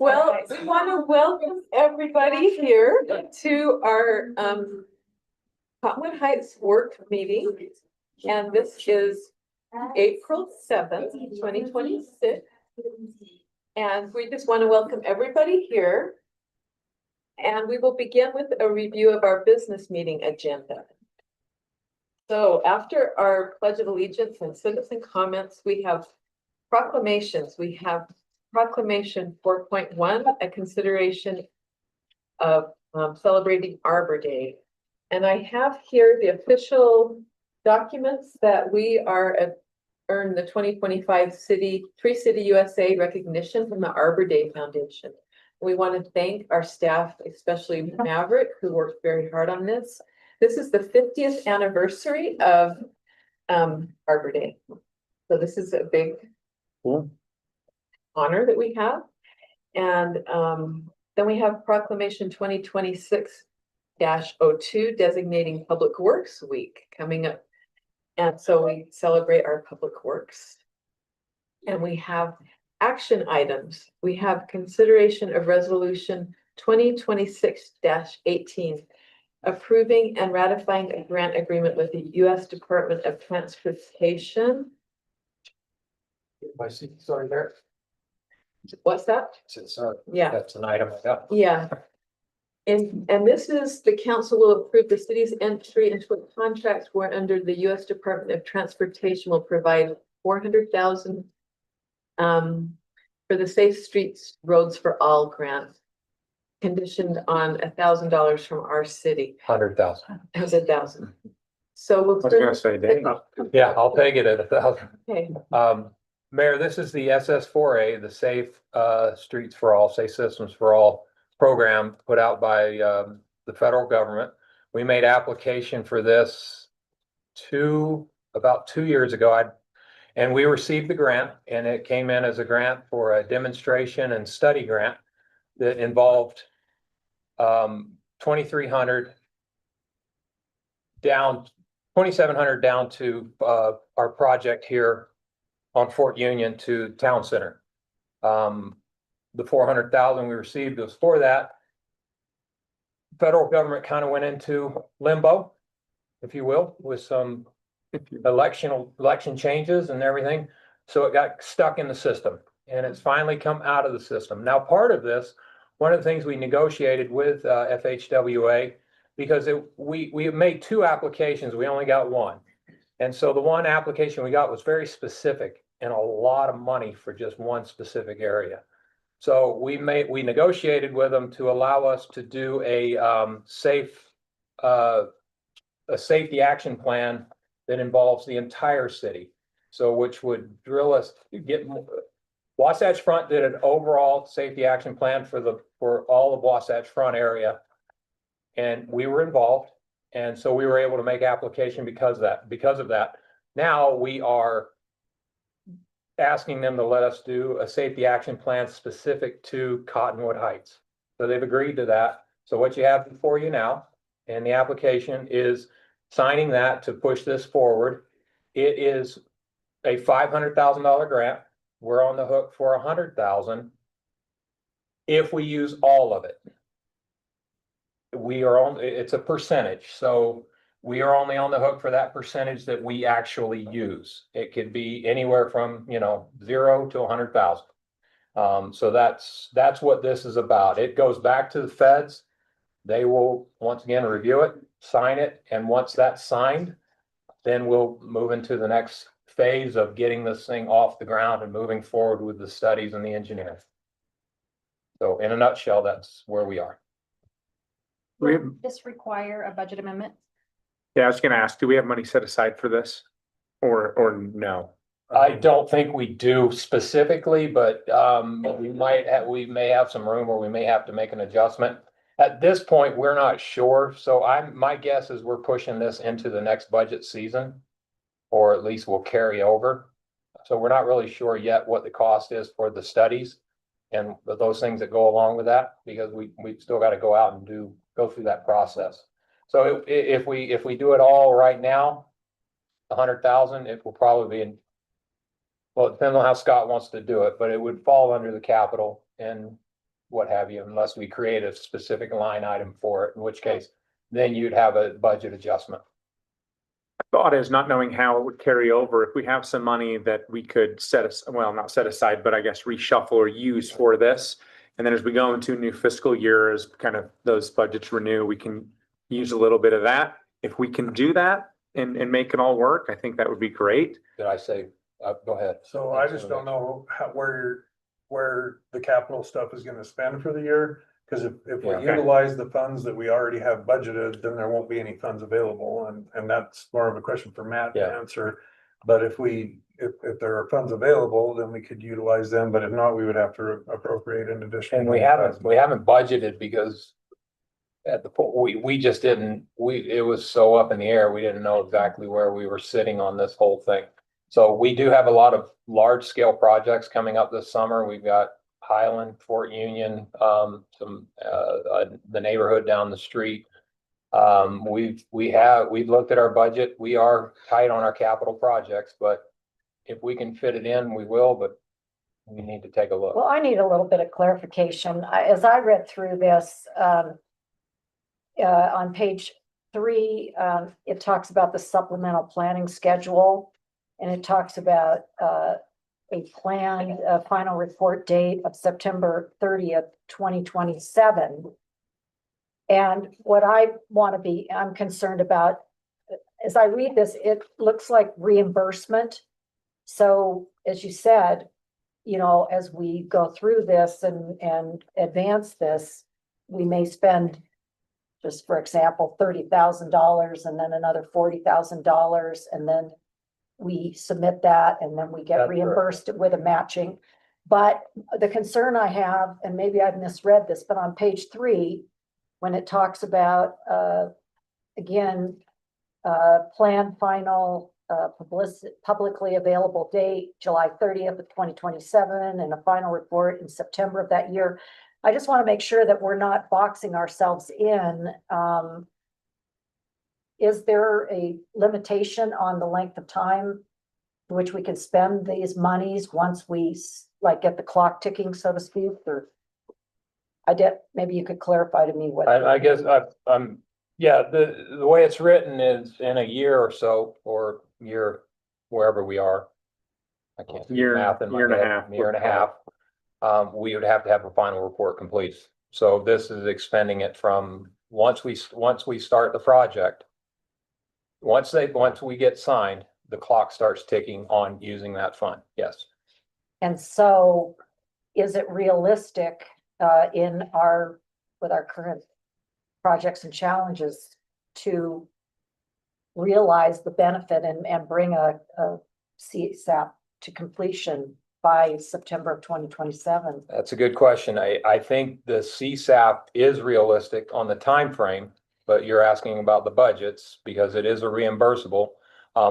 Well, we want to welcome everybody here to our Cottonwood Heights work meeting. And this is April 7th, 2026. And we just want to welcome everybody here. And we will begin with a review of our business meeting agenda. So after our Pledge of Allegiance and citizen comments, we have proclamations. We have Proclamation 4.1, a consideration of celebrating Arbor Day. And I have here the official documents that we are earned the 2025 Tree City USA recognition from the Arbor Day Foundation. We want to thank our staff, especially Maverick, who worked very hard on this. This is the 50th anniversary of Arbor Day. So this is a big honor that we have. And then we have Proclamation 2026-02 designating Public Works Week coming up. And so we celebrate our public works. And we have action items. We have consideration of resolution 2026-18, approving and ratifying a grant agreement with the U.S. Department of Transportation. My seat, sorry there. What's that? Yeah. That's an item. Yeah. And this is, the council will approve the city's entry into a contract where under the U.S. Department of Transportation will provide $400,000 for the Safe Streets Roads for All grant, conditioned on $1,000 from our city. 100,000. 100,000. So we'll. I was gonna say, Dave. Yeah, I'll take it at 1,000. Okay. Mayor, this is the SS4A, the Safe Streets for All, Safe Systems for All program put out by the federal government. We made application for this about 2 years ago. And we received the grant, and it came in as a grant for a demonstration and study grant that involved 2,300 down, 2,700 down to our project here on Fort Union to Town Center. The 400,000 we received was for that. Federal government kind of went into limbo, if you will, with some election changes and everything. So it got stuck in the system, and it's finally come out of the system. Now, part of this, one of the things we negotiated with FHWA, because we made 2 applications, we only got 1. And so the one application we got was very specific and a lot of money for just one specific area. So we negotiated with them to allow us to do a safety action plan that involves the entire city. So which would drill us to get Wasatch Front did an overall safety action plan for all of Wasatch Front area. And we were involved. And so we were able to make application because of that. Now we are asking them to let us do a safety action plan specific to Cottonwood Heights. So they've agreed to that. So what you have before you now in the application is signing that to push this forward. It is a $500,000 grant. We're on the hook for $100,000 if we use all of it. It's a percentage, so we are only on the hook for that percentage that we actually use. It could be anywhere from 0 to 100,000. So that's what this is about. It goes back to the feds. They will once again review it, sign it, and once that's signed, then we'll move into the next phase of getting this thing off the ground and moving forward with the studies and the engineering. So in a nutshell, that's where we are. Will this require a budget amendment? Yeah, I was gonna ask, do we have money set aside for this? Or no? I don't think we do specifically, but we may have some room, or we may have to make an adjustment. At this point, we're not sure. So my guess is we're pushing this into the next budget season, or at least will carry over. So we're not really sure yet what the cost is for the studies and those things that go along with that, because we've still got to go out and go through that process. So if we do it all right now, 100,000, it will probably be well, it depends on how Scott wants to do it, but it would fall under the capital, and what have you, unless we create a specific line item for it, in which case then you'd have a budget adjustment. Thought is not knowing how it would carry over. If we have some money that we could not set aside, but I guess reshuffle or use for this. And then as we go into a new fiscal year, as kind of those budgets renew, we can use a little bit of that. If we can do that and make it all work, I think that would be great. Did I say, go ahead. So I just don't know where the capital stuff is gonna spend for the year. Cause if we Yeah. utilize the funds that we already have budgeted, then there won't be any funds available, and that's more of a question for Matt to Yeah. answer. But if there are funds available, then we could utilize them, but if not, we would have to appropriate an additional. And we haven't budgeted because at the point, we just didn't, it was so up in the air, we didn't know exactly where we were sitting on this whole thing. So we do have a lot of large scale projects coming up this summer. We've got Highland, Fort Union, the neighborhood down the street. We've looked at our budget. We are tight on our capital projects, but if we can fit it in, we will, but we need to take a look. Well, I need a little bit of clarification. As I read through this, on page 3, it talks about the supplemental planning schedule. And it talks about, a planned, final report date of September 30th, 2027. And what I'm concerned about, as I read this, it looks like reimbursement. So as you said, as we go through this and advance this, we may spend, just for example, $30,000 and then another $40,000, and then we submit that and then we get That's correct. reimbursed with a matching. But the concern I have, and maybe I've misread this, but on page 3, when it talks about, again, planned final publicly available date, July 30th of 2027, and a final report in September of that year. I just want to make sure that we're not boxing ourselves in. Is there a limitation on the length of time to which we can spend these monies once we get the clock ticking, so to speak? Or maybe you could clarify to me what. I guess yeah, the way it's written is in a year or so, or year, wherever we are. I can't do Year math in my and a head. half. Year and a half. We would have to have a final report complete. So this is expending it from once we start the project. Once we get signed, the clock starts ticking on using that fund. Yes. And so is it realistic with our current projects and challenges to realize the benefit and bring a CSAP to completion by September of 2027? That's a good question. I think the CSAP is realistic on the time frame, but you're asking about the budgets because it is a reimbursable.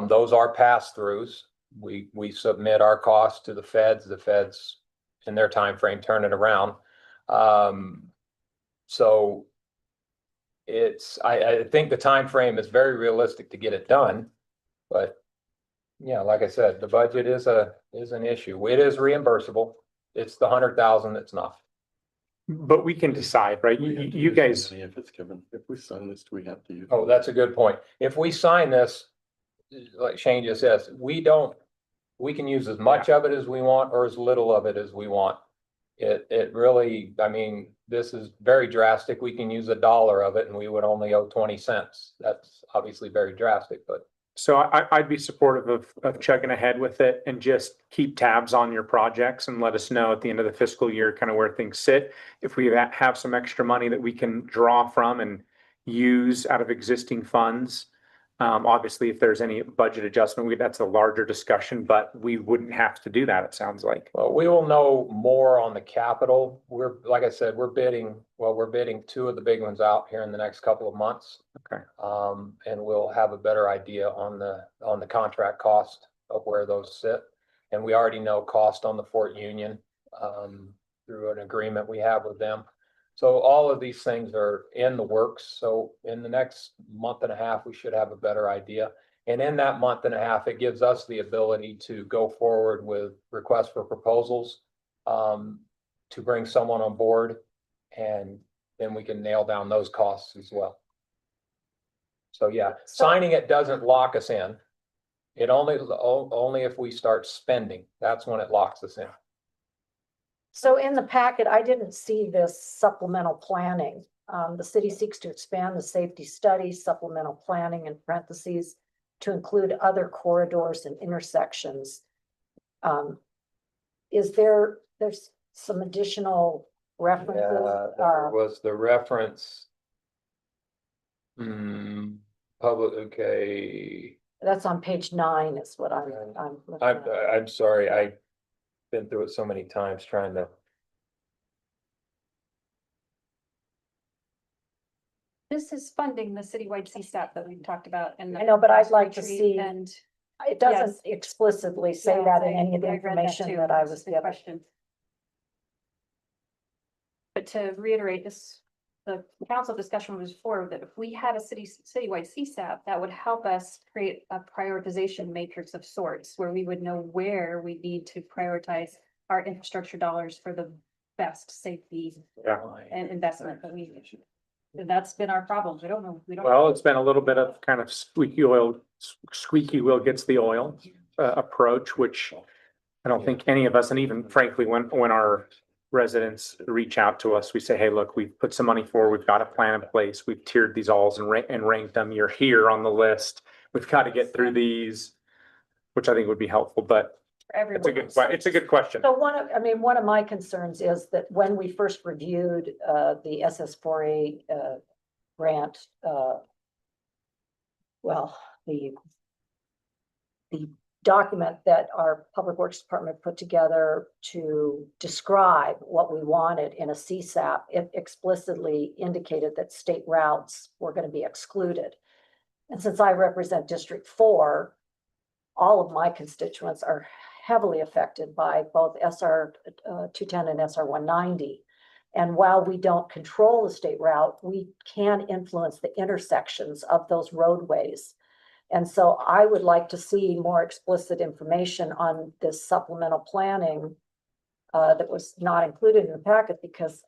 Those are pass-throughs. We submit our costs to the feds. The feds in their time frame turn it around. So I think the time frame is very realistic to get it done, but yeah, like I said, the budget is an issue. It is reimbursable. It's the 100,000 that's not. But we can decide, right? You guys, If it's given, if we sign this, do we have to use? Oh, that's a good point. If we sign this, like Shane just says, we can use as much of it as we want or as little of it as we want. It really, I mean, this is very drastic. We can use $1 of it and we would only owe 20 cents. That's obviously very drastic, but. so I'd be supportive of chugging ahead with it and just keep tabs on your projects and let us know at the end of the fiscal year kind of where things sit. If we have some extra money that we can draw from and use out of existing funds. Obviously, if there's any budget adjustment, that's a larger discussion, but we wouldn't have to do that, it sounds like. Well, we will know more on the capital. Like I said, we're bidding 2 of the big ones out here in the next couple of months. Okay. And we'll have a better idea on the contract cost of where those sit. And we already know cost on the Fort Union, through an agreement we have with them. So all of these things are in the works. So in the next month and a half, we should have a better idea. And in that month and a half, it gives us the ability to go forward with requests for proposals, to bring someone on board And then we can nail down those costs as well. So yeah, signing it doesn't lock us in. It only if we start spending, that's when it locks us in. So in the packet, I didn't see this supplemental planning. The city seeks to expand the safety study supplemental planning in parentheses to include other corridors and intersections. There's some additional references? There was the reference. Public, okay. That's on page 9 is what I'm looking I'm, at. I'm sorry, I've been through it so many times trying to. This is funding the citywide CSAP that we've talked about and. I know, but I'd like to retreat see- And. It doesn't explicitly say Yes, that in I- any of the I read that information too. that I It's was a good given. question. But to reiterate this, the council discussion was for that if we had a citywide CSAP, that would help us create a prioritization matrix of sorts where we would know where we need to prioritize our infrastructure dollars for the best safety and investment that we need. And that's been our problem. We don't know. Well, it's been a little bit of kind of squeaky wheel gets the oil approach, which I don't think any of us, and even frankly, when our residents reach out to us, we say, hey, look, we've put some money forward, we've got a plan in place, we've tiered these alls and ranked them, you're here on the list, we've got to get through these, which I think would be helpful, but For it's a good question. So one of my concerns is that when we first reviewed the SS4A grant, the document that our Public Works Department put together to describe what we wanted in a CSAP, it explicitly indicated that state routes were going to be excluded. And since I represent District 4, all of my constituents are heavily affected by both SR 210 and SR 190. And while we don't control the state route, we can influence the intersections of those roadways. And so I would like to see more explicit information on this supplemental planning that was not included in the packet because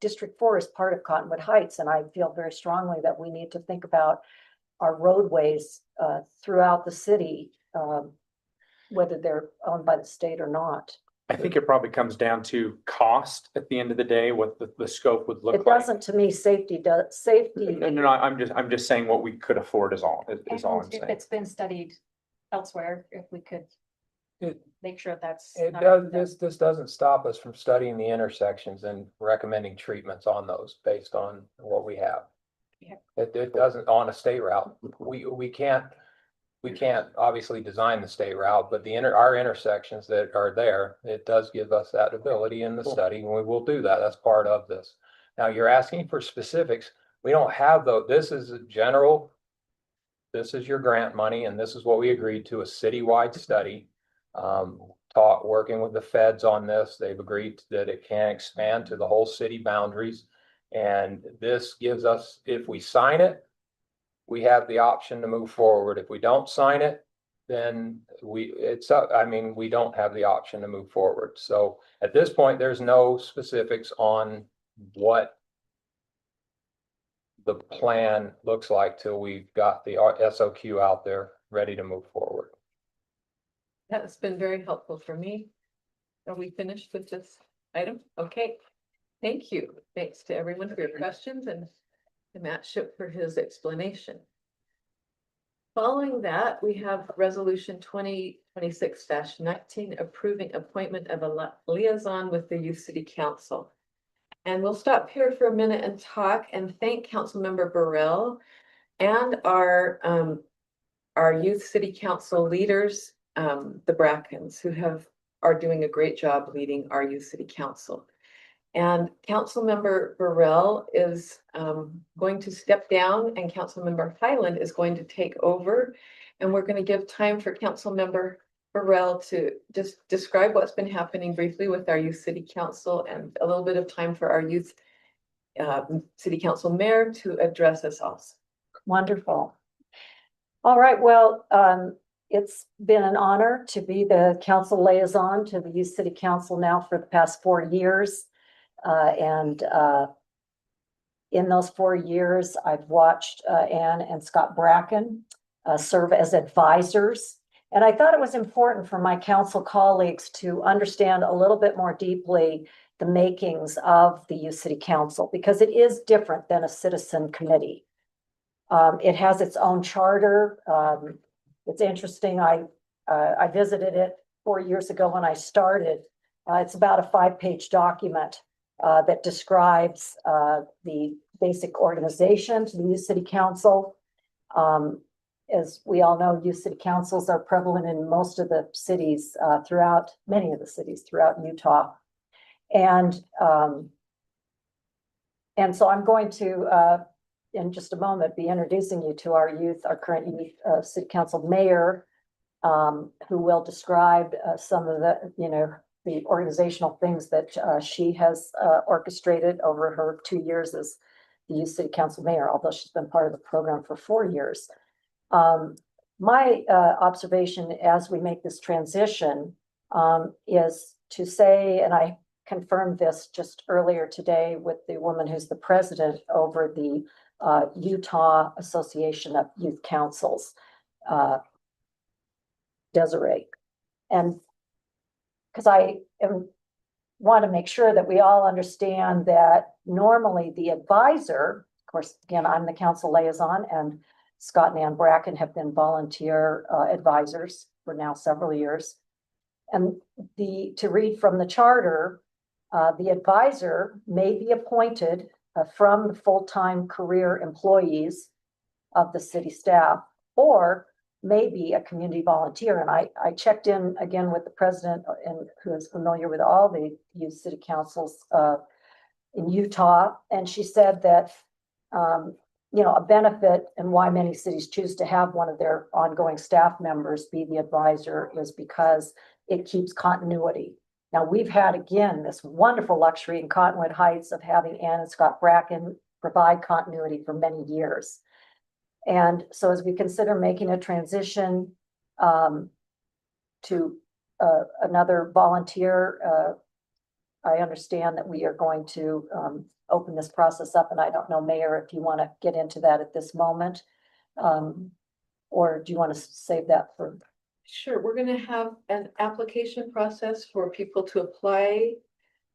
District 4 is part of Cottonwood Heights, and I feel very strongly that we need to think about our roadways throughout the city, whether they're owned by the state or not. I think it probably comes down to cost at the end of the day, what the scope would look like. It doesn't, to me, safety. No, I'm just saying what we could afford is all I'm And if saying. it's been studied elsewhere, if we could make sure that's. It not- does, this doesn't stop us from studying the intersections and recommending treatments on those based on what we have. Yeah. It doesn't on a state route. We can't obviously design the state route, but our intersections that are there, it does give us that ability in the study, and we will do that. That's part of this. Now, you're asking for specifics. We don't have those. This is a general, this is your grant money, and this is what we agreed to, a citywide study. Working with the feds on this, they've agreed that it can expand to the whole city boundaries. And this gives us, if we sign it, we have the option to move forward. If we don't sign it, then we don't have the option to move forward. So at this point, there's no specifics on what the plan looks like till we've got the SOQ out there ready to move forward. That's been very helpful for me. Are we finished with this item? Okay. Thank you. Thanks to everyone for your questions and to Matt Ship for his explanation. Following that, we have resolution 2026-19 approving appointment of a liaison with the Youth City Council. And we'll stop here for a minute and talk and thank Councilmember Burrell and our Youth City Council leaders, the Brackens, who are doing a great job leading our Youth City Council. And Councilmember Burrell is going to step down and Councilmember Highland is going to take over. And we're going to give time for Councilmember Burrell to just describe what's been happening briefly with our Youth City Council and a little bit of time for our Youth City Council Mayor to address us also. Wonderful. All right, well, it's been an honor to be the council liaison to the Youth City Council now for the past 4 years. And in those 4 years, I've watched Ann and Scott Bracken serve as advisors. And I thought it was important for my council colleagues to understand a little bit more deeply the makings of the Youth City Council, because it is different than a citizen committee. It has its own charter. It's interesting. I visited it 4 years ago when I started. It's about a 5-page document that describes the basic organization to the Youth City Council. As we all know, youth city councils are prevalent in most of the cities many of the cities throughout Utah. And so I'm going to, in just a moment, be introducing you to our current youth city council mayor, who will describe some of the organizational things that she has orchestrated over her 2 years as the youth city council mayor, although she's been part of the program for 4 years. My observation as we make this transition is to say, and I confirmed this just earlier today with the woman who's the president over the Utah Association of Youth Councils, Desiree. And because I want to make sure that we all understand that normally the advisor, of course, again, I'm the council liaison, and Scott and Ann Bracken have been volunteer advisors for now several years. And to read from the charter, the advisor may be appointed from the full-time career employees of the city staff, or may be a community volunteer. And I checked in again with the president, and who is familiar with all the youth city councils in Utah, and she said that a benefit and why many cities choose to have one of their ongoing staff members be the advisor is because it keeps continuity. Now, we've had, again, this wonderful luxury in Cottonwood Heights of having Ann and Scott Bracken provide continuity for many years. And so as we consider making a transition to another volunteer, I understand that we are going to open this process up, and I don't know, Mayor, if you want to get into that at this moment, or do you want to save that for? Sure, we're gonna have an application process for people to apply.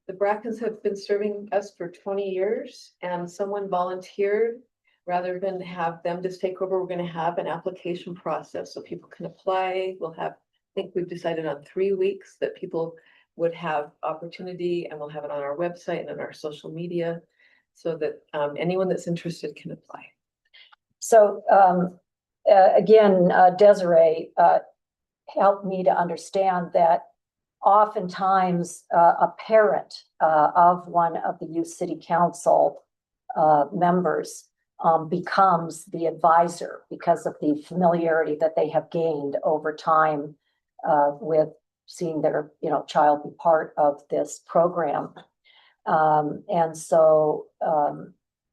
The Brackens have been serving us for 20 years, and someone volunteered. Rather than have them just take over, we're gonna have an application process so people can apply. We'll have, I think we've decided on 3 weeks that people would have opportunity, and we'll have it on our website and on our social media so that anyone that's interested can apply. So again, Desiree helped me to understand that oftentimes a parent of one of the youth city council members becomes the advisor because of the familiarity that they have gained over time with seeing their child be part of this program. And so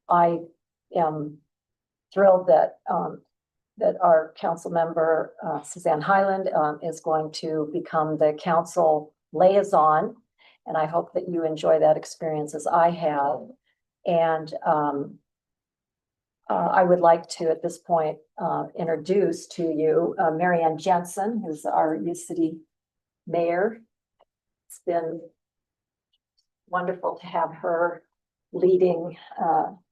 I am thrilled that that our council member, Suzanne Highland, is going to become the council liaison. And I hope that you enjoy that experience as I have. And I would like to, at this point, introduce to you Mary Ann Jensen, who's our youth city mayor. It's been wonderful to have her leading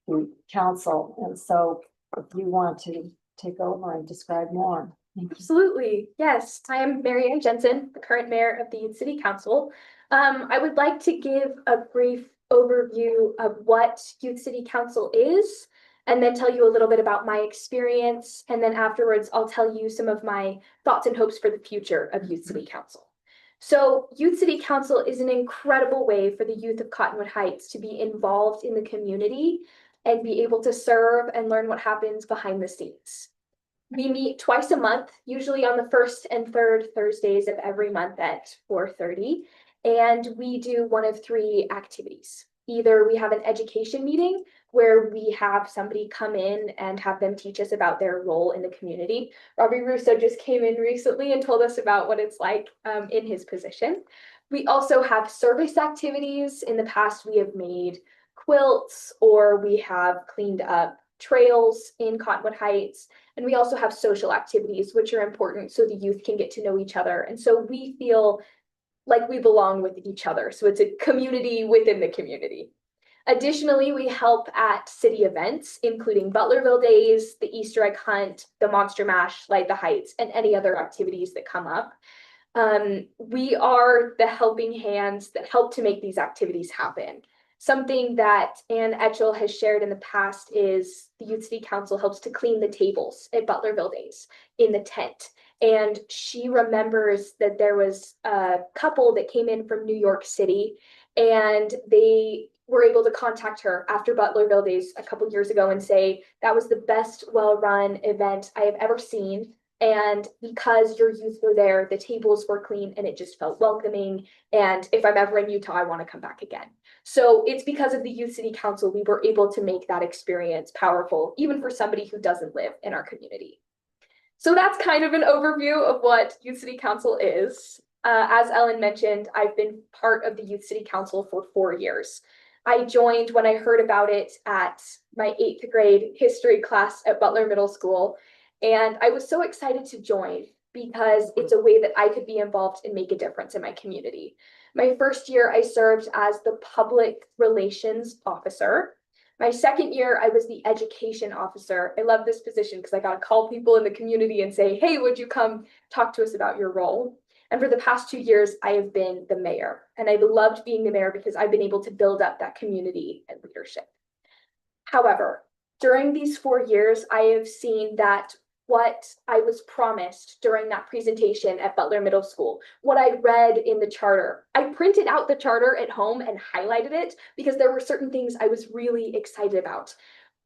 the council. And so if you want to take over and describe more. Absolutely. Yes, I am Mary Ann Jensen, the current mayor of the Youth City Council. I would like to give a brief overview of what Youth City Council is, and then tell you a little bit about my experience. And then afterwards, I'll tell you some of my thoughts and hopes for the future of Youth City Council. So Youth City Council is an incredible way for the youth of Cottonwood Heights to be involved in the community and be able to serve and learn what happens behind the scenes. We meet twice a month, usually on the first and third Thursdays of every month at 4:30. And we do one of 3 activities. Either we have an education meeting where we have somebody come in and have them teach us about their role in the community. Robbie Russo just came in recently and told us about what it's like in his position. We also have service activities. In the past, we have made quilts or we have cleaned up trails in Cottonwood Heights. And we also have social activities, which are important so the youth can get to know each other. And so we feel like we belong with each other. So it's a community within the community. Additionally, we help at city events, including Butlerville Days, the Easter egg hunt, the Monster Mash, Light the Heights, and any other activities that come up. We are the helping hands that help to make these activities happen. Something that Ann Etchell has shared in the past is the Youth City Council helps to clean the tables at Butlerville Days in the tent. And she remembers that there was a couple that came in from New York City and they were able to contact her after Butlerville Days a couple years ago and say, that was the best well-run event I have ever seen. And because your youth were there, the tables were clean and it just felt welcoming. And if I'm ever in Utah, I want to come back again. So it's because of the Youth City Council, we were able to make that experience powerful, even for somebody who doesn't live in our community. So that's kind of an overview of what Youth City Council is. As Ellen mentioned, I've been part of the Youth City Council for 4 years. I joined when I heard about it at my 8th grade history class at Butler Middle School. And I was so excited to join because it's a way that I could be involved and make a difference in my community. My first year, I served as the public relations officer. My second year, I was the education officer. I love this position because I got to call people in the community and say, hey, would you come talk to us about your role? And for the past 2 years, I have been the mayor. And I've loved being the mayor because I've been able to build up that community and leadership. However, during these 4 years, I have seen that what I was promised during that presentation at Butler Middle School, what I read in the charter. I printed out the charter at home and highlighted it because there were certain things I was really excited about.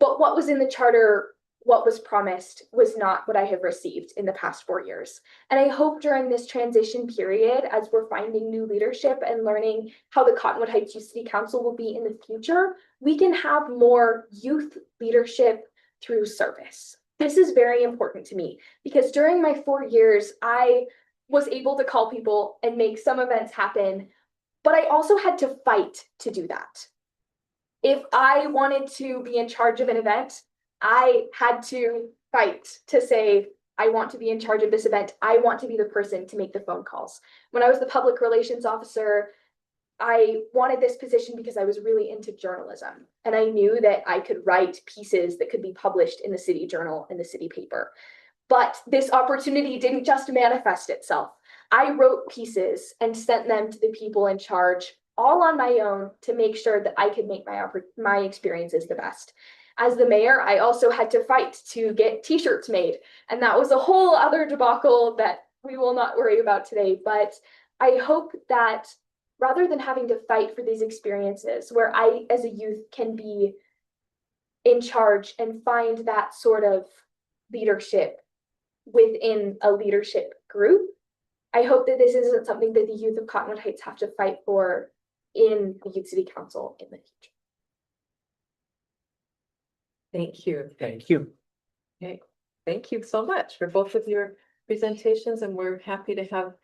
But what was in the charter, what was promised, was not what I have received in the past 4 years. And I hope during this transition period, as we're finding new leadership and learning how the Cottonwood Heights Youth City Council will be in the future, we can have more youth leadership through service. This is very important to me because during my 4 years, I was able to call people and make some events happen, but I also had to fight to do that. If I wanted to be in charge of an event, I had to fight to say, I want to be in charge of this event. I want to be the person to make the phone calls. When I was the public relations officer, I wanted this position because I was really into journalism and I knew that I could write pieces that could be published in the city journal and the city paper. But this opportunity didn't just manifest itself. I wrote pieces and sent them to the people in charge all on my own to make sure that I could make my experiences the best. As the mayor, I also had to fight to get t-shirts made. And that was a whole other debacle that we will not worry about today. But I hope that rather than having to fight for these experiences where I, as a youth, can be in charge and find that sort of leadership within a leadership group, I hope that this isn't something that the youth of Cottonwood Heights have to fight for in the Youth City Council in the future. Thank you. Thank you. Okay, thank you so much for both of your presentations, and we're happy to have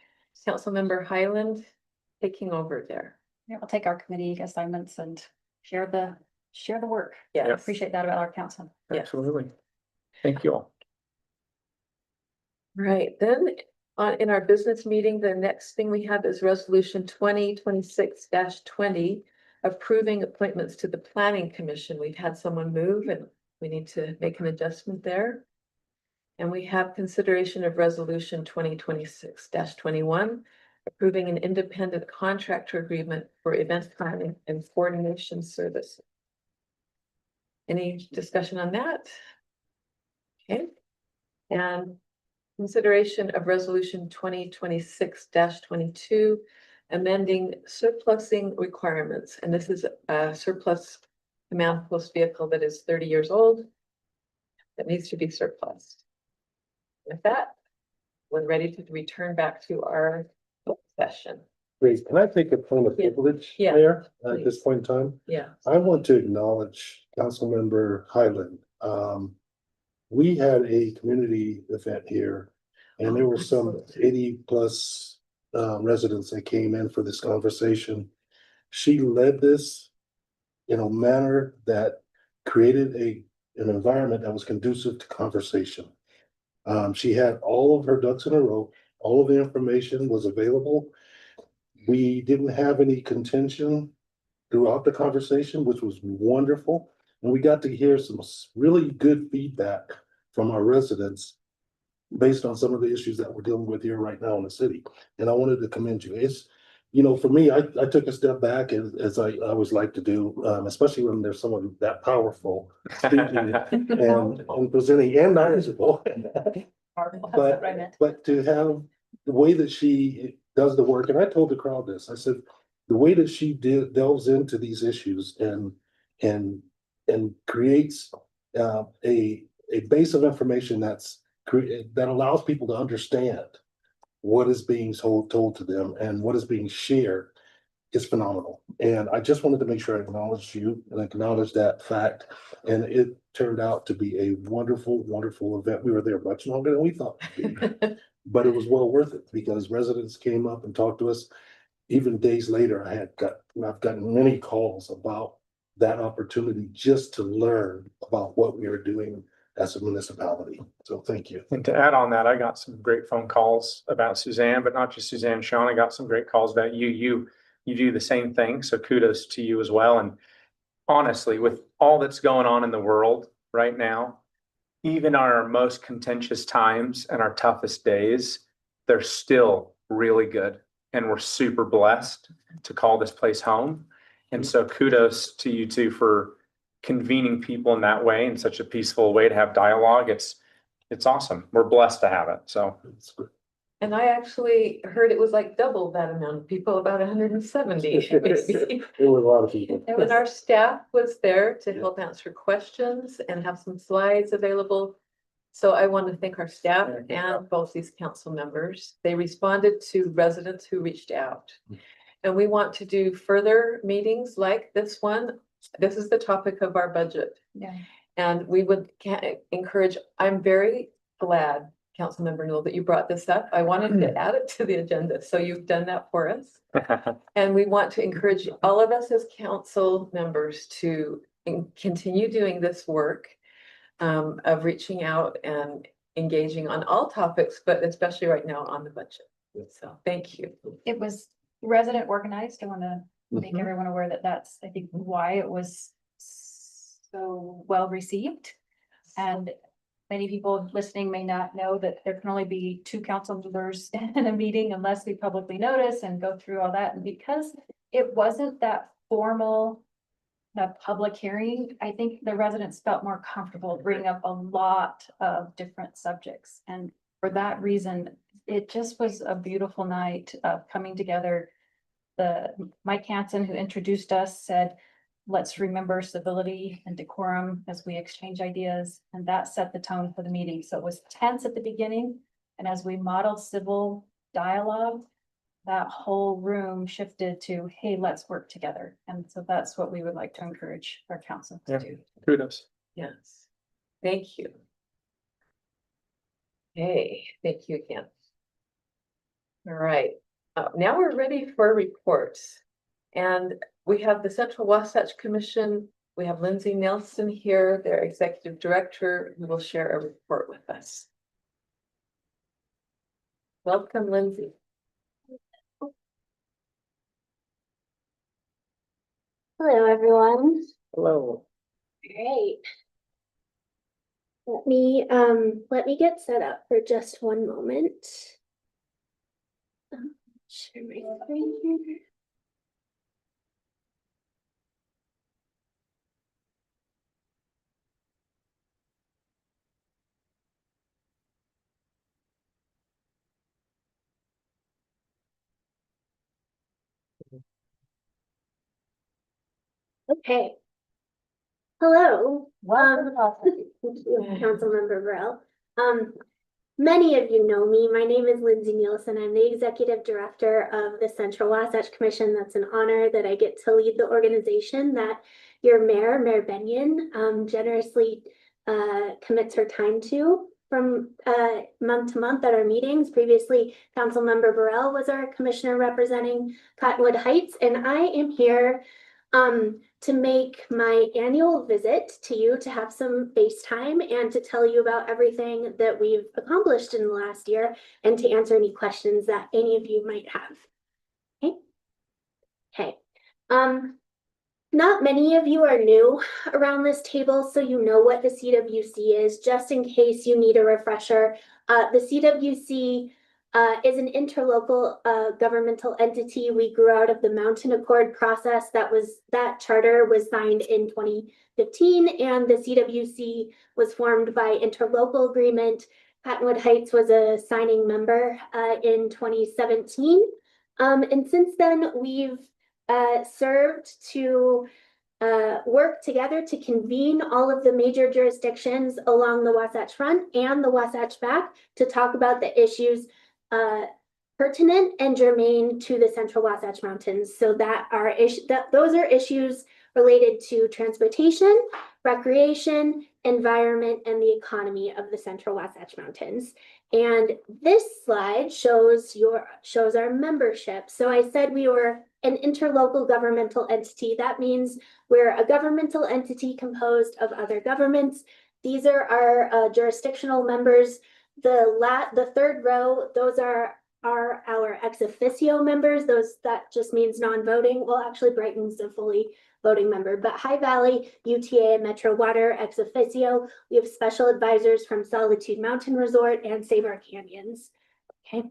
Councilmember Highland taking over there. Yeah, we'll take our committee assignments and share the work. I Yes. appreciate that about our council. Yes. Absolutely. Thank you all. Right, then, in our business meeting, the next thing we have is resolution 2026-20, approving appointments to the planning commission. We've had someone move and we need to make an adjustment there. And we have consideration of resolution 2026-21, approving an independent contractor agreement for event planning and coordination services. Any discussion on that? Okay, and consideration of resolution 2026-22, amending surplusing requirements. And this is a surplus command post vehicle that is 30 years old that needs to be surplused. With that, we're ready to return back to our session. Great. Can I take a point of Yeah. privilege, Yeah, Mayor, at please. this point in time? Yeah. I want to acknowledge Councilmember Highland. We had a community event here and there were some 80+ residents that came in for this conversation. She led this in a manner that created an environment that was conducive to conversation. She had all of her ducks in a row, all of the information was available. We didn't have any contention throughout the conversation, which was wonderful. And we got to hear some really good feedback from our residents based on some of the issues that we're dealing with here right now in the city. And I wanted to commend you. It's, you know, for me, I took a step back as I always like to do, especially when there's someone that powerful speaking and presenting and knowledgeable. But to have the way that she does the work, and I told the crowd this, I said, the way that she delves into these issues and creates a base of information that allows people to understand what is being told to them and what is being shared is phenomenal. And I just wanted to make sure I acknowledged you and acknowledge that fact. And it turned out to be a wonderful, wonderful event. We were there much longer than we thought. But it was well worth it because residents came up and talked to us. Even days later, I've gotten many calls about that opportunity just to learn about what we are doing as a municipality. So thank you. And to add on that, I got some great phone calls about Suzanne, but not just Suzanne, Sean. I got some great calls about you. You do the same thing. So kudos to you as well. And honestly, with all that's going on in the world right now, even our most contentious times and our toughest days, they're still really good. And we're super blessed to call this place home. And so kudos to you two for convening people in that way, in such a peaceful way to have dialogue. It's awesome. We're blessed to have it. So And I actually heard it was like double that amount of people, about 170 maybe. There were a lot of people. And our staff was there to help answer questions and have some slides available. So I want to thank our staff and both these council members. They responded to residents who reached out. And we want to do further meetings like this one. This is the topic of our budget. Yeah. And we would encourage, I'm very glad, Councilmember Newell, that you brought this up. I wanted to add it to the agenda, so you've done that for us. And we want to encourage all of us as council members to continue doing this work of reaching out and engaging on all topics, but especially right now on the budget. So thank you. It was resident organized. I want to make Mhm. everyone aware that that's, I think, why it was so well received. And many people listening may not know that there can only be 2 council members in a meeting unless we publicly notice and go through all that. And because it wasn't that formal, public hearing, I think the residents felt more comfortable bringing up a lot of different subjects. And for that reason, it just was a beautiful night of coming together. Mike Hansen, who introduced us, said, let's remember civility and decorum as we exchange ideas. And that set the tone for the meeting. So it was tense at the beginning. And as we modeled civil dialogue, that whole room shifted to, hey, let's work together. And so that's what we would like to encourage our council to Yeah. do. Kudos. Yes, thank you. Hey, thank you again. All right, now we're ready for reports. And we have the Central Wasatch Commission. We have Lindsay Nelson here, their executive director, who will share a report with us. Welcome, Lindsay. Hello, everyone. Hello. Great. Let me get set up for just one moment. Share my screen here. Okay. Hello. Councilmember Burrell. Many of you know me. My name is Lindsay Nielsen. I'm the executive director of the Central Wasatch Commission. That's an honor that I get to lead the organization that your mayor, Mayor Benyon, generously commits her time to. month to month at our meetings. Previously, Councilmember Burrell was our commissioner representing Cottonwood Heights, and I am here to make my annual visit to you, to have some FaceTime and to tell you about everything that we've accomplished in the last year and to answer any questions that any of you might have. Okay. Okay. Not many of you are new around this table, so you know what the CWC is. Just in case you need a refresher, the CWC is an interlocal governmental entity. We grew out of the Mountain Accord process. That charter was signed in 2015, and the CWC was formed by interlocal agreement. Cottonwood Heights was a signing member in 2017. And since then, we've served to work together to convene all of the major jurisdictions along the Wasatch Front and the Wasatch Back to talk about the issues pertinent and germane to the Central Wasatch Mountains. So those are issues related to transportation, recreation, environment, and the economy of the Central Wasatch Mountains. And this slide shows our membership. So I said we were an interlocal governmental entity. That means we're a governmental entity composed of other governments. These are our jurisdictional members. The third row, those are our ex officio members. That just means non-voting. Well, actually Brighton's a fully voting member, but High Valley, UTA, and Metro Water ex officio. We have special advisors from Solitude Mountain Resort and Save Our Canyons. Okay.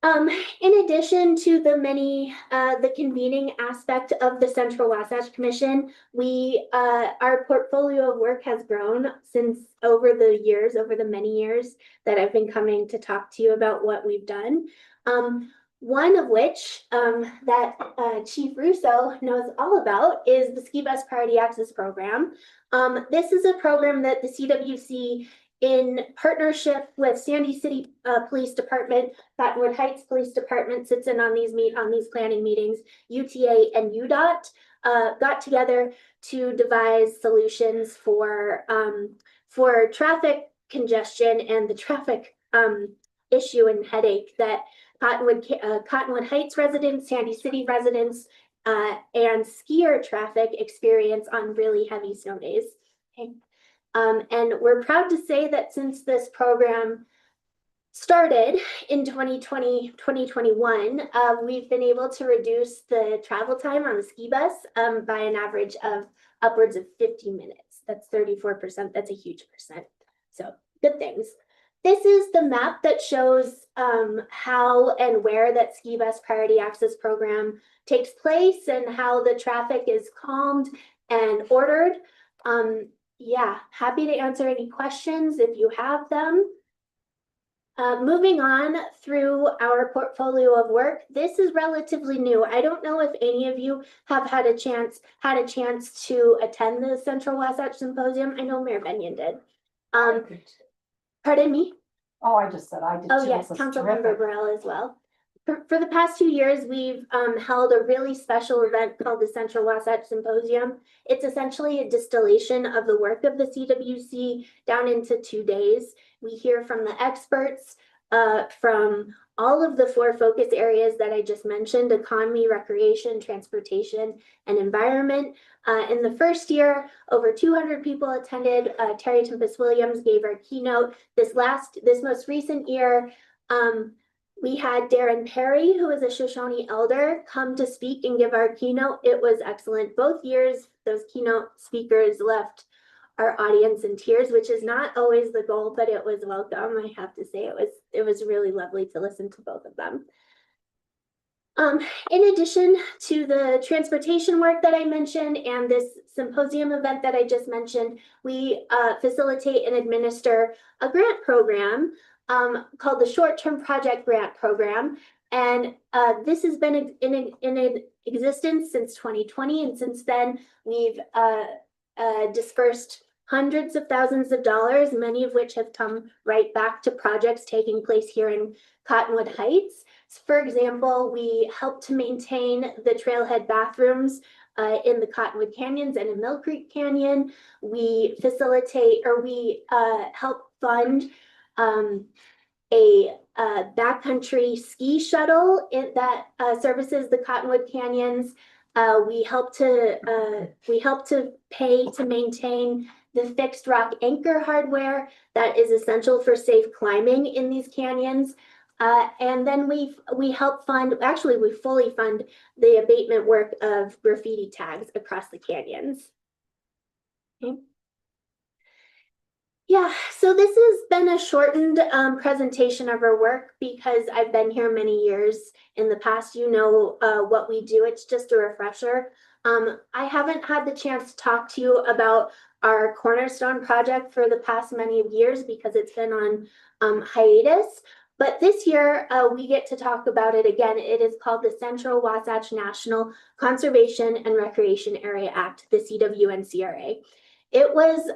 In addition to the convening aspect of the Central Wasatch Commission, our portfolio of work has grown since over the many years that I've been coming to talk to you about what we've done. One of which that Chief Russo knows all about is the Ski Bus Priority Access Program. This is a program that the CWC, in partnership with Sandy City Police Department, Cottonwood Heights Police Department, sits in on these planning meetings. UTA and UDOT got together to devise solutions for traffic congestion and the traffic issue and headache that Cottonwood Heights residents, Sandy City residents, and skier traffic experience on really heavy snow days. Okay. And we're proud to say that since this program started in 2021, we've been able to reduce the travel time on the ski bus by an average of upwards of 50 minutes. That's 34%. That's a huge percent. So good things. This is the map that shows how and where that Ski Bus Priority Access Program takes place and how the traffic is calmed and ordered. Yeah, happy to answer any questions if you have them. Moving on through our portfolio of work, this is relatively new. I don't know if any of you have had a chance to attend the Central Wasatch Symposium. I know Mayor Benyon did. Pardon me? Oh, I just said I did. Oh, yes, Councilmember Burrell as well. For the past 2 years, we've held a really special event called the Central Wasatch Symposium. It's essentially a distillation of the work of the CWC down into 2 days. We hear from the experts from all of the 4 focus areas that I just mentioned: economy, recreation, transportation, and environment. In the first year, over 200 people attended. Terry Tempest Williams gave our keynote. This most recent year, we had Darren Perry, who is a Shoshone elder, come to speak and give our keynote. It was excellent. Both years, those keynote speakers left our audience in tears, which is not always the goal, but it was welcome. I have to say it was really lovely to listen to both of them. In addition to the transportation work that I mentioned and this symposium event that I just mentioned, we facilitate and administer a grant program called the Short-Term Project Grant Program. And this has been in existence since 2020. And since then, we've dispersed hundreds of thousands of dollars, many of which have come right back to projects taking place here in Cottonwood Heights. For example, we helped to maintain the trailhead bathrooms in the Cottonwood Canyons and in Mill Creek Canyon. We facilitate or we help fund a backcountry ski shuttle that services the Cottonwood Canyons. We help to pay to maintain the fixed rock anchor hardware that is essential for safe climbing in these canyons. And then we help fund, actually we fully fund the abatement work of graffiti tags across the canyons. Okay. Yeah, so this has been a shortened presentation of our work because I've been here many years in the past. You know what we do. It's just a refresher. I haven't had the chance to talk to you about our Cornerstone project for the past many years because it's been on hiatus. But this year we get to talk about it again. It is called the Central Wasatch National Conservation and Recreation Area Act, the CWNCRA. It was,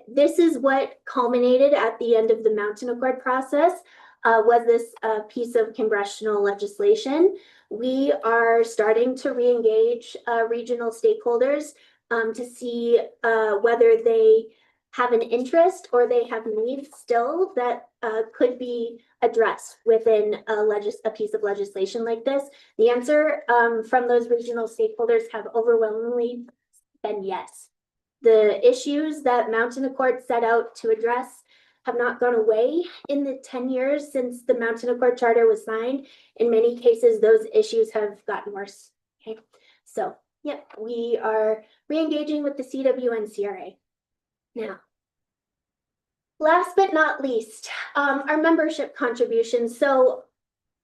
this is what culminated at the end of the Mountain Accord process, was this piece of congressional legislation. We are starting to re-engage regional stakeholders to see whether they have an interest or they have needs still that could be addressed within a piece of legislation like this. The answer from those regional stakeholders have overwhelmingly been yes. The issues that Mountain Accord set out to address have not gone away in the 10 years since the Mountain Accord Charter was signed. In many cases, those issues have gotten worse. Okay, so yep, we are re-engaging with the CWNCRA. Now, last but not least, our membership contributions. So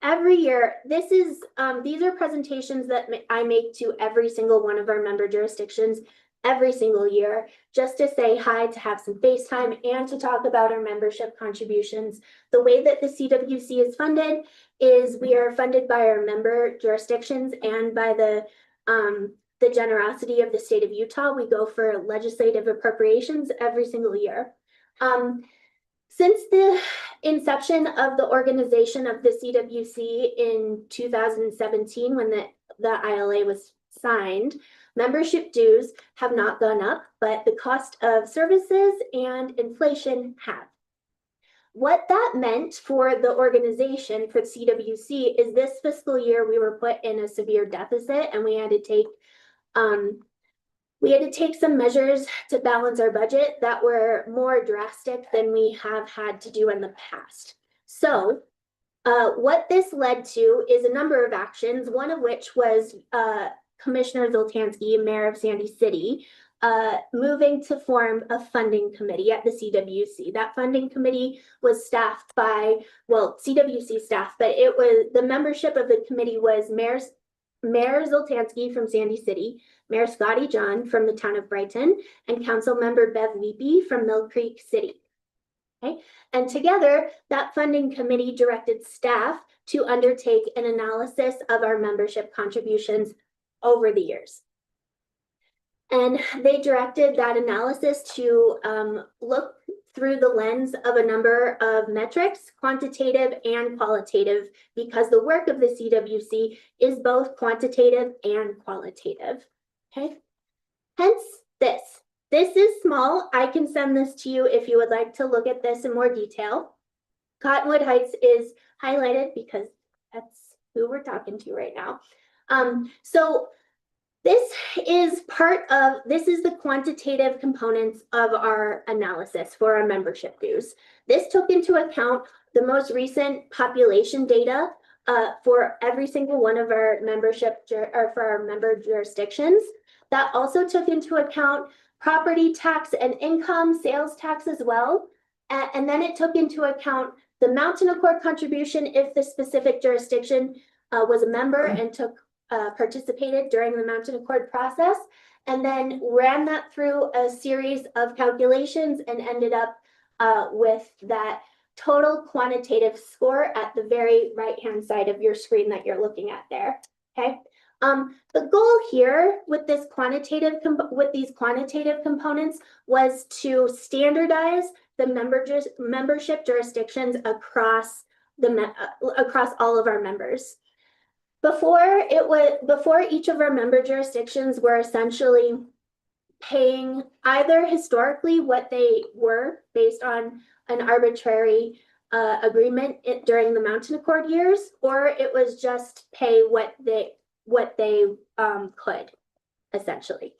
every year, these are presentations that I make to every single one of our member jurisdictions every single year, just to say hi, to have some FaceTime, and to talk about our membership contributions. The way that the CWC is funded is we are funded by our member jurisdictions and by the generosity of the state of Utah. We go for legislative appropriations every single year. Since the inception of the organization of the CWC in 2017, when the ILA was signed, membership dues have not gone up, but the cost of services and inflation have. What that meant for the organization, for CWC, is this fiscal year we were put in a severe deficit and we had to take some measures to balance our budget that were more drastic than we have had to do in the past. So what this led to is a number of actions, one of which was Commissioner Zoltansky, Mayor of Sandy City, moving to form a funding committee at the CWC. That funding committee was staffed by, well, CWC staff, but it was, the membership of the committee was Mayor Zoltansky from Sandy City, Mayor Scotty John from the town of Brighton, and Council Member Bev Weepy from Mill Creek City. Okay, and together that funding committee directed staff to undertake an analysis of our membership contributions over the years. And they directed that analysis to look through the lens of a number of metrics, quantitative and qualitative, because the work of the CWC is both quantitative and qualitative. Okay, hence this. This is small. I can send this to you if you would like to look at this in more detail. Cottonwood Heights is highlighted because that's who we're talking to right now. So this is the quantitative components of our analysis for our membership dues. This took into account the most recent population data for every single one of our for our member jurisdictions. That also took into account property tax and income sales tax as well. And then it took into account the Mountain Accord contribution if the specific jurisdiction was a member and participated during the Mountain Accord process, and then ran that through a series of calculations and ended up with that total quantitative score at the very right-hand side of your screen that you're looking at there. Okay. The goal here with these quantitative components was to standardize the membership jurisdictions across all of our members. before each of our member jurisdictions were essentially paying either historically what they were based on an arbitrary agreement during the Mountain Accord years, or it was just pay what they could, essentially.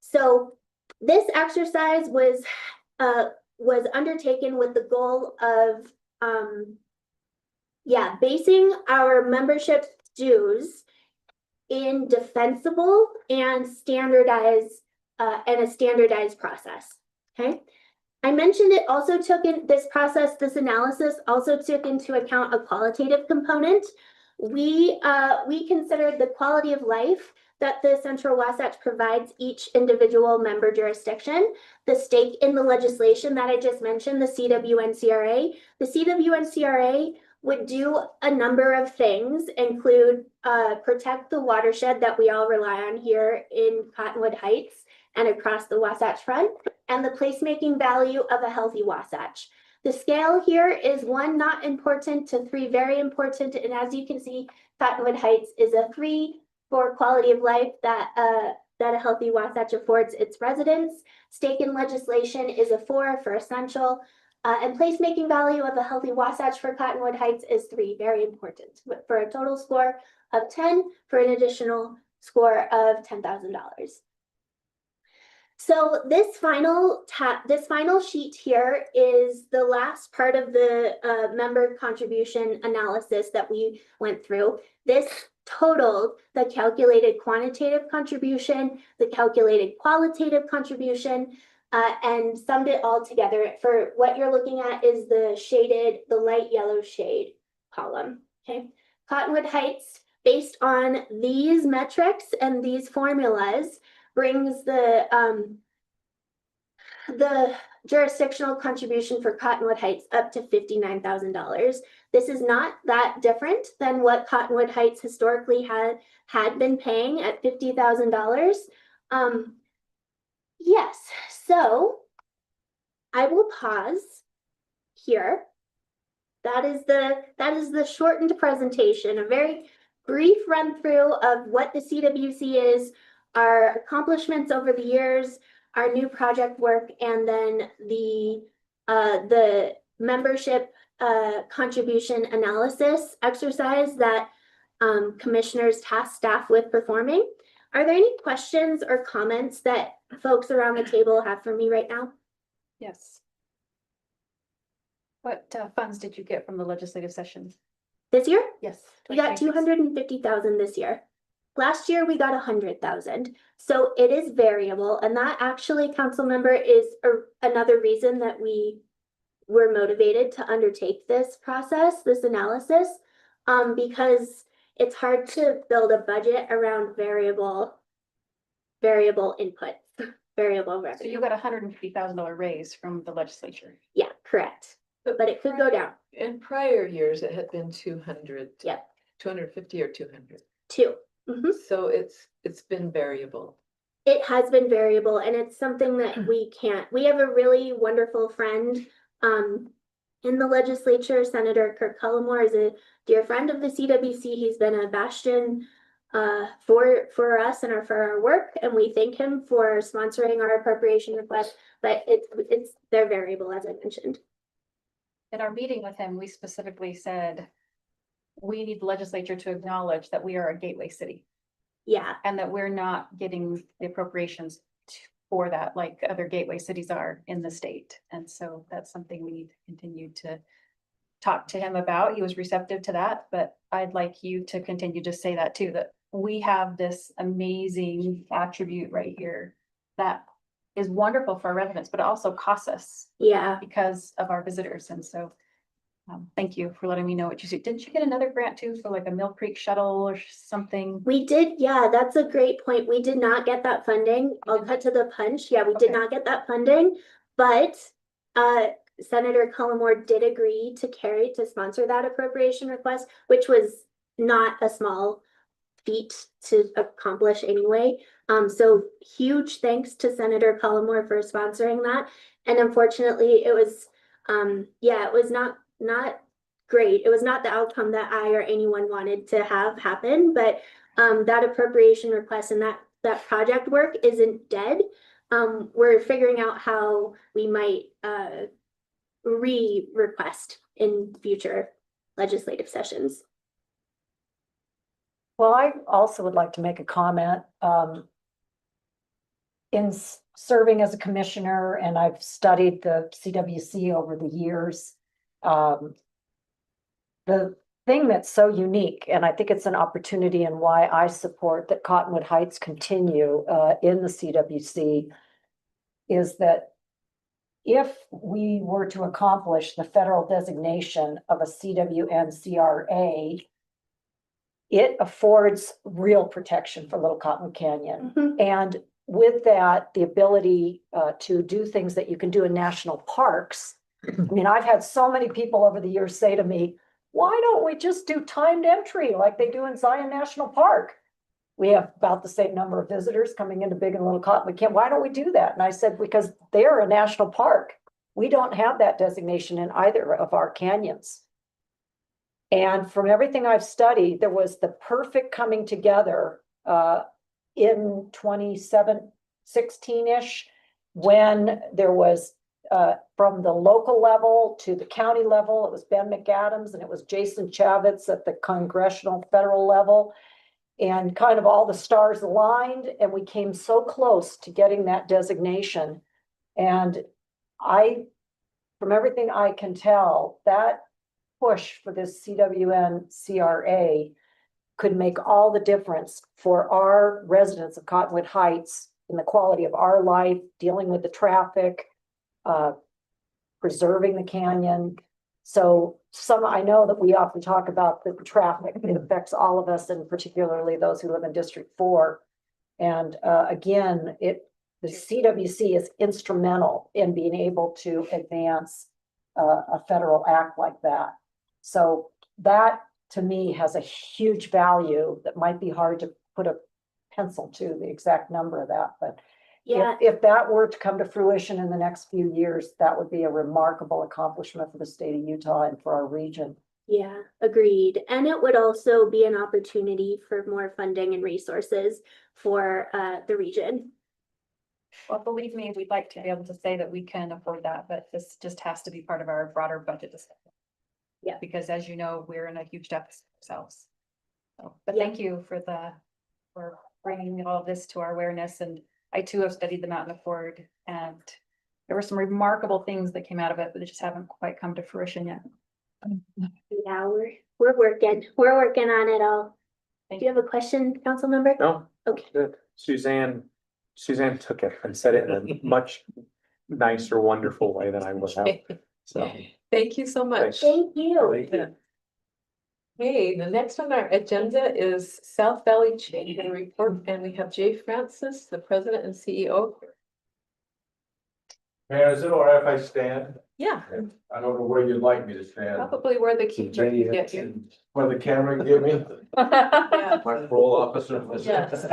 So this exercise was undertaken with the goal of basing our membership dues in defensible and standardized and a standardized process. Okay. I mentioned it also took in this process, this analysis also took into account a qualitative component. We considered the quality of life that the Central Wasatch provides each individual member jurisdiction, the stake in the legislation that I just mentioned, the CWNCRA. The CWNCRA would do a number of things, include protect the watershed that we all rely on here in Cottonwood Heights and across the Wasatch Front, and the placemaking value of a healthy Wasatch. The scale here is 1 not important to 3 very important, and as you can see, Cottonwood Heights is a 3 for quality of life that a healthy Wasatch affords its residents. Stake in legislation is a 4 for essential, and placemaking value of a healthy Wasatch for Cottonwood Heights is 3, very important, for a total score of 10 for an additional score of $10,000. So this final sheet here is the last part of the member contribution analysis that we went through. This totaled the calculated quantitative contribution, the calculated qualitative contribution, and summed it all together. For what you're looking at is the light yellow shade column. Okay, Cottonwood Heights, based on these metrics and these formulas, brings the jurisdictional contribution for Cottonwood Heights up to $59,000. This is not that different than what Cottonwood Heights historically had been paying at $50,000. Yes, so I will pause here. That is the shortened presentation, a very brief run through of what the CWC is, our accomplishments over the years, our new project work, and then the membership contribution analysis exercise that commissioners task staff with performing. Are there any questions or comments that folks around the table have for me right now? Yes. What funds did you get from the legislative sessions? This year? Yes. We got 250,000 this year. Last year, we got 100,000. So it is variable. And that actually, council member, is another reason that we were motivated to undertake this process, this analysis, because it's hard to build a budget around variable input, variable revenue. So you got $150,000 raise from the legislature. Yeah, correct. But it could go down. In prior years, it had been 200. Yeah. 250 or 200. 2. Mm-hmm. So it's been variable. It has been variable, and it's something that we have a really wonderful friend in the legislature. Senator Kirk Cullimore is a dear friend of the CWC. He's been a bastion for us and for our work, and we thank him for sponsoring our appropriation request, but they're variable, as I mentioned. In our meeting with him, we specifically said, we need the legislature to acknowledge that we are a gateway city. Yeah. And that we're not getting the appropriations for that like other gateway cities are in the state. And so that's something we need to continue to talk to him about. He was receptive to that, but I'd like you to continue to say that too, that we have this amazing attribute right here that is wonderful for our residents, but it also costs us. Yeah. Because of our visitors. And so thank you for letting me know what you see. Didn't you get another grant too for like a Mill Creek shuttle or something? We did. Yeah, that's a great point. We did not get that funding. I'll cut to the punch. Yeah, we did not get that funding, but Senator Cullimore did agree to sponsor that appropriation request, which was not a small feat to accomplish anyway. So huge thanks to Senator Cullimore for sponsoring that. And unfortunately, it was it was not great. It was not the outcome that I or anyone wanted to have happen, but that appropriation request and that project work isn't dead. We're figuring out how we might re-request in future legislative sessions. Well, I also would like to make a comment. In serving as a commissioner, and I've studied the CWC over the years. The thing that's so unique, and I think it's an opportunity and why I support that Cottonwood Heights continue in the CWC, is that if we were to accomplish the federal designation of a CWN-CRA, it affords real protection for Little Cottonwood Canyon. And with that, the ability to do things that you can do in national parks. I mean, I've had so many people over the years say to me, why don't we just do timed entry like they do in Zion National Park? We have about the same number of visitors coming into Big and Little Cottonwood Canyon. Why don't we do that? And I said, because they're a national park. We don't have that designation in either of our canyons. And from everything I've studied, there was the perfect coming together in 2016-ish, when there was from the local level to the county level, it was Ben McAdams and it was Jason Chavitz at the congressional federal level. And kind of all the stars aligned, and we came so close to getting that designation. And from everything I can tell, that push for this CWN-CRA could make all the difference for our residents of Cottonwood Heights in the quality of our life, dealing with the traffic, preserving the canyon. So I know that we often talk about the traffic. It affects all of us, and particularly those who live in District 4. And again, the CWC is instrumental in being able to advance a federal act like that. So that, to me, has a huge value that might be hard to put a pencil to the exact number of that. But Yeah, if that were to come to fruition in the next few years, that would be a remarkable accomplishment for the state of Utah and for our region. yeah, agreed. And it would also be an opportunity for more funding and resources for the region. Well, believe me, we'd like to be able to say that we can afford that, but this just has to be part of our broader budget discussion. Yeah. Because as you know, we're in a huge deficit ourselves. So, but Yeah. thank you for bringing all of this to our awareness. And I too have studied the Mountain Accord, and there were some remarkable things that came out of it, but they just haven't quite come to fruition yet. Yeah, we're working on it all. Do you have a question, council member? No, Okay. good. Suzanne took it and said it in a much nicer, wonderful way than I would have. So. Thank you so much. Thank you. Okay, the next on our agenda is South Valley Chamber Report, and we have Jay Francis, the president and CEO. Mayor, is it all right if I stand? Yeah, I don't know where you'd like me to stand. probably where the key can get you. Where the camera can get me? Yeah. My parole officer. Yes.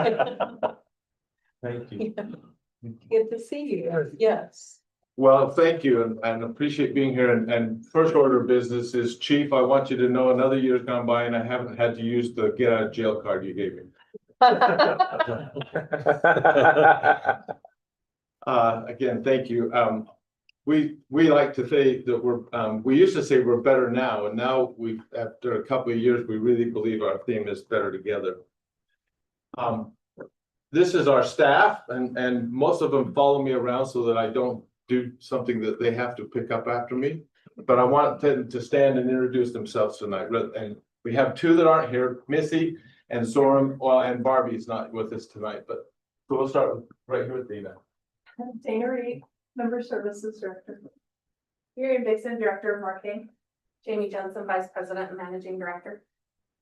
Thank you. Good to see you. Yes. Well, thank you and appreciate being here. And first order of business is, Chief, I want you to know another year's gone by and I haven't had to use the get out of jail card you gave me. Again, thank you. We like to say that we used to say we're better now, and now after a couple of years, we really believe our theme is better together. This is our staff, and most of them follow me around so that I don't do something that they have to pick up after me. But I want them to stand and introduce themselves tonight. And we have two that aren't here, Missy and Sorum, and Barbie's not with us tonight, but so we'll start right here with Dina. Dana Reed, Member Services Director. Miriam Dixon, Director of Marketing. Jamie Johnson, Vice President and Managing Director.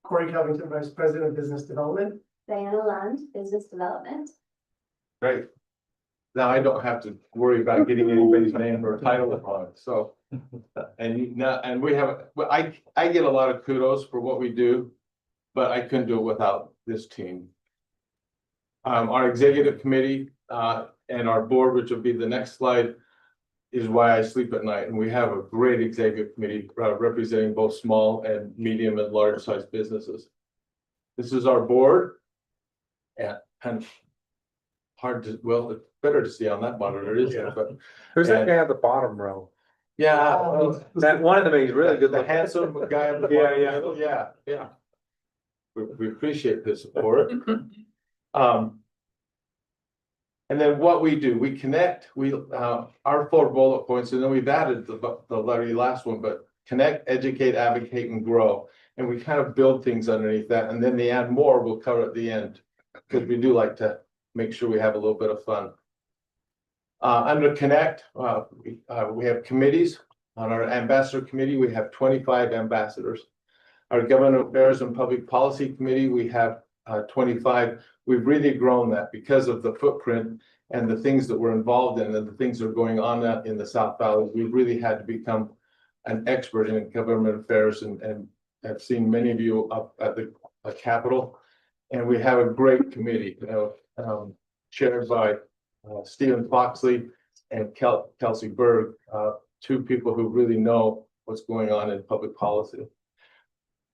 Corey Covington, Vice President of Business Development. Diana Lund, Business Development. Great. Now I don't have to worry about getting anybody's name or title wrong, so. And we have, I get a lot of kudos for what we do, but I couldn't do it without this team. Our executive committee, and our board, which will be the next slide, is why I sleep at night. And we have a great executive committee representing both small and medium and large sized businesses. This is our board. Yeah, kind of hard to, well, it's better to see on that monitor, isn't it? But Who's that guy at the bottom row? yeah, That one of them, he's really good. the handsome guy on the Yeah, bottom. Yeah. We appreciate the support. And then what we do, we connect, our 4 bullet points, and then we've added the very last one, but connect, educate, advocate, and grow. And we kind of build things underneath that, and then the add more we'll cover at the end, because we do like to make sure we have a little bit of fun. Under connect, we have committees. On our ambassador committee, we have 25 ambassadors. Our government affairs and public policy committee, we have 25. We've really grown that because of the footprint and the things that we're involved in and the things that are going on in the South Valley. We've really had to become an expert in government affairs, and I've seen many of you up at the Capitol. And we have a great committee, chaired by Stephen Foxley and Kelsey Berg, 2 people who really know what's going on in public policy.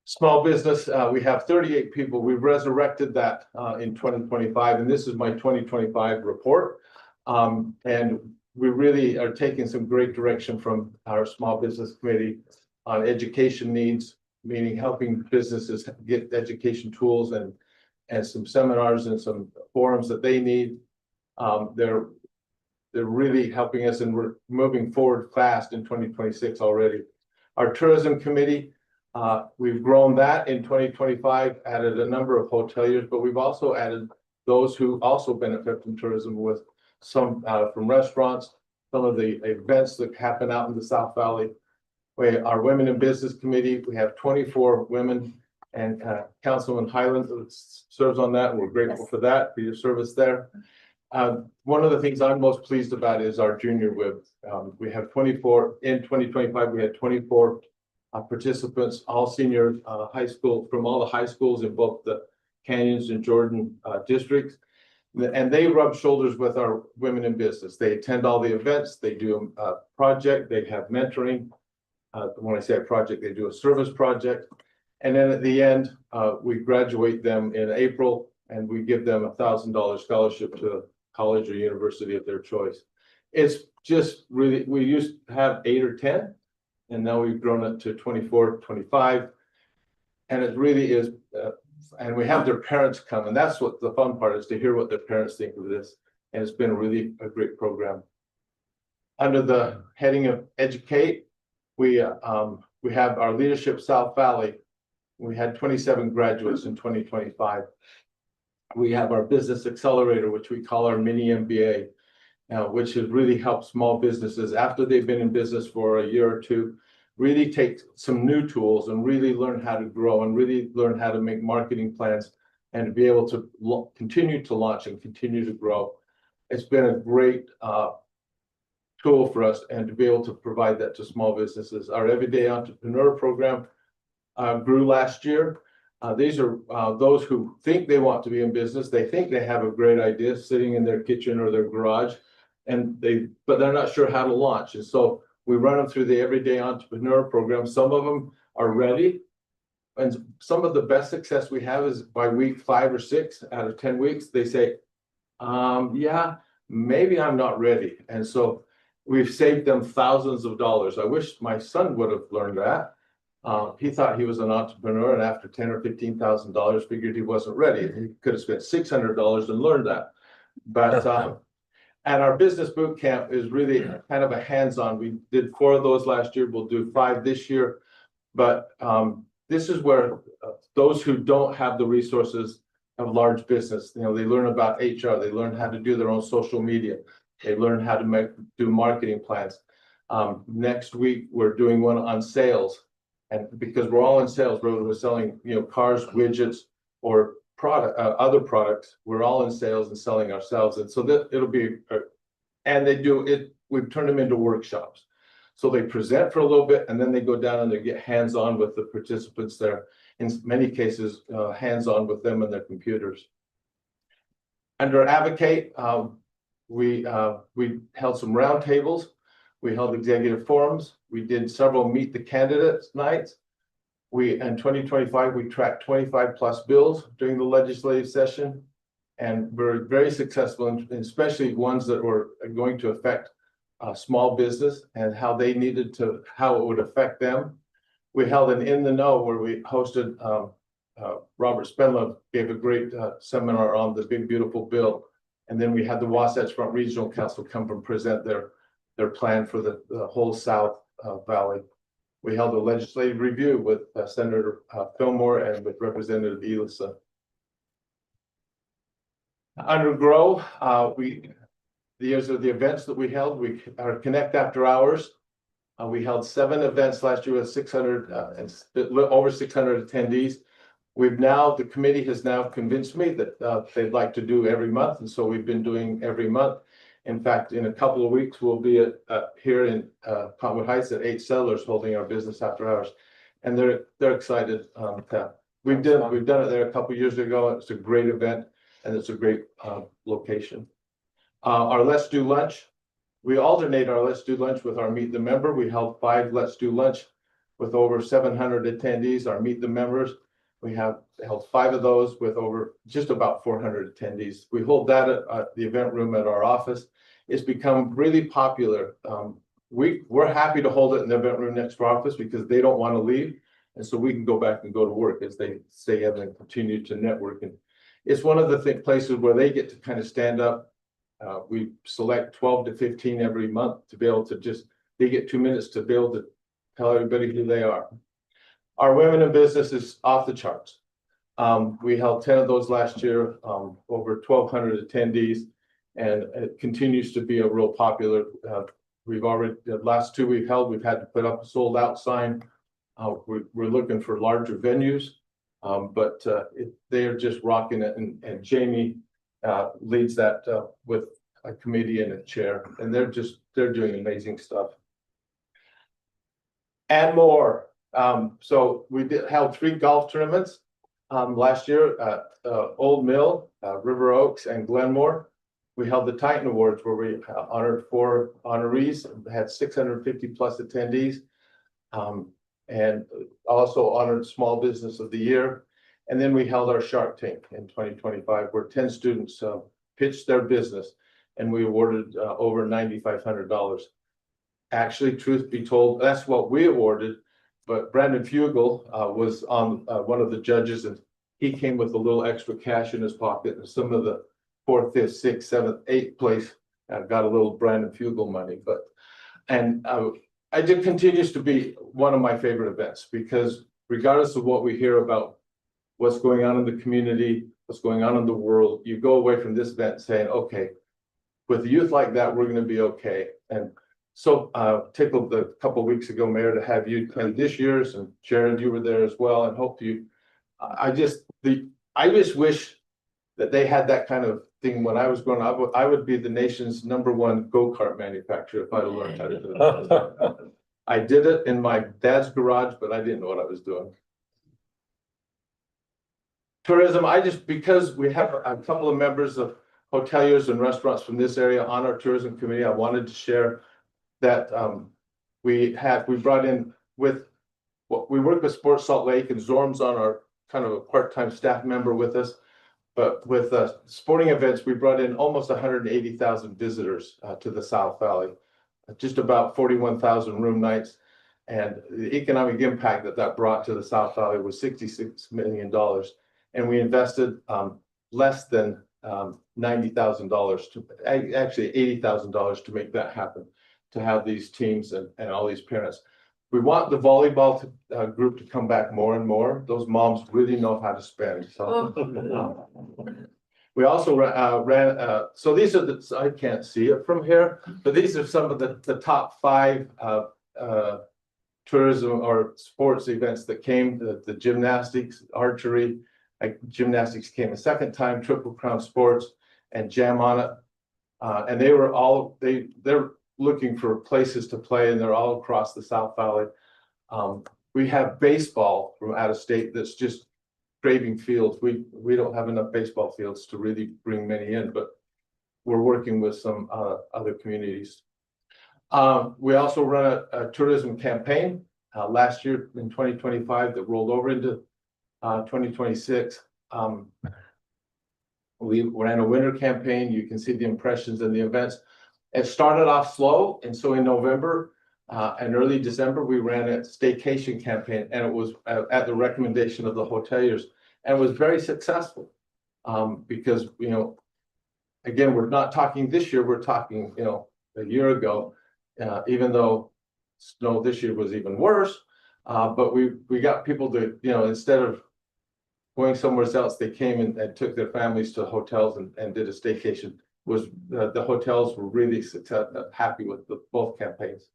Small business, we have 38 people. We've resurrected that in 2025, and this is my 2025 report. And we really are taking some great direction from our small business committee on education needs, meaning helping businesses get education tools and some seminars and some forums that they need. They're really helping us, and we're moving forward fast in 2026 already. Our tourism committee, we've grown that in 2025, added a number of hoteliers, but we've also added those who also benefit from tourism, with some from restaurants, some of the events that happen out in the South Valley. Our women in business committee, we have 24 women, and Councilman Highland serves on that, and we're grateful for that, for your service there. One of the things I'm most pleased about is our junior WIB. We have 24 in 2025. We had 24 participants, all senior high school, from all the high schools in both the Canyons and Jordan districts. And they rub shoulders with our women in business. They attend all the events, they do a project, they have mentoring. When I say a project, they do a service project. And then at the end, we graduate them in April, and we give them $1,000 scholarship to a college or university of their choice. It's just really, we used to have 8 or 10. And now we've grown it to 24, 25. And it really is, and we have their parents come, and that's what the fun part is, to hear what their parents think of this. And it's been really a great program. Under the heading of educate, we have our Leadership South Valley. We had 27 graduates in 2025. We have our Business Accelerator, which we call our mini MBA. Which has really helped small businesses after they've been in business for a year or 2, really take some new tools and really learn how to grow and really learn how to make marketing plans and to be able to continue to launch and continue to grow. It's been a great tool for us, and to be able to provide that to small businesses. Our Everyday Entrepreneur program grew last year. These are those who think they want to be in business. They think they have a great idea sitting in their kitchen or their garage, but they're not sure how to launch. And so we run them through the Everyday Entrepreneur program. Some of them are ready, and some of the best success we have is by week 5 or 6 out of 10 weeks, they say, yeah, maybe I'm not ready. And so we've saved them thousands of dollars. I wish my son would have learned that. He thought he was an entrepreneur, and after $10,000 or $15,000, figured he wasn't ready. He could have spent $600 and learned that. But and our business boot camp is really kind of a hands-on. We did 4 of those last year. We'll do 5 this year. But this is where those who don't have the resources of large business, they learn about HR. They learn how to do their own social media. They learn how to do marketing plans. Next week, we're doing one on sales. And because we're all in sales, whether we're selling, cars, widgets, or other products, we're all in sales and selling ourselves. And so that it'll be, and they do it. We've turned them into workshops. So they present for a little bit, and then they go down and they get hands-on with the participants there. In many cases, hands-on with them and their computers. Under Advocate, we held some roundtables We held executive forums. We did several meet the candidates nights. In 2025, we tracked 25+ bills during the legislative session. And we're very successful, especially ones that were going to affect small business and how it would affect them. We held an In the Know where we hosted, Robert Spenlove gave a great seminar on the Big Beautiful Bill. And then we had the Wasatch Front Regional Council come and present their plan for the whole South Valley. We held a legislative review with Senator Fillmore and with Representative Elisa. Under GROW, these are the events that we held. Our Connect After Hours. We held 7 events last year with 600 over 600 attendees. The committee has now convinced me that they'd like to do every month, and so we've been doing every month. In fact, in a couple of weeks, we'll be here in Cottonwood Heights at 8 Settlers holding our business after hours, and they're excited. We've done it there a couple of years ago. It's a great event, and it's a great location. Our Let's Do Lunch. We alternate our Let's Do Lunch with our Meet the Member. We held 5 Let's Do Lunch with over 700 attendees. Our Meet the Members. We have held 5 of those with over just about 400 attendees. We hold that at the event room at our office. It's become really popular. We're happy to hold it in the event room next to our office because they don't want to leave. And so we can go back and go to work as they stay in and continue to network. And it's one of the places where they get to kind of stand up. We select 12 to 15 every month to be able to they get 2 minutes to be able to tell everybody who they are. Our Women in Business is off the charts. We held 10 of those last year, over 1,200 attendees, and it continues to be a real popular. The last 2 we've held, we've had to put up a sold out sign. We're looking for larger venues, but they are just rocking it. And Jamie leads that with a committee and a chair, and they're doing amazing stuff. And more. So we held 3 golf tournaments last year at Old Mill, River Oaks, and Glenmore. We held the Titan Awards where we honored 4 honorees, had 650+ attendees, and also honored Small Business of the Year. And then we held our Shark Tank in 2025, where 10 students pitched their business, and we awarded over $9,500. Actually, truth be told, that's what we awarded. But Brandon Fugel was on one of the judges, and he came with a little extra cash in his pocket, and some of the 4th, 5th, 6th, 7th, 8th place got a little Brandon Fugel money. It continues to be one of my favorite events because regardless of what we hear about what's going on in the community, what's going on in the world, you go away from this event saying, okay, with youth like that, we're going to be okay. And so tickled a couple of weeks ago, Mayor, to have you attend this year's, and Sharon, you were there as well, and hope you. I just wish that they had that kind of thing when I was growing up. I would be the nation's #1 go-kart manufacturer if I'd have learned how to do it. I did it in my dad's garage, but I didn't know what I was doing. Tourism, because we have a couple of members of hoteliers and restaurants from this area on our tourism committee, I wanted to share that we brought in we work with Sports Salt Lake, and Zorm's on our kind of a part-time staff member with us. But with sporting events, we brought in almost 180,000 visitors to the South Valley, just about 41,000 room nights. And the economic impact that brought to the South Valley was $66 million. And we invested less than $90,000 actually $80,000 to make that happen, to have these teams and all these parents. We want the volleyball group to come back more and more. Those moms really know how to spend. So we also ran. So these are I can't see it from here, but these are some of the top 5 tourism or sports events that came. The gymnastics, archery. Gymnastics came a second time. Triple Crown Sports and Jam on It, and they were all they're looking for places to play, and they're all across the South Valley. We have baseball from out of state that's just craving fields. We don't have enough baseball fields to really bring many in, but we're working with some other communities. We also run a tourism campaign, last year in 2025 that rolled over into, 2026. We ran a winter campaign. You can see the impressions and the events. It started off slow, and so in November, and early December, we ran a staycation campaign, and it was at the recommendation of the hoteliers, and it was very successful. Because, you know, again, we're not talking this year, we're talking, you know, a year ago, even though snow this year was even worse. But we got people to, you know, instead of going somewhere else, they came and took their families to hotels and did a staycation. Was the hotels were really happy with both campaigns.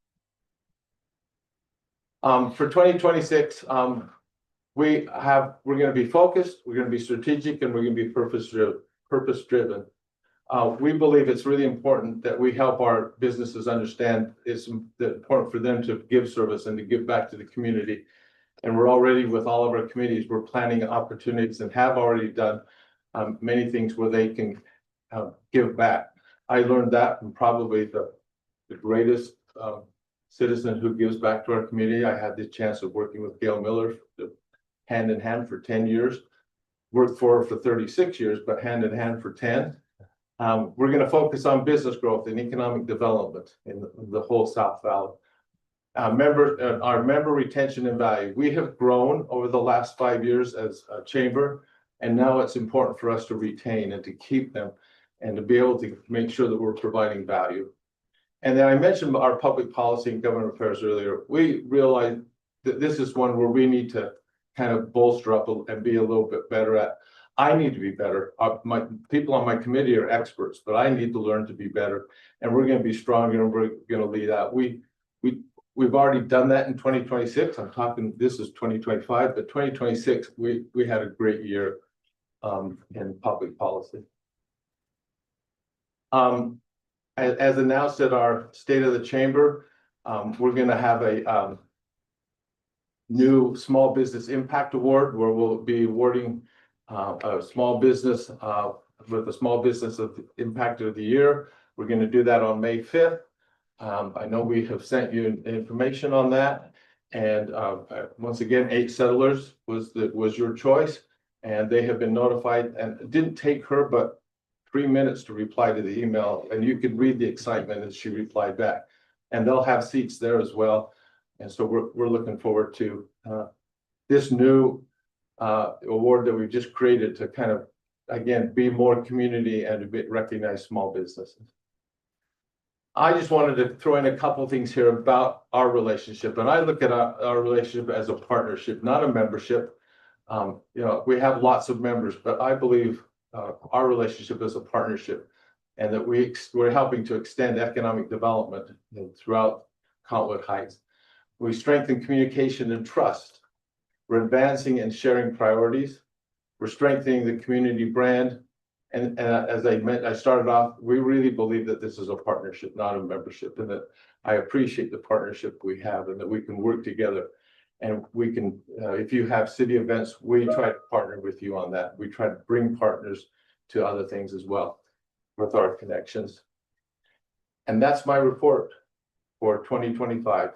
For 2026, we're gonna be focused, we're gonna be strategic, and we're gonna be purpose driven. We believe it's really important that we help our businesses understand it's important for them to give service and to give back to the community. And we're already, with all of our committees, we're planning opportunities and have already done many things where they can give back. I learned that from probably the greatest citizen who gives back to our community. I had the chance of working with Gail Miller hand in hand for 10 years. Worked for her for 36 years, but hand in hand for 10. We're going to focus on business growth and economic development in the whole South Valley. Our member retention and value. We have grown over the last 5 years as a chamber, and now it's important for us to retain and to keep them and to be able to make sure that we're providing value. And then I mentioned our public policy and government affairs earlier. We realize that this is one where we need to kind of bolster up and be a little bit better at. I need to be better. My people on my committee are experts, but I need to learn to be better. And we're going to be stronger, and we're going to lead out. We've already done that in 2026. I'm talking, this is 2025, but 2026, we had a great year in public policy. As announced at our State of the Chamber, we're going to have a new Small Business Impact Award, where we'll be awarding a small business with the Small Business of Impact of the Year. We're going to do that on May 5th. I know we have sent you information on that. And once again, 8 Settlers was your choice, and they have been notified. And it didn't take her but 3 minutes to reply to the email, and you could read the excitement as she replied back. And they'll have seats there as well. And so we're looking forward to this new award that we've just created to kind of, again, be more community and to recognize small businesses. I just wanted to throw in a couple of things here about our relationship. And I look at our relationship as a partnership, not a membership. You know, we have lots of members, but I believe our relationship is a partnership, and that we're helping to extend economic development throughout Cottonwood Heights. We strengthen communication and trust. We're advancing and sharing priorities. We're strengthening the community brand. And as I started off, we really believe that this is a partnership, not a membership, and that I appreciate the partnership we have, and that we can work together. And we can, if you have city events, we try to partner with you on that. We try to bring partners to other things as well with our connections. And that's my report for 2025.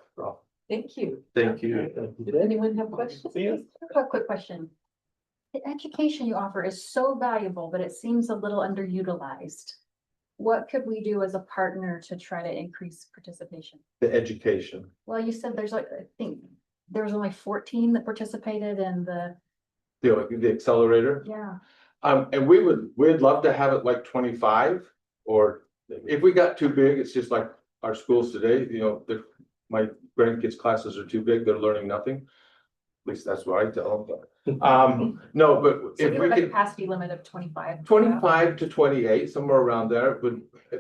Thank you. Thank you. Did anyone have questions? A quick question. The education you offer is so valuable, but it seems a little underutilized. What could we do as a partner to try to increase participation? The education. Well, you said there's like, I think there was only 14 that participated in the. The accelerator. Yeah. And we'd love to have it like 25, or if we got too big, it's just like our schools today, you know, my grandkids' classes are too big, they're learning nothing. At least that's what I tell them. No, but So if we we have a could, capacity limit of 25. 25 to 28, somewhere around there, but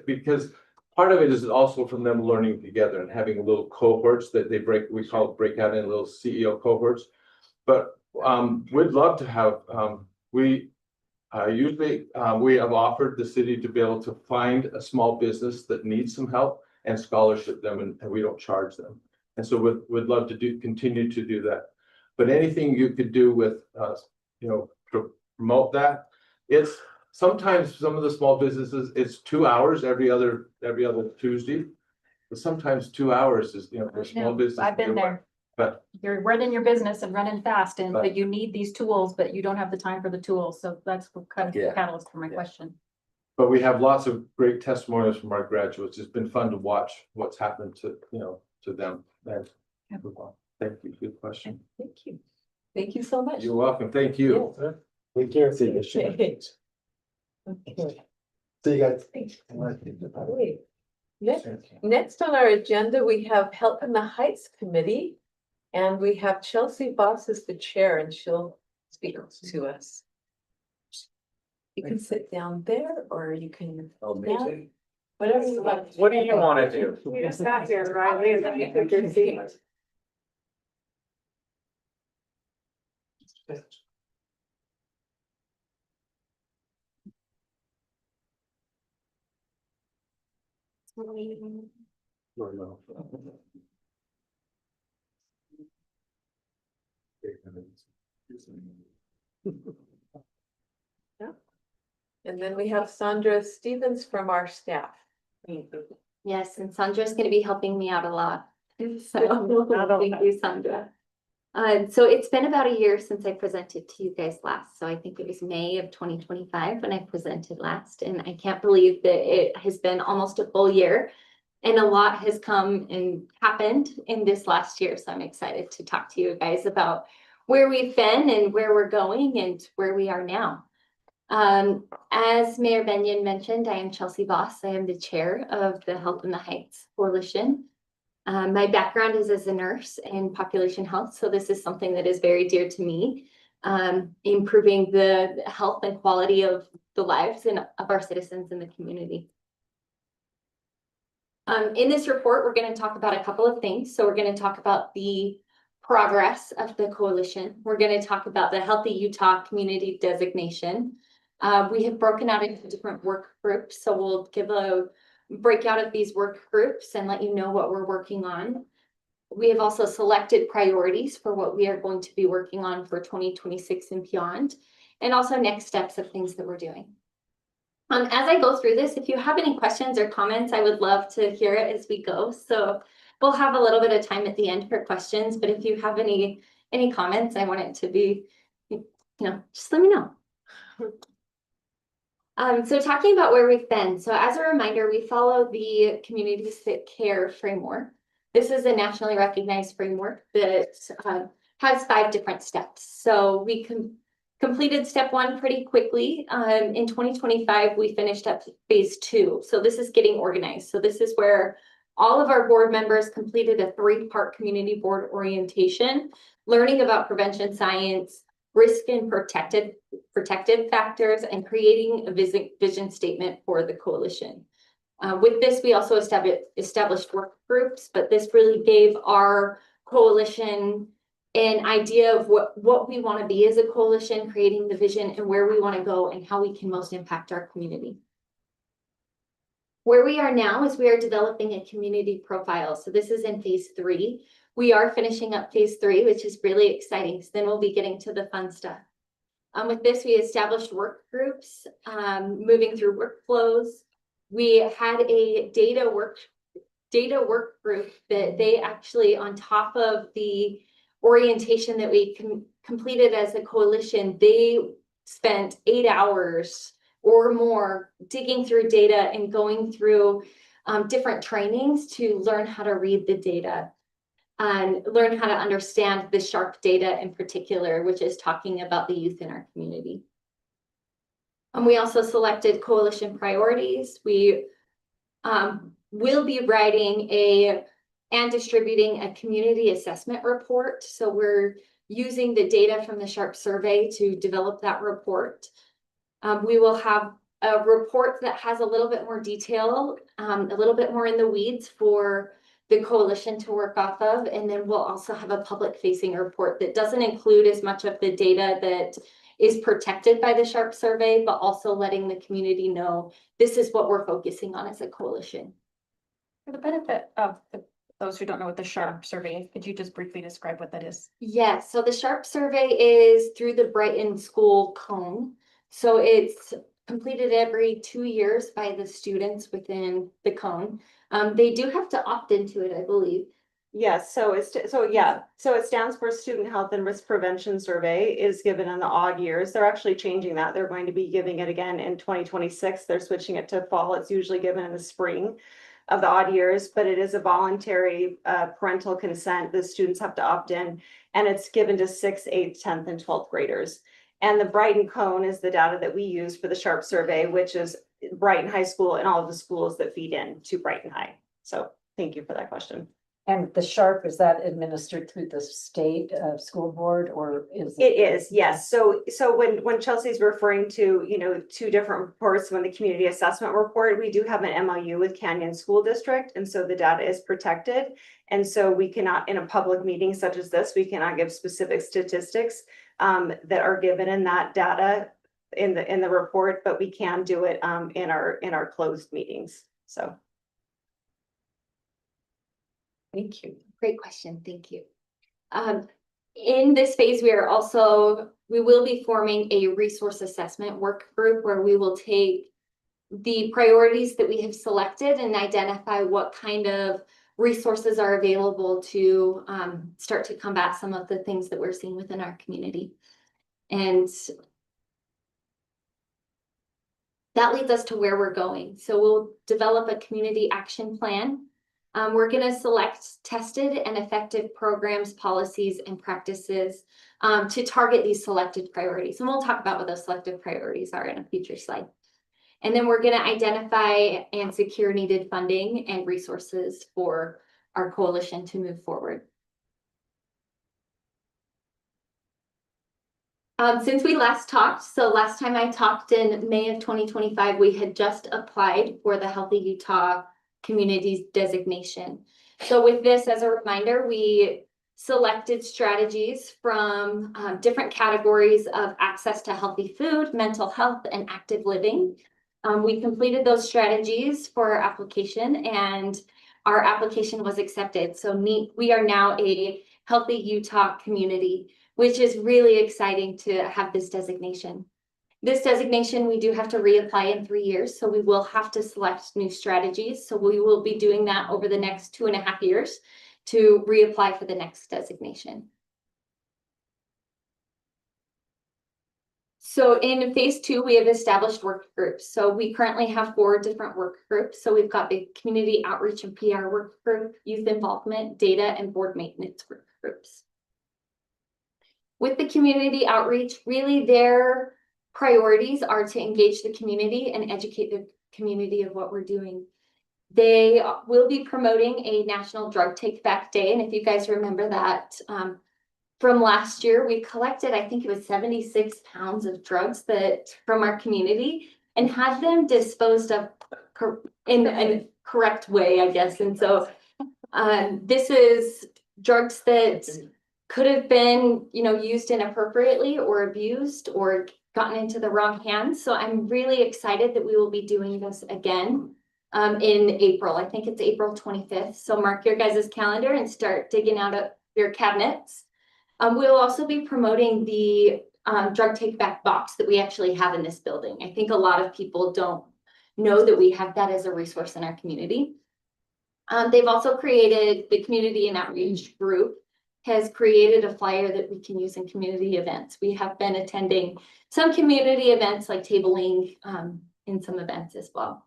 because part of it is also from them learning together and having little cohorts that we call it breakout in little CEO cohorts. But we'd love to have, we have offered the city to be able to find a small business that needs some help and scholarship them, and we don't charge them. And so we'd love to continue to do that. But anything you could do with, you know, to promote that, it's sometimes some of the small businesses, it's 2 hours every other Tuesday. But sometimes 2 hours is, for small business. I've been there. But You're running your business and running fast and, But- but you need these tools, but you don't have the time for the tools. So that's what kind of the Yeah. catalyst for my question. But we have lots of great testimonials from our graduates. It's been fun to watch what's happened to, to them. And move on. Thank you. Good question. Thank you. Thank you so much. You're welcome. Thank you. Take care. See you. Okay. See you guys. Wait. Next on our agenda, we have Health in the Heights Committee. And we have Chelsea Voss as the chair and she'll speak to us. You can sit down there or you can stand, whatever you want. What do you want to do? We just got here, Riley, and then you took your seat. And then we have Sandra Stevens from our staff. Yes, and Sandra's gonna be helping me out a lot. So, thank you, Sandra. So it's been about a year since I presented to you guys last. So I think it was May of 2025 when I presented last, and I can't believe that it has been almost a full year. And a lot has come and happened in this last year. So I'm excited to talk to you guys about where we've been and where we're going and where we are now. As Mayor Benyon mentioned, I am Chelsea Voss. I am the chair of the Health in the Heights Coalition. My background is as a nurse in population health, so this is something that is very dear to me, improving the health and quality of the lives of our citizens in the community. In this report, we're going to talk about a couple of things. So we're going to talk about the progress of the coalition. We're going to talk about the Healthy Utah Community Designation. We have broken out into different work groups, so we'll give a breakout of these work groups and let you know what we're working on. We have also selected priorities for what we are going to be working on for 2026 and beyond, and also next steps of things that we're doing. As I go through this, if you have any questions or comments, I would love to hear it as we go. So we'll have a little bit of time at the end for questions, but if you have any comments, I want it to be, just let me know. So talking about where we've been. So as a reminder, we follow the Communities That Care framework. This is a nationally recognized framework that has 5 different steps. So we completed step 1 pretty quickly. In 2025, we finished up phase 2. So this is getting organized. So this is where all of our board members completed a 3-part community board orientation, learning about prevention science, risk and protective factors, and creating a vision statement for the coalition. With this, we also established work groups, but this really gave our coalition an idea of what we want to be as a coalition, creating the vision and where we want to go and how we can most impact our community. Where we are now is we are developing a community profile. So this is in phase 3. We are finishing up phase 3, which is really exciting. So then we'll be getting to the fun stuff. With this, we established work groups, moving through workflows. We had a data work group that they actually, on top of the orientation that we completed as a coalition, they spent 8 hours or more digging through data and going through different trainings to learn how to read the data and learn how to understand the SHARP data in particular, which is talking about the youth in our community. And we also selected coalition priorities. We will be writing and distributing a community assessment report. So we're using the data from the SHARP survey to develop that report. We will have a report that has a little bit more detail, a little bit more in the weeds for the coalition to work off of. And then we'll also have a public facing report that doesn't include as much of the data that is protected by the SHARP survey, but also letting the community know this is what we're focusing on as a coalition. For the benefit of those who don't know what the SHARP survey is, could you just briefly describe what that is? Yes, so the SHARP survey is through the Brighton School Cone. So it's completed every 2 years by the students within the cone. They do have to opt into it, I believe. Yes, so it stands for Student Health and Risk Prevention Survey is given in the odd years. They're actually changing that. They're going to be giving it again in 2026. They're switching it to fall. It's usually given in the spring of the odd years, but it is a voluntary parental consent. The students have to opt in, and it's given to 6th, 8th, 10th, and 12th graders. And the Brighton Cone is the data that we use for the SHARP survey, which is Brighton High School and all of the schools that feed in to Brighton High. So thank you for that question. And the SHARP, is that administered through the state school board, or is? It is, yes. So when Chelsea's referring to, you know, 2 different reports, when the community assessment report, we do have an MOU with Canyon School District, and so the data is protected. And so we cannot, in a public meeting such as this, we cannot give specific statistics that are given in that data in the report, but we can do it in our closed meetings. So. Thank you. Great question, thank you. In this phase, we will be forming a resource assessment work group where we will take the priorities that we have selected and identify what kind of resources are available to start to combat some of the things that we're seeing within our community. And that leads us to where we're going. So we'll develop a community action plan. We're going to select tested and effective programs, policies, and practices to target these selected priorities. And we'll talk about what those selected priorities are in a future slide. And then we're going to identify and secure needed funding and resources for our coalition to move forward. Since we last talked, so last time I talked in May of 2025, we had just applied for the Healthy Utah Communities designation. So with this as a reminder, we selected strategies from different categories of access to healthy food, mental health, and active living. We completed those strategies for our application, and our application was accepted. So we are now a Healthy Utah community, which is really exciting to have this designation. This designation, we do have to reapply in 3 years, so we will have to select new strategies. So we will be doing that over the next 2.5 years to reapply for the next designation. So in phase 2, we have established work groups. So we currently have 4 different work groups. So we've got the community outreach and PR work group, youth involvement, data, and board maintenance work groups. With the community outreach, really their priorities are to engage the community and educate the community of what we're doing. They will be promoting a National Drug Take Back Day. And if you guys remember that, from last year, we collected, I think it was 76 pounds of drugs from our community and had them disposed of in a correct way, I guess. And so this is drugs that could have been, used inappropriately or abused or gotten into the wrong hands. So I'm really excited that we will be doing this again in April. I think it's April 25th. So mark your guys' calendar and start digging out of your cabinets. We'll also be promoting the drug take back box that we actually have in this building. I think a lot of people don't know that we have that as a resource in our community. They've also created, the community and outreach group has created a flyer that we can use in community events. We have been attending some community events like tabling in some events as well.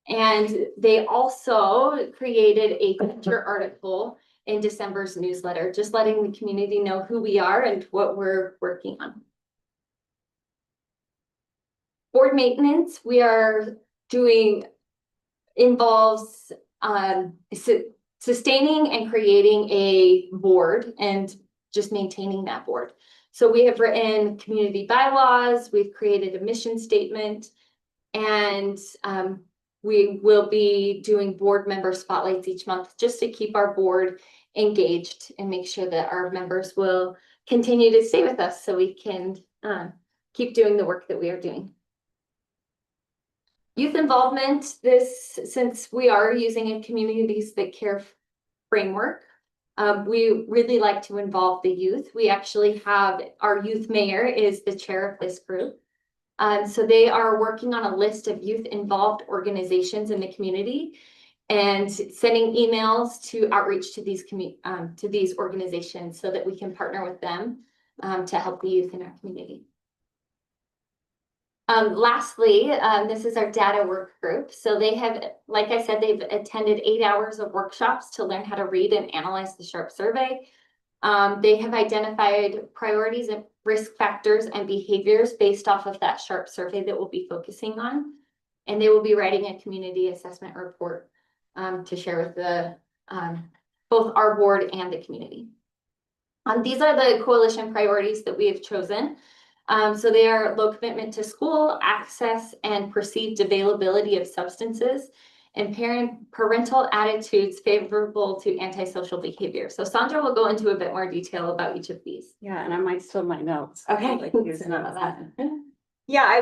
And they also created a feature article in December's newsletter, just letting the community know who we are and what we're working on. Board maintenance, we are doing, involves sustaining and creating a board and just maintaining that board. So we have written community bylaws, we've created a mission statement, and we will be doing board member spotlights each month just to keep our board engaged and make sure that our members will continue to stay with us so we can keep doing the work that we are doing. Youth involvement, since we are using a communities that care framework, we really like to involve the youth. We actually have, our youth mayor is the chair of this group. So they are working on a list of youth-involved organizations in the community and sending emails to outreach to these organizations so that we can partner with them to help the youth in our community. Lastly, this is our data work group. So they have, like I said, they've attended 8 hours of workshops to learn how to read and analyze the SHARP survey. They have identified priorities and risk factors and behaviors based off of that SHARP survey that we'll be focusing on. And they will be writing a community assessment report to share with the both our board and the community. These are the coalition priorities that we have chosen. So they are low commitment to school, access and perceived availability of substances, and parental attitudes favorable to antisocial behavior. So Sandra will go into a bit more detail about each of these. Yeah, and I might still my notes. Okay. Like using None of that. Yeah, I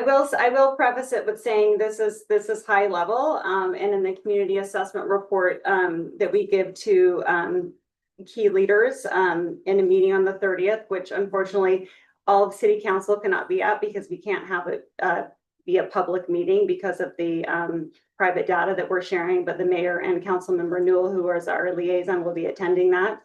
will preface it with saying this is high level, and in the community assessment report, that we give to, key leaders, in a meeting on the 30th, which unfortunately all of city council cannot be at because we can't have it, be a public meeting because of the, private data that we're sharing, but the mayor and council member Newell, who is our liaison, will be attending that.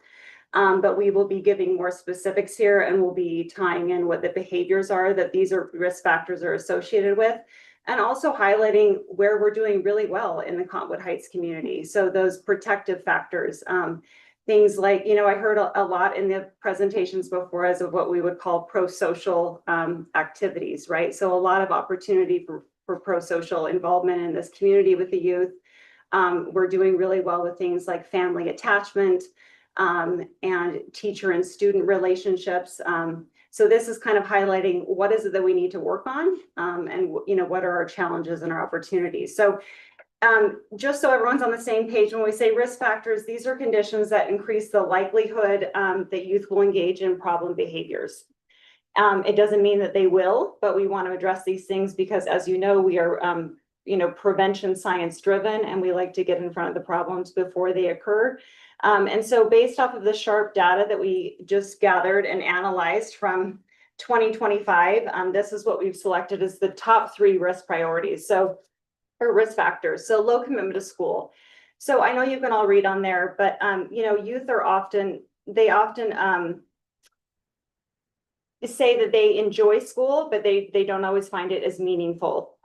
But we will be giving more specifics here and we'll be tying in what the behaviors are that these are risk factors are associated with, and also highlighting where we're doing really well in the Cottonwood Heights community. So those protective factors, things like, you know, I heard a lot in the presentations before as of what we would call pro-social activities, right? So a lot of opportunity for pro-social involvement in this community with the youth. We're doing really well with things like family attachment, and teacher and student relationships. So this is kind of highlighting what is it that we need to work on, and you know, what are our challenges and our opportunities. So just so everyone's on the same page, when we say risk factors, these are conditions that increase the likelihood that youth will engage in problem behaviors. It doesn't mean that they will, but we want to address these things because, as you know, we are you know, prevention science driven, and we like to get in front of the problems before they occur. And so based off of the SHARP data that we just gathered and analyzed from 2025, this is what we've selected as the top 3 risk priorities. So, or risk factors. So low commitment to school. So I know you can all read on there, but you know, youth are often say that they enjoy school, but they don't always find it as meaningful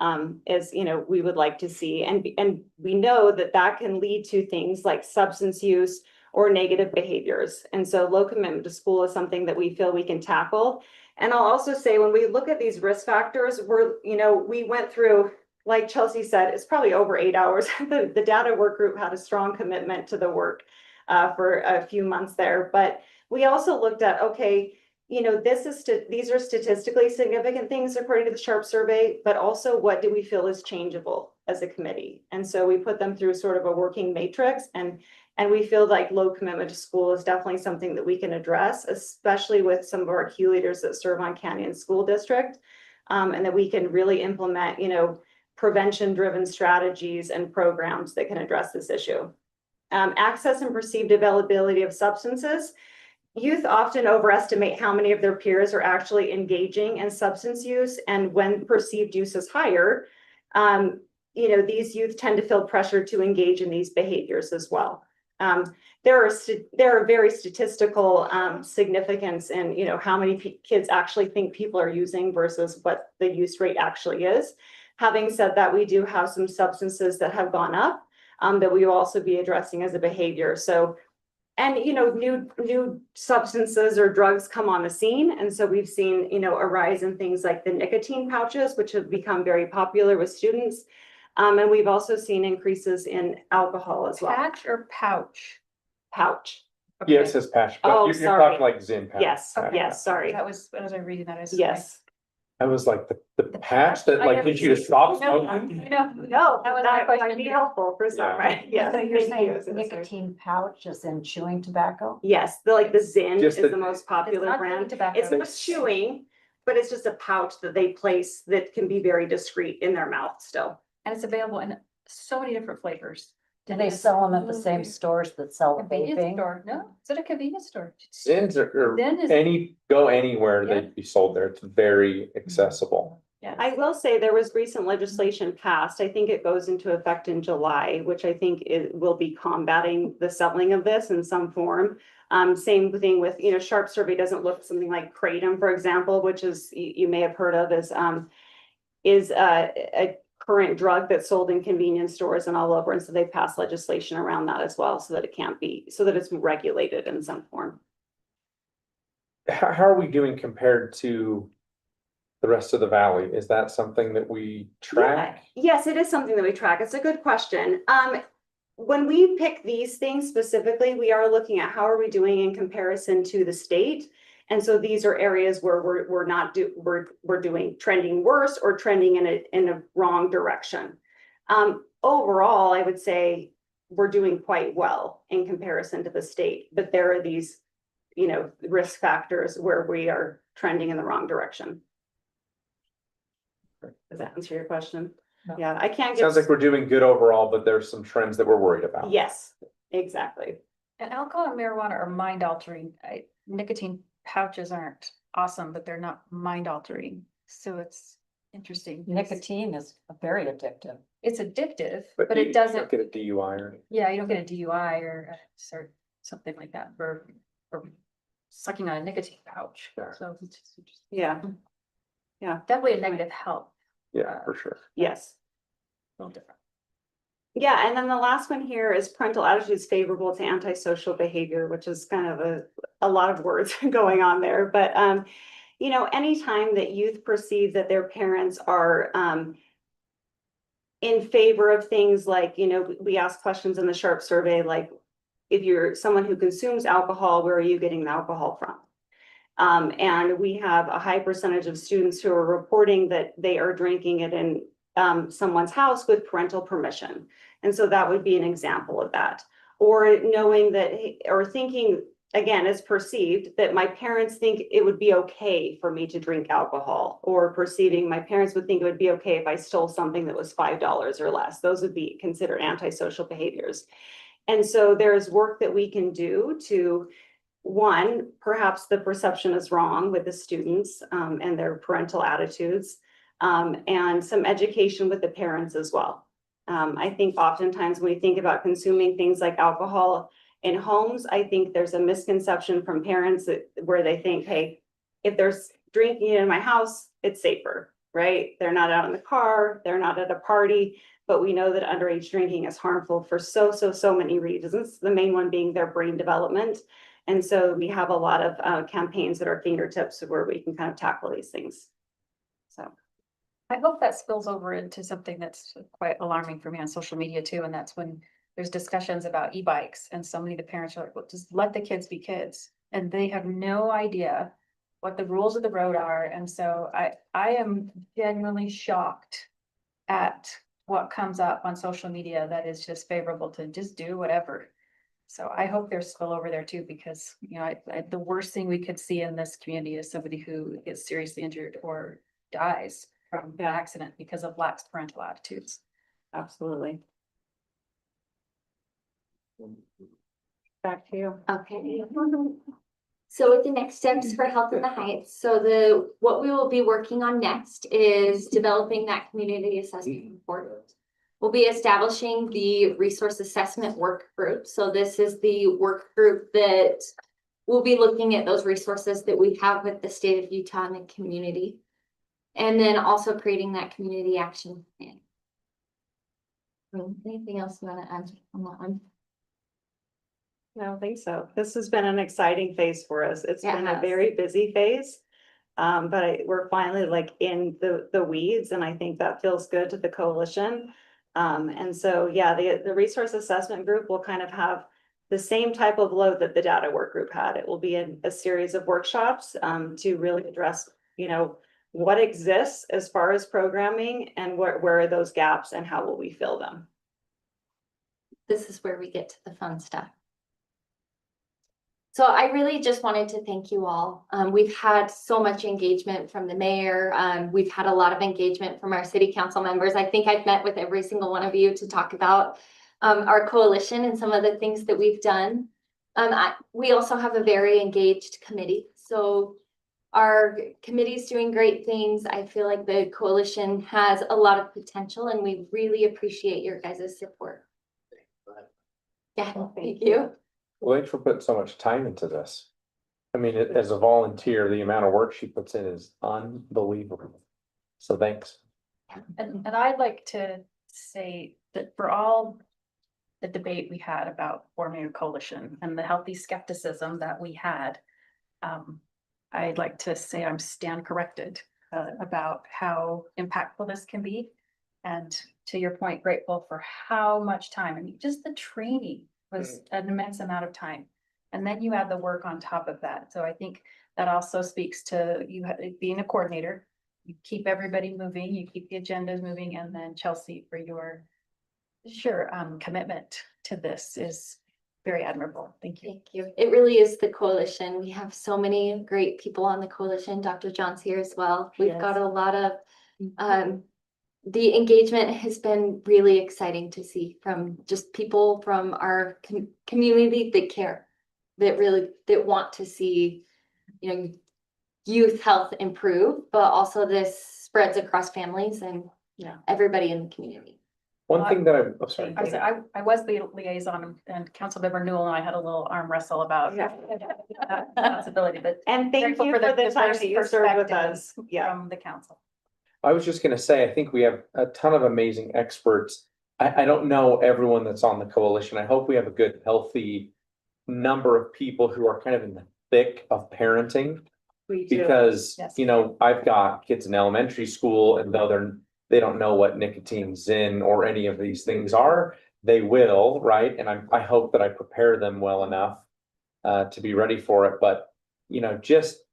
as, you know, we would like to see. And we know that that can lead to things like substance use or negative behaviors. And so low commitment to school is something that we feel we can tackle. And I'll also say, when we look at these risk factors, we went through, like Chelsea said, it's probably over 8 hours. The data work group had a strong commitment to the work for a few months there. But we also looked at, okay, you know, these are statistically significant things according to the SHARP survey, but also what do we feel is changeable as a committee? And so we put them through sort of a working matrix, and we feel like low commitment to school is definitely something that we can address, especially with some of our key leaders that serve on Canyon School District, and that we can really implement, you know, prevention-driven strategies and programs that can address this issue. Access and perceived availability of substances. Youth often overestimate how many of their peers are actually engaging in substance use, and when perceived use is higher, you know, these youth tend to feel pressure to engage in these behaviors as well. There are very statistical significance in, you know, how many kids actually think people are using versus what the use rate actually is. Having said that, we do have some substances that have gone up that we will also be addressing as a behavior. So, and, you know, new substances or drugs come on the scene. And so we've seen, you know, a rise in things like the nicotine pouches, which have become very popular with students. And we've also seen increases in alcohol as well. Patch or pouch? Pouch. Yeah, it says patch, but Oh, you're sorry. talking like Zin patch. Yes, patch. yes, sorry. That was, as I was reading that, I was. Yes. I was like, the patch that I like never gets you to seen- stop No, smoking? no. No, That was my that question. might be helpful for some, Yeah. right? Yes, So you're thank saying you. nicotine pouch is in chewing tobacco? Yes, the Zin Just is the- the most It's popular not brand. tobacco. It's not chewing, but it's just a pouch that they place that can be very discreet in their mouth still. And it's available in so many different flavors. Do they sell them at the same stores that sell Convenience vaping? store, no, it's at a convenience store. Zins are Then is. go anywhere Yeah. they'd be sold there. It's very accessible. Yes. I will say there was recent legislation passed. I think it goes into effect in July, which I think it will be combating the selling of this in some form. Same thing with, Sharp Survey doesn't look something like Kratom, for example, which is, you may have heard of is a current drug that's sold in convenience stores and all over. And so they passed legislation around that as well, so that it's regulated in some form. How are we doing compared to the rest of the valley? Is that something that we track? Yes, it is something that we track. It's a good question. When we pick these things specifically, we are looking at how are we doing in comparison to the state. And so these are areas where we're doing trending worse or trending in a wrong direction. Overall, I would say we're doing quite well in comparison to the state, but there are these, risk factors where we are trending in the wrong direction. Does that answer your question? No. Yeah, I can't Sounds like we're doing good overall, but there's some trends that we're worried about. Yes, exactly. And alcohol and marijuana are mind altering. Nicotine pouches aren't awesome, but they're not mind altering. So it's interesting. Nicotine is very addictive. It's addictive, but you it doesn't, don't get a DUI or anything. yeah, you don't get a DUI or something like that for sucking on a nicotine pouch. Sure. So it's just interesting. Yeah, Definitely a negative health, Yeah, for sure. yes. a little different. Yeah, and then the last one here is parental attitudes favorable to antisocial behavior, which is kind of a lot of words going on there. But, anytime that youth perceive that their parents are in favor of things like, we ask questions in the Sharp survey, like, if you're someone who consumes alcohol, where are you getting the alcohol from? And we have a high percentage of students who are reporting that they are drinking it in someone's house with parental permission. And so that would be an example of that. Or knowing that, or thinking, again, as perceived, that my parents think it would be okay for me to drink alcohol, or perceiving my parents would think it would be okay if I stole something that was $5 or less. Those would be considered antisocial behaviors. And so there's work that we can do to, one, perhaps the perception is wrong with the students and their parental attitudes, and some education with the parents as well. I think oftentimes when we think about consuming things like alcohol in homes, I think there's a misconception from parents where they think, hey, if there's drinking in my house, it's safer, right? They're not out in the car, they're not at a party. But we know that underage drinking is harmful for so many reasons, the main one being their brain development. And so we have a lot of campaigns at our fingertips where we can kind of tackle these things. So I hope that spills over into something that's quite alarming for me on social media too, and that's when there's discussions about e-bikes and so many of the parents are like, well, just let the kids be kids. And they have no idea what the rules of the road are. And so I am genuinely shocked at what comes up on social media that is just favorable to just do whatever. So I hope there's spillover there too, because, the worst thing we could see in this community is somebody who gets seriously injured or dies from an accident because of lax parental attitudes. absolutely. Back to you. Okay. So with the next steps for Health in the Heights, so what we will be working on next is developing that community assessment report. We'll be establishing the resource assessment work group. So this is the work group that will be looking at those resources that we have with the state of Utah and the community. And then also creating that community action plan. Anything else you want to add on that one? I don't think so. This has been an exciting phase for us. It's Yeah, it been a has. very busy phase. But we're finally in the weeds, and I think that feels good to the coalition. And so, yeah, the resource assessment group will kind of have the same type of load that the data work group had. It will be a series of workshops to really address, what exists as far as programming and where are those gaps and how will we fill them. This is where we get to the fun stuff. So I really just wanted to thank you all. We've had so much engagement from the mayor. We've had a lot of engagement from our city council members. I think I've met with every single one of you to talk about our coalition and some of the things that we've done. We also have a very engaged committee. So Our committee's doing great things. I feel like the coalition has a lot of potential and we really appreciate your guys' support. Yeah, thank you. Well, thanks for putting so much time into this. I mean, as a volunteer, the amount of work she puts in is unbelievable. So thanks. And I'd like to say that for all the debate we had about forming a coalition and the healthy skepticism that we had, I'd like to say I'm stand corrected about how impactful this can be. And to your point, grateful for how much time. I mean, just the training was an immense amount of time. And then you add the work on top of that. So I think that also speaks to you being a coordinator. You keep everybody moving, you keep the agendas moving, and then Chelsea, for your commitment to this is very admirable. Thank you. Thank you. It really is the coalition. We have so many great people on the coalition. Dr. John's here as well. We've got a lot of, the engagement has been really exciting to see from just people from our community that care, that want to see, youth health improve, but also this spreads across families and everybody in the community. One thing that sorry. I was the liaison and Councilmember Newell and I had a little arm wrestle about responsibility, but And thank grateful you for for the time diverse that you served with us. perspectives Yeah. from the council. I was just gonna say, I think we have a ton of amazing experts. I don't know everyone that's on the coalition. I hope we have a good, healthy number of people who are kind of in the thick of parenting. We do. Because, Yes. I've got kids in elementary school and though they don't know what nicotine, Zyn, or any of these things are, they will, right? And I hope that I prepare them well enough to be ready for it. But, just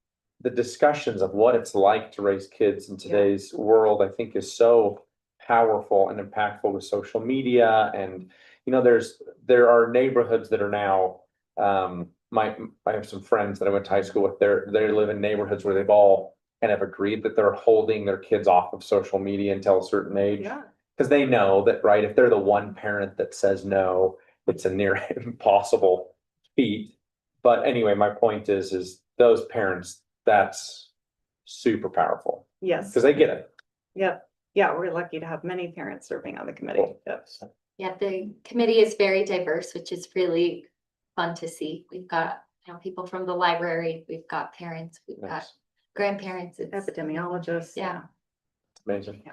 the discussions of what it's like to raise kids in today's world, I think is so powerful and impactful with social media. And, there are neighborhoods that are now, I have some friends that I went to high school with, they live in neighborhoods where they've all kind of agreed that they're holding their kids off of social media until a certain age. Yeah. Because they know that, right, if they're the one parent that says no, it's a near impossible feat. But anyway, my point is those parents, that's super powerful. Yes. Because they get it. Yep. Yeah, we're lucky to have many parents serving on the committee. Cool. Yes. Yeah, the committee is very diverse, which is really fun to see. We've got, people from the library, we've got parents, we've got Nice. grandparents. It's, Epidemiologists. yeah. Amazing.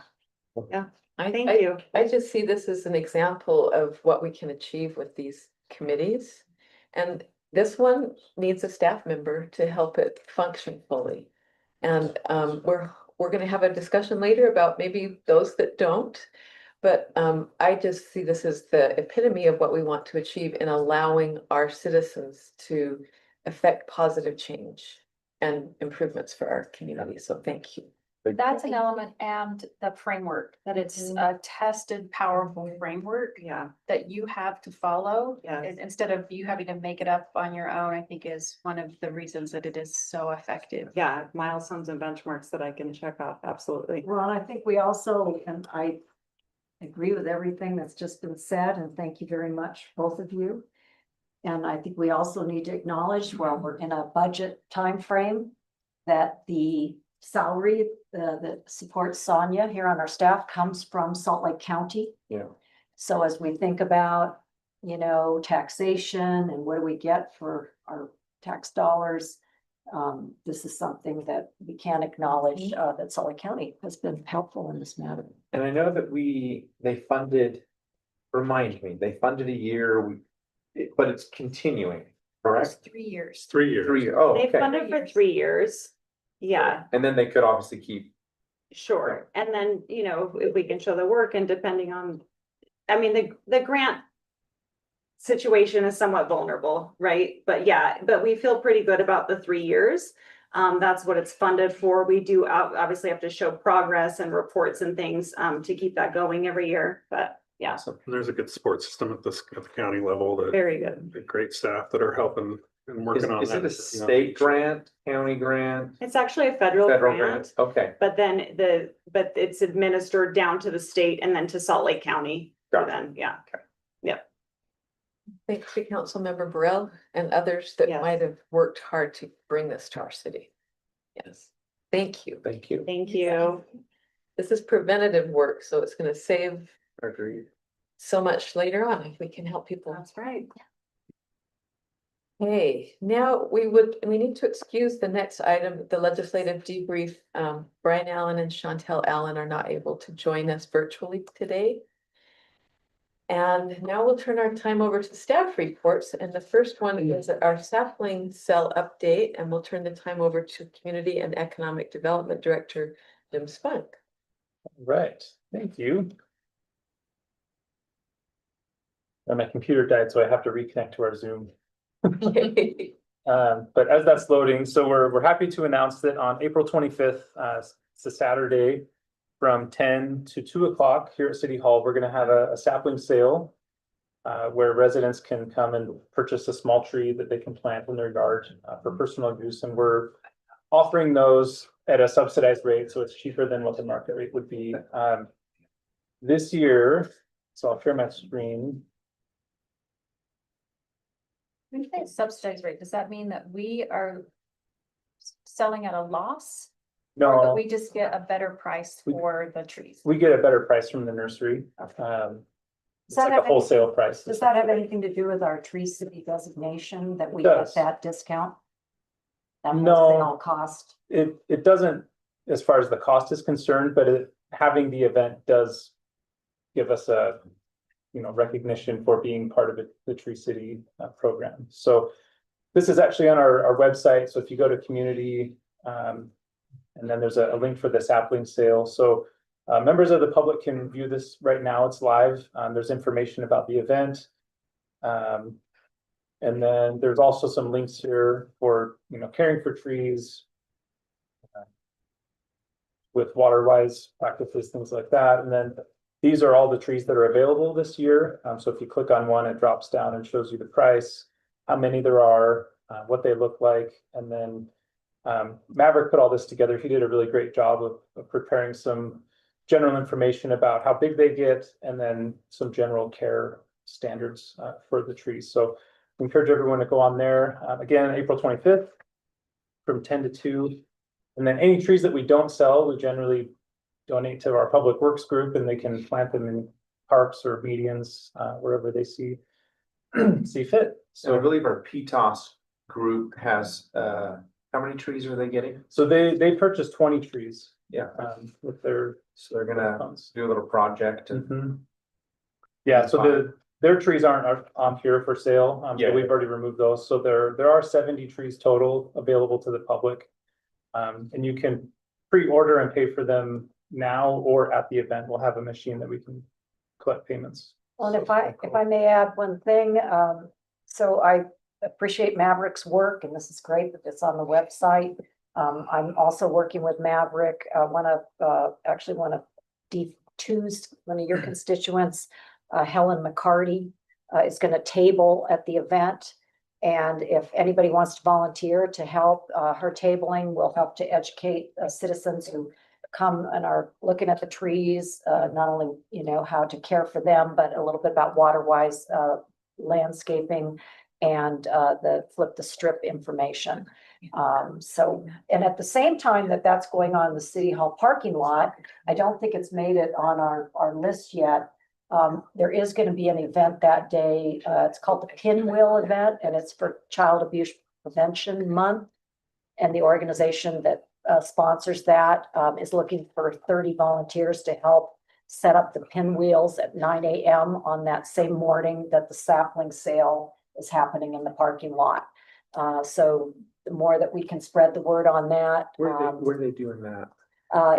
Thank you. I just see this as an example of what we can achieve with these committees. And this one needs a staff member to help it function fully. And we're gonna have a discussion later about maybe those that don't. But I just see this as the epitome of what we want to achieve in allowing our citizens to affect positive change and improvements for our community. So thank you. That's an element and the framework, that it's a tested, powerful framework Yeah. that you have to follow. Yes. Instead of you having to make it up on your own, I think is one of the reasons that it is so effective. Yeah, milestones and benchmarks that I can check off. Absolutely. Well, and I think we also, and I agree with everything that's just been said, and thank you very much, both of you. And I think we also need to acknowledge, while we're in a budget timeframe, that the salary that supports Sonia here on our staff comes from Salt Lake County. Yeah. So as we think about, taxation and what do we get for our tax dollars, this is something that we can acknowledge, that Salt Lake County has been helpful in this matter. And I know that they funded a year, but it's continuing, It's correct? 3 years. 3 years. 3 years, oh, They okay. funded for 3 years. Yeah, And then they could obviously keep, sure. And then, if we can show the work and depending on, the grant situation is somewhat vulnerable, right? But we feel pretty good about the 3 years. That's what it's funded for. We do obviously have to show progress and reports and things, to keep that going every year, but yeah, There's a good support system at the county level that very good. great staff that are helping and working on is that. it a state grant, county grant, It's actually a federal federal grant, grant? Okay, but then but it's administered down to the state and then to Salt Lake County. Gotcha. Then, yeah. Thanks to Councilmember Burrell and others that Yes. might have worked hard to bring this to our city. Yes, thank you. Thank you. Thank you. This is preventative work, so it's gonna save Agreed. so much later on if we can help people. That's right. Hey, now we need to excuse the next item, the legislative debrief. Brian Allen and Chantel Allen are not able to join us virtually today. And now we'll turn our time over to staff reports, and the first one is our sapling cell update, and we'll turn the time over to Community and Economic Development Director Jim Spunk. Right, thank you. And my computer died, so I have to reconnect to our Zoom. But as that's loading, so we're happy to announce that on April 25th, it's a Saturday, from 10 to 2 o'clock here at City Hall, we're gonna have a sapling sale. Where residents can come and purchase a small tree that they can plant in their yard for personal use, and we're offering those at a subsidized rate, so it's cheaper than what the market rate would be. This year, so I'll share my screen. When you say subsidized rate, does that mean that we are selling at a loss? Or that No, we just get a better price for the trees? we get a better price from the nursery. It's Does that like a have wholesale price. Does that have anything to do with our tree city designation that we It get does. that discount? That No. whole thing all cost? It doesn't, as far as the cost is concerned, but having the event does give us a, recognition for being part of the Tree City program. So this is actually on our website. So if you go to community, and then there's a link for the sapling sale. So members of the public can view this right now. It's live. There's information about the event. And then there's also some links here for, caring for trees, with water-wise practices, things like that. And then these are all the trees that are available this year. So if you click on one, it drops down and shows you the price, how many there are, what they look like. And then Maverick put all this together. He did a really great job of preparing some general information about how big they get, and then some general care standards for the trees. So we encourage everyone to go on there. Again, April 25th from 10 to 2. And then any trees that we don't sell, we generally donate to our public works group, and they can plant them in parks or medians, wherever they see fit. So I believe our PTOS group has, how many trees are they getting? So they purchased 20 trees. Yeah. With their. So they're gonna do a little project and. Mhm. Yeah, so their trees aren't on here for sale. Yeah. So we've already removed those. So there are 70 trees total available to the public. And you can pre-order and pay for them now, or at the event, we'll have a machine that we can collect payments. Well, and if I may add one thing, so I appreciate Maverick's work, and this is great that it's on the website. I'm also working with Maverick, one of D2's, one of your constituents, Helen McCarty, is gonna table at the event. And if anybody wants to volunteer to help, her tabling will help to educate citizens who come and are looking at the trees, not only, how to care for them, but a little bit about water-wise landscaping and the flip the strip information. And at the same time that's going on in the City Hall parking lot, I don't think it's made it on our list yet. There is going to be an event that day. It's called the Pinwheel event, and it's for Child Abuse Prevention Month. And the organization that sponsors that is looking for 30 volunteers to help set up the pinwheels at 9 a.m. on that same morning that the sapling sale is happening in the parking lot. So the more that we can spread the word on that, Where are they doing that?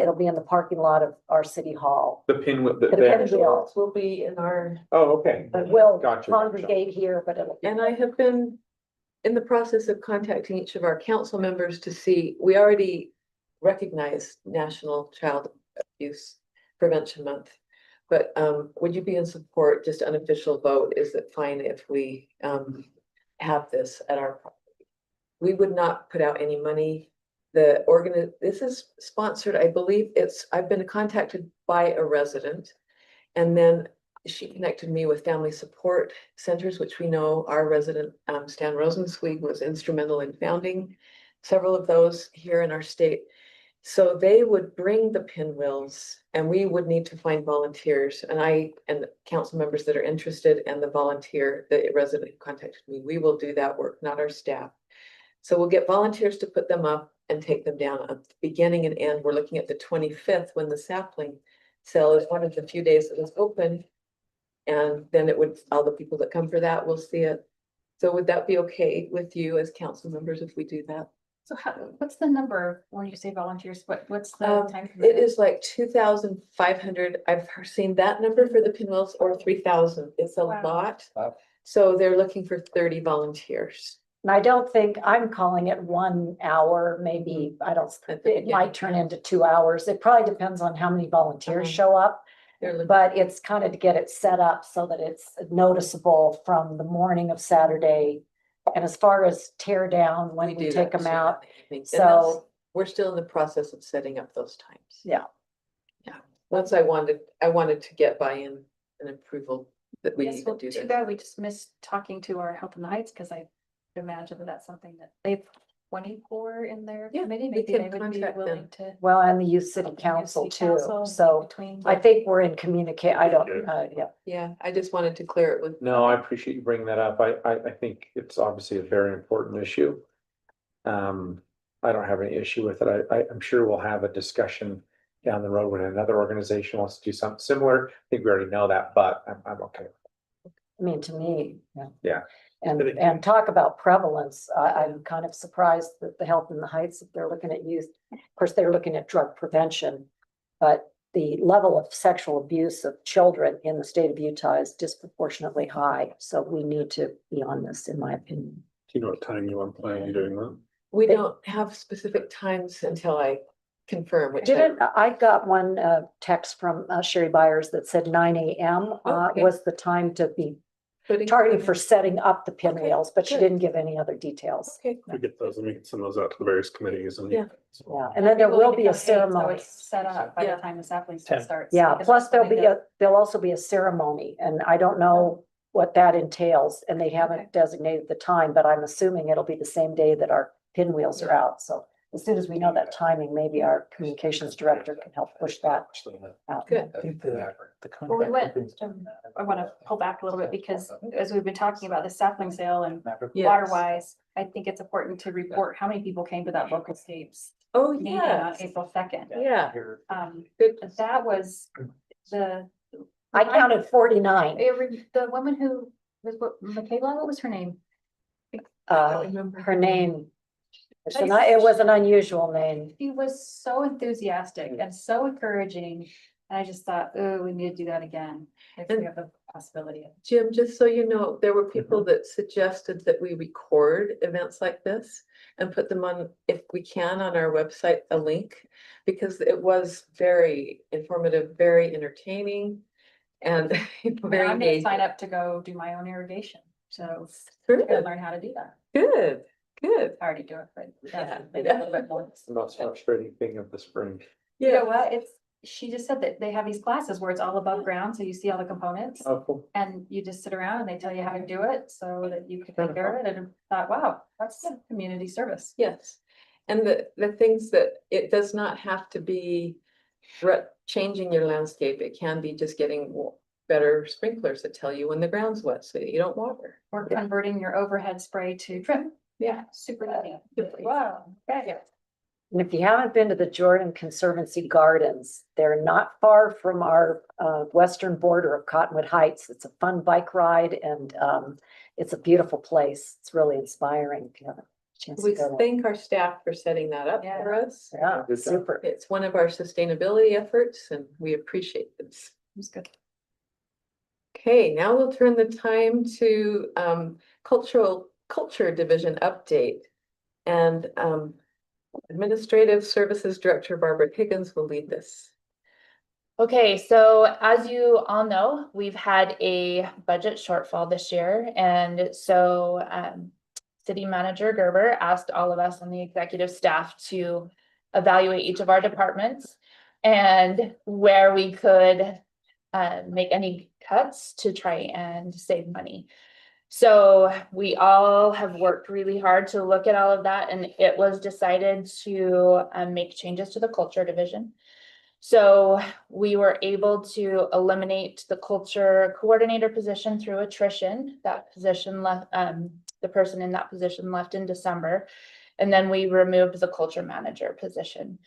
it'll be in the parking lot of our City Hall. The pinwheel, The pinwheel. Will be in our, Oh, okay. But we'll Gotcha. congregate here, but it'll. and I have been in the process of contacting each of our council members to see, we already recognize National Child Abuse Prevention Month. But would you be in support, just unofficial vote, is it fine if we have this at our property? We would not put out any money. This is sponsored, I believe I've been contacted by a resident. And then she connected me with family support centers, which we know our resident, Stan Rosenzweig, was instrumental in founding. several of those here in our state. So they would bring the pinwheels and we would need to find volunteers, and and council members that are interested, and the resident who contacted me, we will do that work, not our staff. So we'll get volunteers to put them up and take them down at the beginning and end. We're looking at the 25th when the sapling sale is one of the few days that is open. And then all the people that come for that will see it. So would that be okay with you as council members if we do that? So what's the number when you say volunteers? What's the time? It commitment? is like 2,500. I've seen that number for the pinwheels, or 3,000. It's a Wow. lot. Wow. So they're looking for 30 volunteers. And I don't think, I'm calling it 1 hour, maybe, I don't, At the it might turn into 2 hours. It probably depends on how many volunteers Uh-huh. show up. They're looking- But it's kind of to get it set up so that it's noticeable from the morning of Saturday. And as far as tear down, when we do take that them too, out, I think. And so- that's- we're still in the process of setting up those times. Yeah. Yeah, once I wanted to get buy-in and approval that we Yes, need well, to do too that. bad we just missed talking to our Health in the Heights, because I imagine that that's something that they've 24 in their Yeah, committee, we maybe can they would be contact them. willing to. well, and the youth city Youth council City too. Council, So between I the- think we're in communicate, I don't, yeah. Yeah, I just wanted to clear it with. No, I appreciate you bringing that up. I think it's obviously a very important issue. I don't have any issue with it. I'm sure we'll have a discussion down the road when another organization wants to do something similar. I think we already know that, but I'm okay. I mean, to me, yeah. Yeah. And talk about prevalence, I'm kind of surprised that the Health in the Heights, if they're looking at youth, of course, they're looking at drug prevention. But the level of sexual abuse of children in the state of Utah is disproportionately high. So we need to be on this, in my opinion. Do you know what time you want planning on doing that? We don't have specific times until I confirm which. I got one text from Sherry Byers that said 9 a.m. Okay. Was the time to be Putting- targeted for setting up the pinwheels, but she good. didn't give any other details. Okay, We get those and we can send those out to the various committees and. Yeah. Yeah, and then there will be a So ceremony. it's set up by Yeah. the time the sapling 10. starts. Yeah, because plus that's there'll when be they there'll also be a ceremony, and I don't know what that entails, and they haven't Okay. designated the time, but I'm assuming it'll be the same day that our pinwheels are out, so as soon as we know that timing, maybe our communications director can help push that out. good. I think the Well, we contract. went, I want to pull back a little bit, because as we've been talking about the sapling sale and Yes. water wise, I think it's important to report how many people came to that local states Oh, meeting on yes, April 2nd. yeah, good. That was the. I counted 49. The woman who was, Michaela, what was her name? Remember Her name, it was an unusual name. She was so enthusiastic and so encouraging. And I just thought, oh, we need to do that again. If we have the possibility of. Jim, just so you know, there were people that suggested that we record events like this and put them on, if we can, on our website, a link, because it was very informative, very entertaining, and very I may sign engaging. up to go do my own irrigation, so I'm Good, gonna learn how to do that. good, good. I already do it, but Yeah, maybe a little bit more. It's the most frustrating thing of the spring. You know what, she just said that they have these classes where it's all above ground, so you see all the components. Oh, cool. And you just sit around and they tell you how to do it so that you can take care of it, and I thought, wow, that's community service. Yes, and the things that, it does not have to be changing your landscape. It can be just getting better sprinklers that tell you when the ground's wet, so you don't water. Or converting your overhead spray to trim. Yeah. Super neat. Wow, okay. And if you haven't been to the Jordan Conservancy Gardens, they're not far from our western border of Cottonwood Heights. It's a fun bike ride, and it's a beautiful place. It's really inspiring if you have a chance to We go there. thank our staff for setting that up for us. Yeah, Good job. super. It's one of our sustainability efforts, and we appreciate this. It's good. Okay, now we'll turn the time to culture division update. And Administrative Services Director Barbara Higgins will lead this. Okay, so as you all know, we've had a budget shortfall this year. And so City Manager Gerber asked all of us on the executive staff to evaluate each of our departments and where we could make any cuts to try and save money. So we all have worked really hard to look at all of that, and it was decided to make changes to the culture division. So we were able to eliminate the culture coordinator position through attrition. That position left, the person in that position left in December. And then we removed the culture manager position.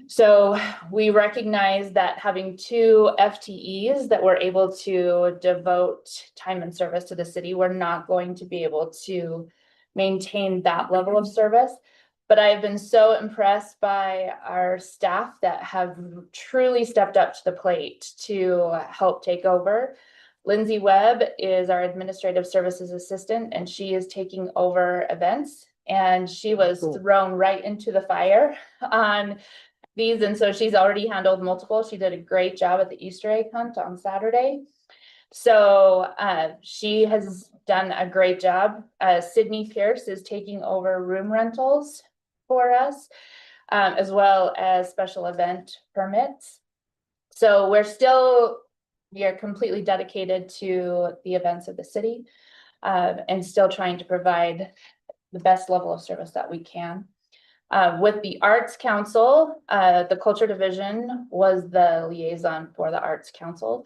So we recognize that having 2 FTEs that were able to devote time and service to the city, we're not going to be able to maintain that level of service. But I've been so impressed by our staff that have truly stepped up to the plate to help take over. Lindsay Webb is our administrative services assistant, and she is taking over events. And she was thrown right into the fire on these, and so she's already handled multiple. She did a great job at the Easter egg hunt on Saturday. So she has done a great job. Sydney Pierce is taking over room rentals for us, as well as special event permits. So we are completely dedicated to the events of the city, and still trying to provide the best level of service that we can. With the Arts Council, the Culture Division was the liaison for the Arts Council.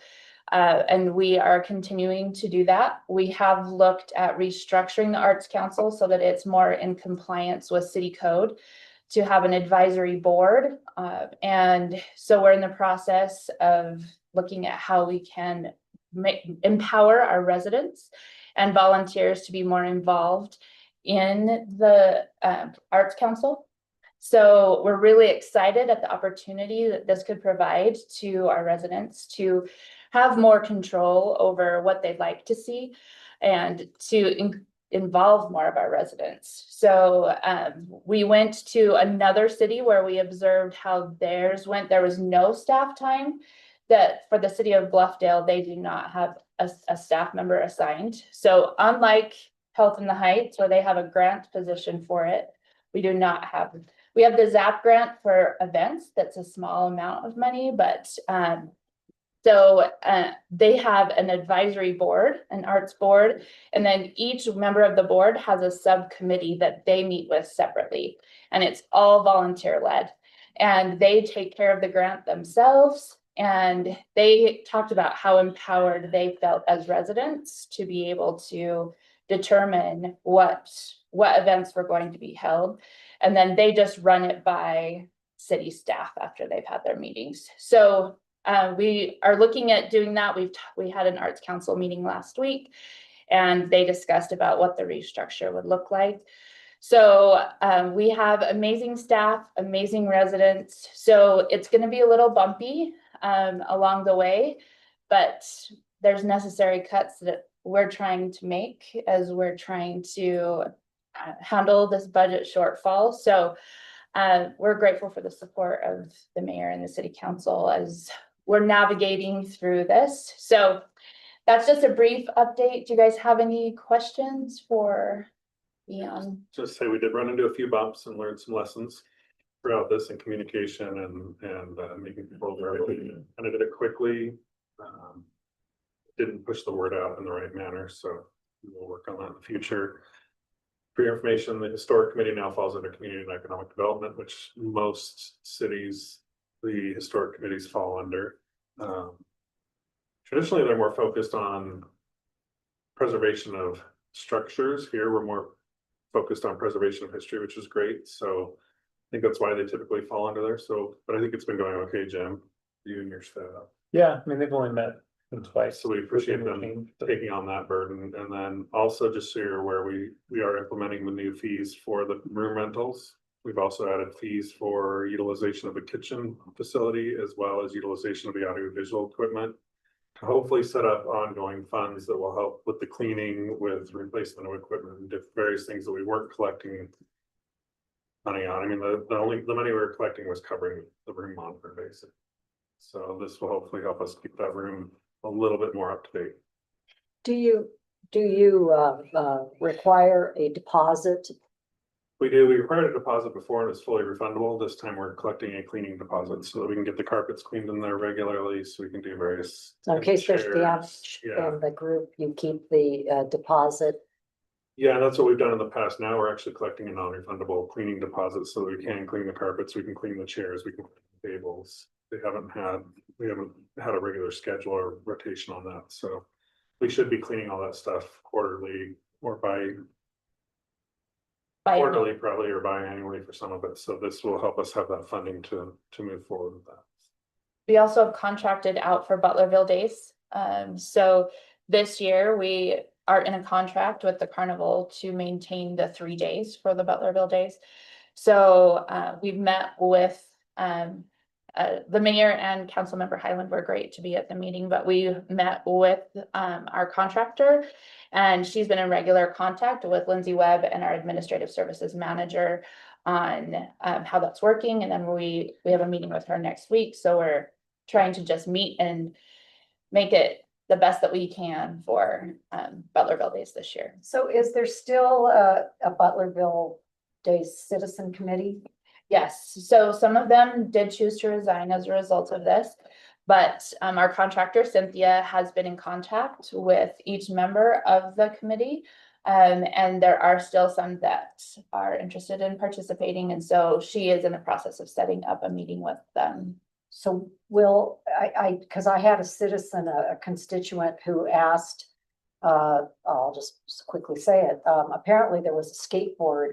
And we are continuing to do that. We have looked at restructuring the Arts Council so that it's more in compliance with city code to have an advisory board. And so we're in the process of looking at how we can empower our residents and volunteers to be more involved in the Arts Council. So we're really excited at the opportunity that this could provide to our residents to have more control over what they'd like to see and to involve more of our residents. So we went to another city where we observed how theirs went. There was no staff time. That for the city of Bluffdale, they do not have a staff member assigned. So unlike Health in the Heights, where they have a grant position for it, we do not have. We have the ZAP grant for events. That's a small amount of money, but they have an advisory board, an arts board, and then each member of the board has a subcommittee that they meet with separately, and it's all volunteer led, and they take care of the grant themselves. And they talked about how empowered they felt as residents to be able to determine what events were going to be held. And then they just run it by city staff after they've had their meetings. So we are looking at doing that. We had an Arts Council meeting last week, and they discussed about what the restructure would look like. So we have amazing staff, amazing residents. So it's going to be a little bumpy along the way, but there's necessary cuts that we're trying to make as we're trying to handle this budget shortfall. So we're grateful for the support of the mayor and the city council as we're navigating through this. So that's just a brief update. Do you guys have any questions for me on? Just say we did run into a few bumps and learned some lessons throughout this in communication and making people aware. And I did it quickly. Didn't push the word out in the right manner, so we'll work on that in the future. For your information, the historic committee now falls under community and economic development, which most cities, the historic committees fall under. Traditionally, they're more focused on preservation of structures. Here, we're more focused on preservation of history, which is great. So I think that's why they typically fall under there. So, but I think it's been going okay, Jim, you and your staff. Yeah, I mean, they've only met twice. So we appreciate them taking on that burden. And then also, just so you're aware, we are implementing the new fees for the room rentals. We've also added fees for utilization of the kitchen facility as well as utilization of the audiovisual equipment to hopefully set up ongoing funds that will help with the cleaning, with replacement of equipment, and various things that we weren't collecting money on. I mean, the money we were collecting was covering the room monitor basic. So this will hopefully help us keep that room a little bit more up to date. Do you require a deposit We do, we required a deposit before and it's fully refundable. This time we're collecting a cleaning deposit so that we can get the carpets cleaned in there regularly, so we can do various. So in case there's chairs. damage Yeah, in the group, you keep the deposit. yeah, and that's what we've done in the past. Now we're actually collecting a non-refundable cleaning deposit so that we can clean the carpets, we can clean the chairs, we can clean the tables. We haven't had a regular schedule or rotation on that, so we should be cleaning all that stuff quarterly or quarterly probably, or biannually for some of it. So this will help us have that funding to move forward with that. We also have contracted out for Butlerville Days. So this year we are in a contract with the carnival to maintain the 3 days for the Butlerville Days. So we've met with the mayor and Councilmember Highland were great to be at the meeting, but we met with our contractor, and she's been in regular contact with Lindsay Webb and our administrative services manager on how that's working. And then we have a meeting with her next week. So we're trying to just meet and make it the best that we can for Butlerville Days this year. So is there still a Butlerville Days Citizen Committee? Yes, so some of them did choose to resign as a result of this, but our contractor Cynthia has been in contact with each member of the committee. And there are still some that are interested in participating, and so she is in the process of setting up a meeting with them. So because I had a citizen, a constituent who asked, I'll just quickly say it. Apparently there was a skateboard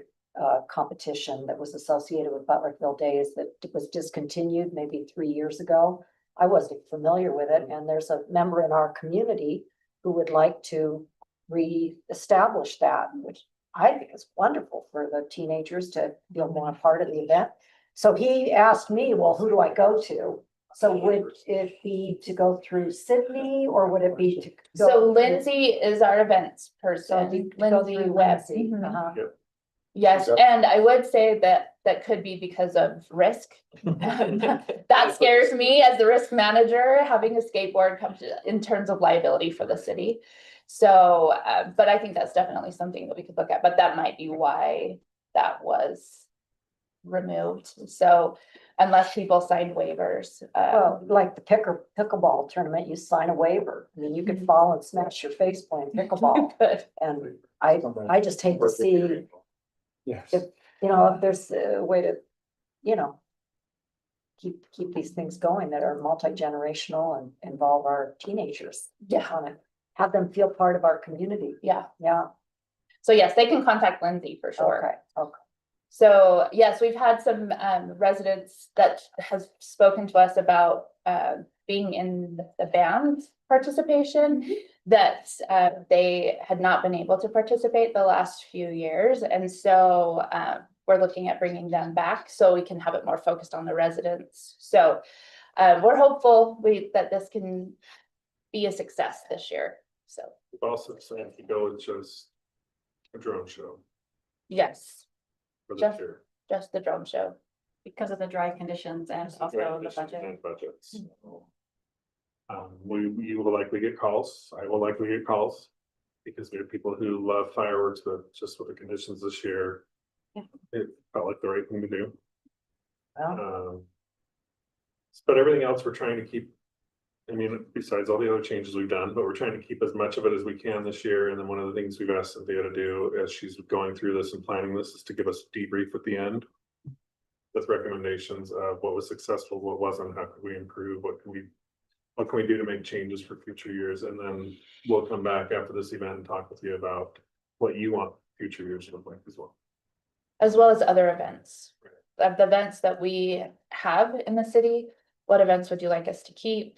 competition that was associated with Butlerville Days that was discontinued maybe 3 years ago. I wasn't familiar with it, and there's a member in our community who would like to reestablish that, which I think is wonderful for the teenagers to feel more a part of the event. So he asked me, well, who do I go to? So would it be to go through Sydney, or would it be to? So Lindsay is our events person, Lindsay Webb. Mhm. Yes, and I would say that could be because of risk. That scares me as the risk manager, having a skateboard come in terms of liability for the city. So, but I think that's definitely something that we could look at, but that might be why that was removed. So unless people signed waivers. Well, like the pickleball tournament, you sign a waiver, and then you could fall and smash your face playing pickleball. And I just hate to see. Yes. If there's a way to, keep these things going that are multi-generational and involve our teenagers. Yeah. Want to have them feel part of our community. Yeah. Yeah. So yes, they can contact Lindsay for sure. Okay. So yes, we've had some residents that has spoken to us about being in the band participation, that they had not been able to participate the last few years. And so we're looking at bringing them back so we can have it more focused on the residents. So we're hopeful that this can be a success this year. So We've also decided to go with just a drone show yes, for this Just- year. just the drone show. Because of the dry conditions and also the budget. And budgets. You will likely get calls. I will likely get calls. Because there are people who love fireworks, but just with the conditions this year. Yeah. It felt like the right thing to do. Well, But everything else we're trying to keep. I mean, besides all the other changes we've done, but we're trying to keep as much of it as we can this year. And then one of the things we've asked Cynthia to do as she's going through this and planning this is to give us a debrief at the end. With recommendations of what was successful, what wasn't, how could we improve, what can we do to make changes for future years? And then we'll come back after this event and talk with you about what you want future years to look like as well. As well as other events. Of the events that we have in the city, what events would you like us to keep?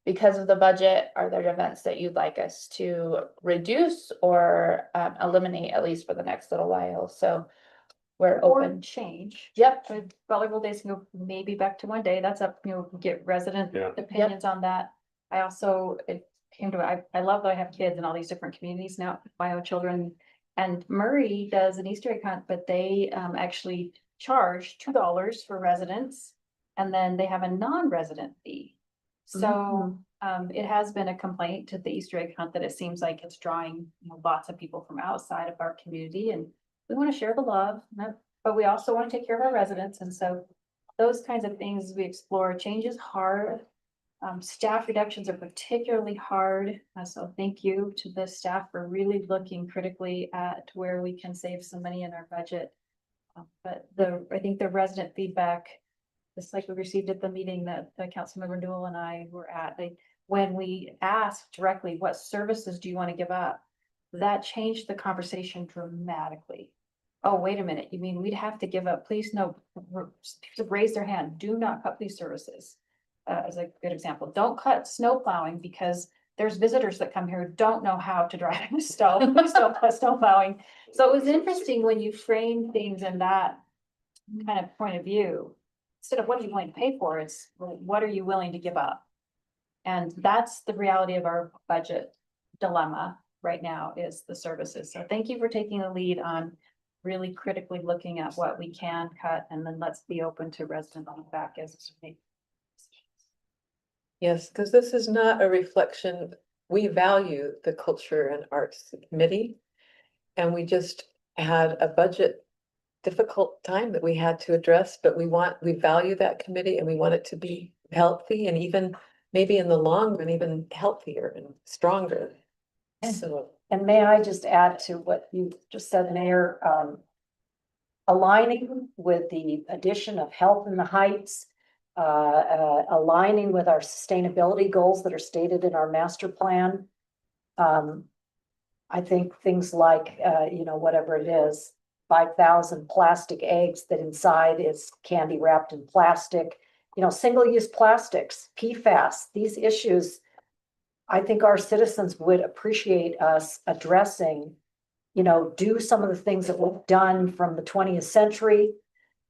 Because of the budget, are there events that you'd like us to reduce or eliminate, at least for the next little while? So we're Or open. change. Yep. But Volleyball Days can go maybe back to 1 day. That's up, get resident Yeah. opinions on that. I also, I love that I have kids in all these different communities now, my own children. And Murray does an Easter egg hunt, but they actually charge $2 for residents. And then they have a non-resident fee. So it has been a complaint to the Easter egg hunt that it seems like it's drawing lots of people from outside of our community, and we want to share the love. but we also want to take care of our residents, and so those kinds of things we explore. Change is hard. Staff reductions are particularly hard, so thank you to the staff for really looking critically at where we can save some money in our budget. But I think the resident feedback, just like we received at the meeting that Councilmember Newell and I were at, when we asked directly, what services do you want to give up? That changed the conversation dramatically. Oh, wait a minute, you mean we'd have to give up, please, no, raise their hand, do not cut these services. As a good example, don't cut snow plowing because there's visitors that come here who don't know how to drive snow plowing. So it was interesting when you frame things in that kind of point of view. Instead of what are you willing to pay for, it's well, what are you willing to give up? And that's the reality of our budget dilemma right now, is the services. So thank you for taking the lead on really critically looking at what we can cut, and then let's be open to resident feedback as we make. Yes, because this is not a reflection, we value the Culture and Arts Committee. And we just had a budget difficult time that we had to address, but we value that committee and we want it to be healthy and even maybe in the long run, even healthier and stronger. So, And may I just add to what you just said, Mayor, aligning with the addition of Health in the Heights, aligning with our sustainability goals that are stated in our master plan. I think things like, whatever it is, 5,000 plastic eggs that inside is candy wrapped in plastic, single-use plastics, PFAS, these issues. I think our citizens would appreciate us addressing, do some of the things that we've done from the 20th century.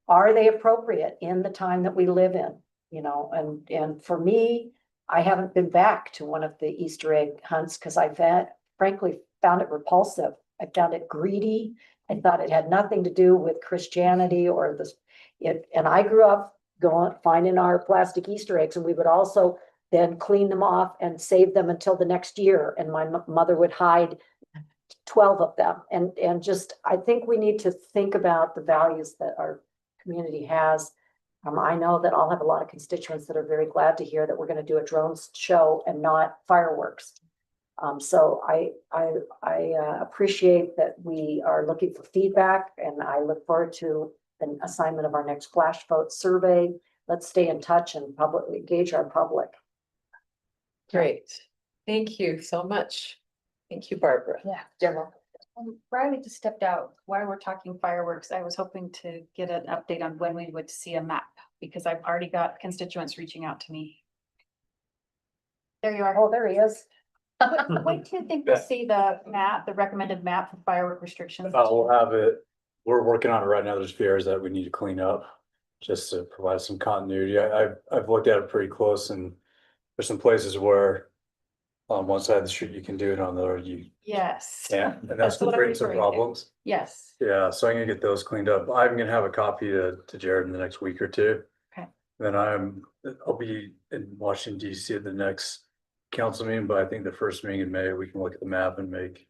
Are they appropriate in the time that we live in? And for me, I haven't been back to one of the Easter egg hunts because frankly found it repulsive. I found it greedy. I thought it had nothing to do with Christianity or and I grew up finding our plastic Easter eggs, and we would also then clean them off and save them until the next year. And my mother would hide 12 of them. And just, I think we need to think about the values that our community has. I know that I'll have a lot of constituents that are very glad to hear that we're going to do a drone show and not fireworks. So I appreciate that we are looking for feedback, and I look forward to an assignment of our next flash vote survey. Let's stay in touch and publicly engage our public. great. Thank you so much. Thank you, Barbara. Yeah, General. Riley just stepped out. While we're talking fireworks, I was hoping to get an update on when we would see a map, because I've already got constituents reaching out to me. There you are. Oh, there he is. When do you think we'll see the map, the recommended map for firework restrictions? We'll have it, we're working on it right now. There's a few areas that we need to clean up just to provide some continuity. I've looked at it pretty close, and there's some places where on one side of the street you can do it, on the other you Yes. can't, and that's what I'm creating some referring to. problems. Yes. Yeah, so I'm gonna get those cleaned up. I'm gonna have a copy to Jared in the next week or two. Okay. Then I'll be in Washington DC at the next council meeting, but I think the first meeting in May, we can look at the map and make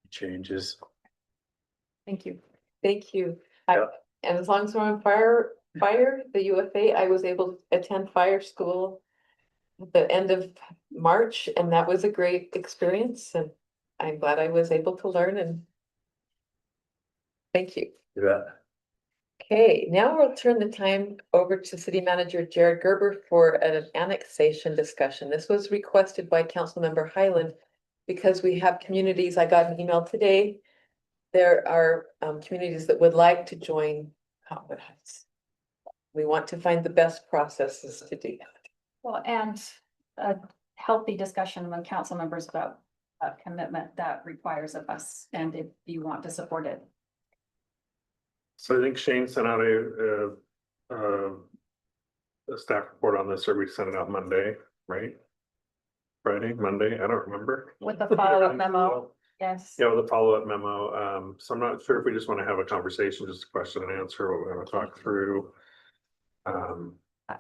changes. Thank you. Thank you. Yeah. And as long as we're on fire, the UFA, I was able to attend fire school at the end of March, and that was a great experience, and I'm glad I was able to learn, and thank you. You bet. Okay, now we'll turn the time over to City Manager Jared Gerber for an annexation discussion. This was requested by Councilmember Highland because we have communities, I got an email today. There are communities that would like to join Cottonwood Heights. We want to find the best processes to do that. Well, and a healthy discussion among council members about a commitment that requires of us, and if you want to support it. So I think Shane sent out a staff report on this, or we sent it out Monday, right? Friday, Monday, I don't remember. With the follow-up memo, yes. Yeah, with a follow-up memo. So I'm not sure if we just want to have a conversation, just a question and answer, what we're going to talk through.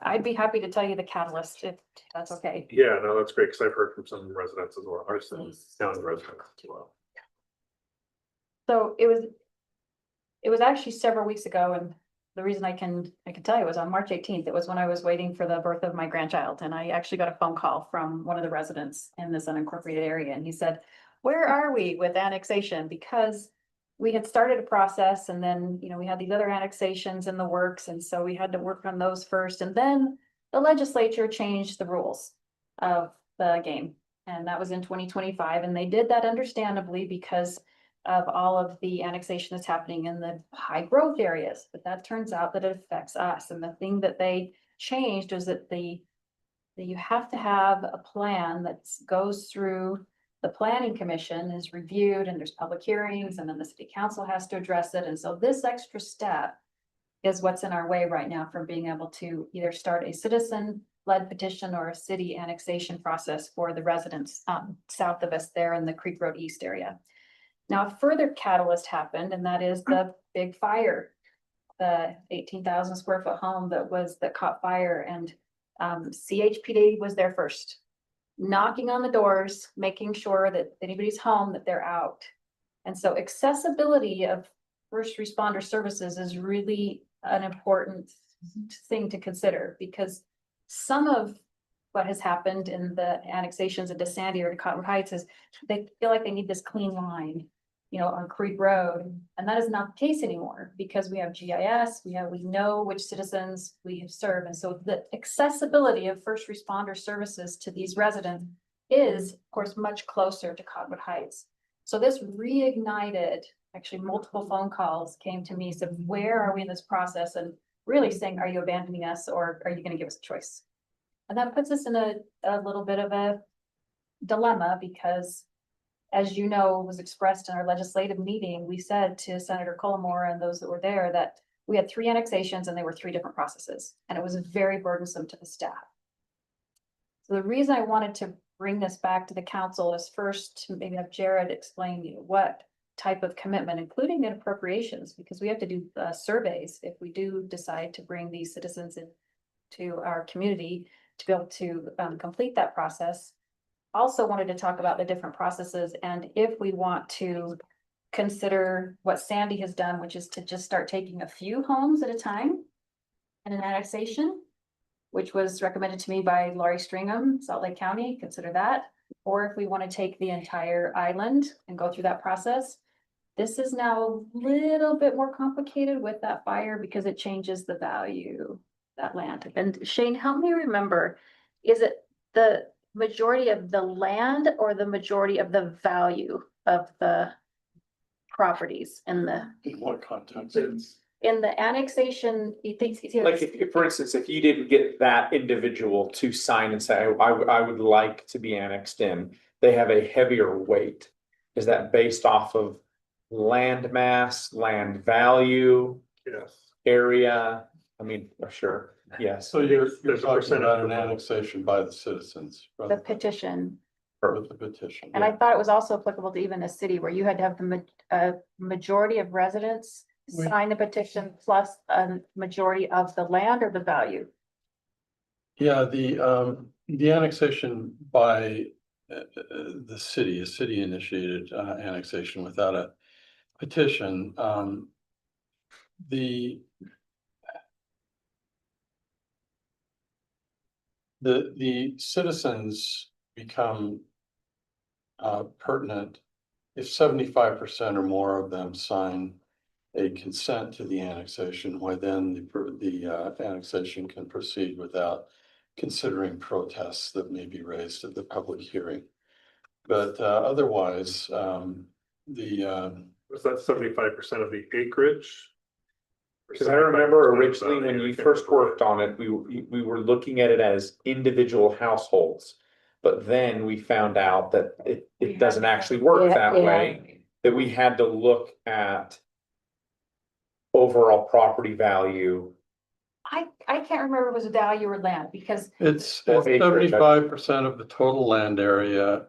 I'd be happy to tell you the catalyst if that's okay. Yeah, no, that's great, because I've heard from some residents as well, or some town residents as well. So it was actually several weeks ago, and the reason I can tell you was on March 18th. It was when I was waiting for the birth of my grandchild, and I actually got a phone call from one of the residents in this unincorporated area, and he said, where are we with annexation? Because we had started a process, and then, you know, we had these other annexations in the works, and so we had to work on those first, and then the legislature changed the rules of the game. And that was in 2025, and they did that understandably because of all of the annexation that's happening in the high growth areas. But that turns out that it affects us. And the thing that they changed was that that you have to have a plan that goes through the planning commission, is reviewed, and there's public hearings, and then the city council has to address it. And so this extra step is what's in our way right now from being able to either start a citizen-led petition or a city annexation process for the residents south of us there in the Creek Road East area. Now, a further catalyst happened, and that is the big fire, the 18,000 square foot home that caught fire, and CHPD was there first, knocking on the doors, making sure that if anybody's home, that they're out. And so accessibility of first responder services is really an important thing to consider, because some of what has happened in the annexations of DeSanti or to Cottonwood Heights is they feel like they need this clean line, you know, on Creek Road. And that is not the case anymore, because we have GIS, we know which citizens we have served. And so the accessibility of first responder services to these residents is, of course, much closer to Cottonwood Heights. So this reignited, actually multiple phone calls came to me, said, where are we in this process? And really saying, are you abandoning us, or are you going to give us a choice? And that puts us in a little bit of a dilemma, because as you know, was expressed in our legislative meeting, we said to Senator Colmore and those that were there that we had 3 annexations and they were 3 different processes, and it was very burdensome to the staff. So the reason I wanted to bring this back to the council is first to maybe have Jared explain, you know, what type of commitment, including in appropriations, because we have to do surveys if we do decide to bring these citizens in to our community to be able to complete that process. Also wanted to talk about the different processes, and if we want to consider what Sandy has done, which is to just start taking a few homes at a time in an annexation, which was recommended to me by Laurie Stringham, Salt Lake County, consider that. Or if we want to take the entire island and go through that process. This is now a little bit more complicated with that fire because it changes the value of that land. And Shane, help me remember, is it the majority of the land or the majority of the value of the properties in the? In what context? In the annexation, he thinks he's. Like if, for instance, if you didn't get that individual to sign and say, I would like to be annexed in, they have a heavier weight. Is that based off of land mass, land value, Yes. area? I mean, sure, yes. So you're There's a talking percentage about of an the- annexation by the citizens. The petition. With the petition. And I thought it was also applicable to even a city where you had to have the majority of residents sign the petition plus a majority of the land or the value. Yeah, the annexation by the city, a city initiated annexation without a petition. The citizens become pertinent if 75% or more of them sign a consent to the annexation, why then the annexation can proceed without considering protests that may be raised at the public hearing. But otherwise, Was that 75% of the acreage? Because I remember 75% originally when you first worked on it, we were looking at it as individual households. But then we found out that it doesn't actually work that way, that we had to look at overall property value. I can't remember if it was value or land because. it's Or acreage. 75% of the total land area,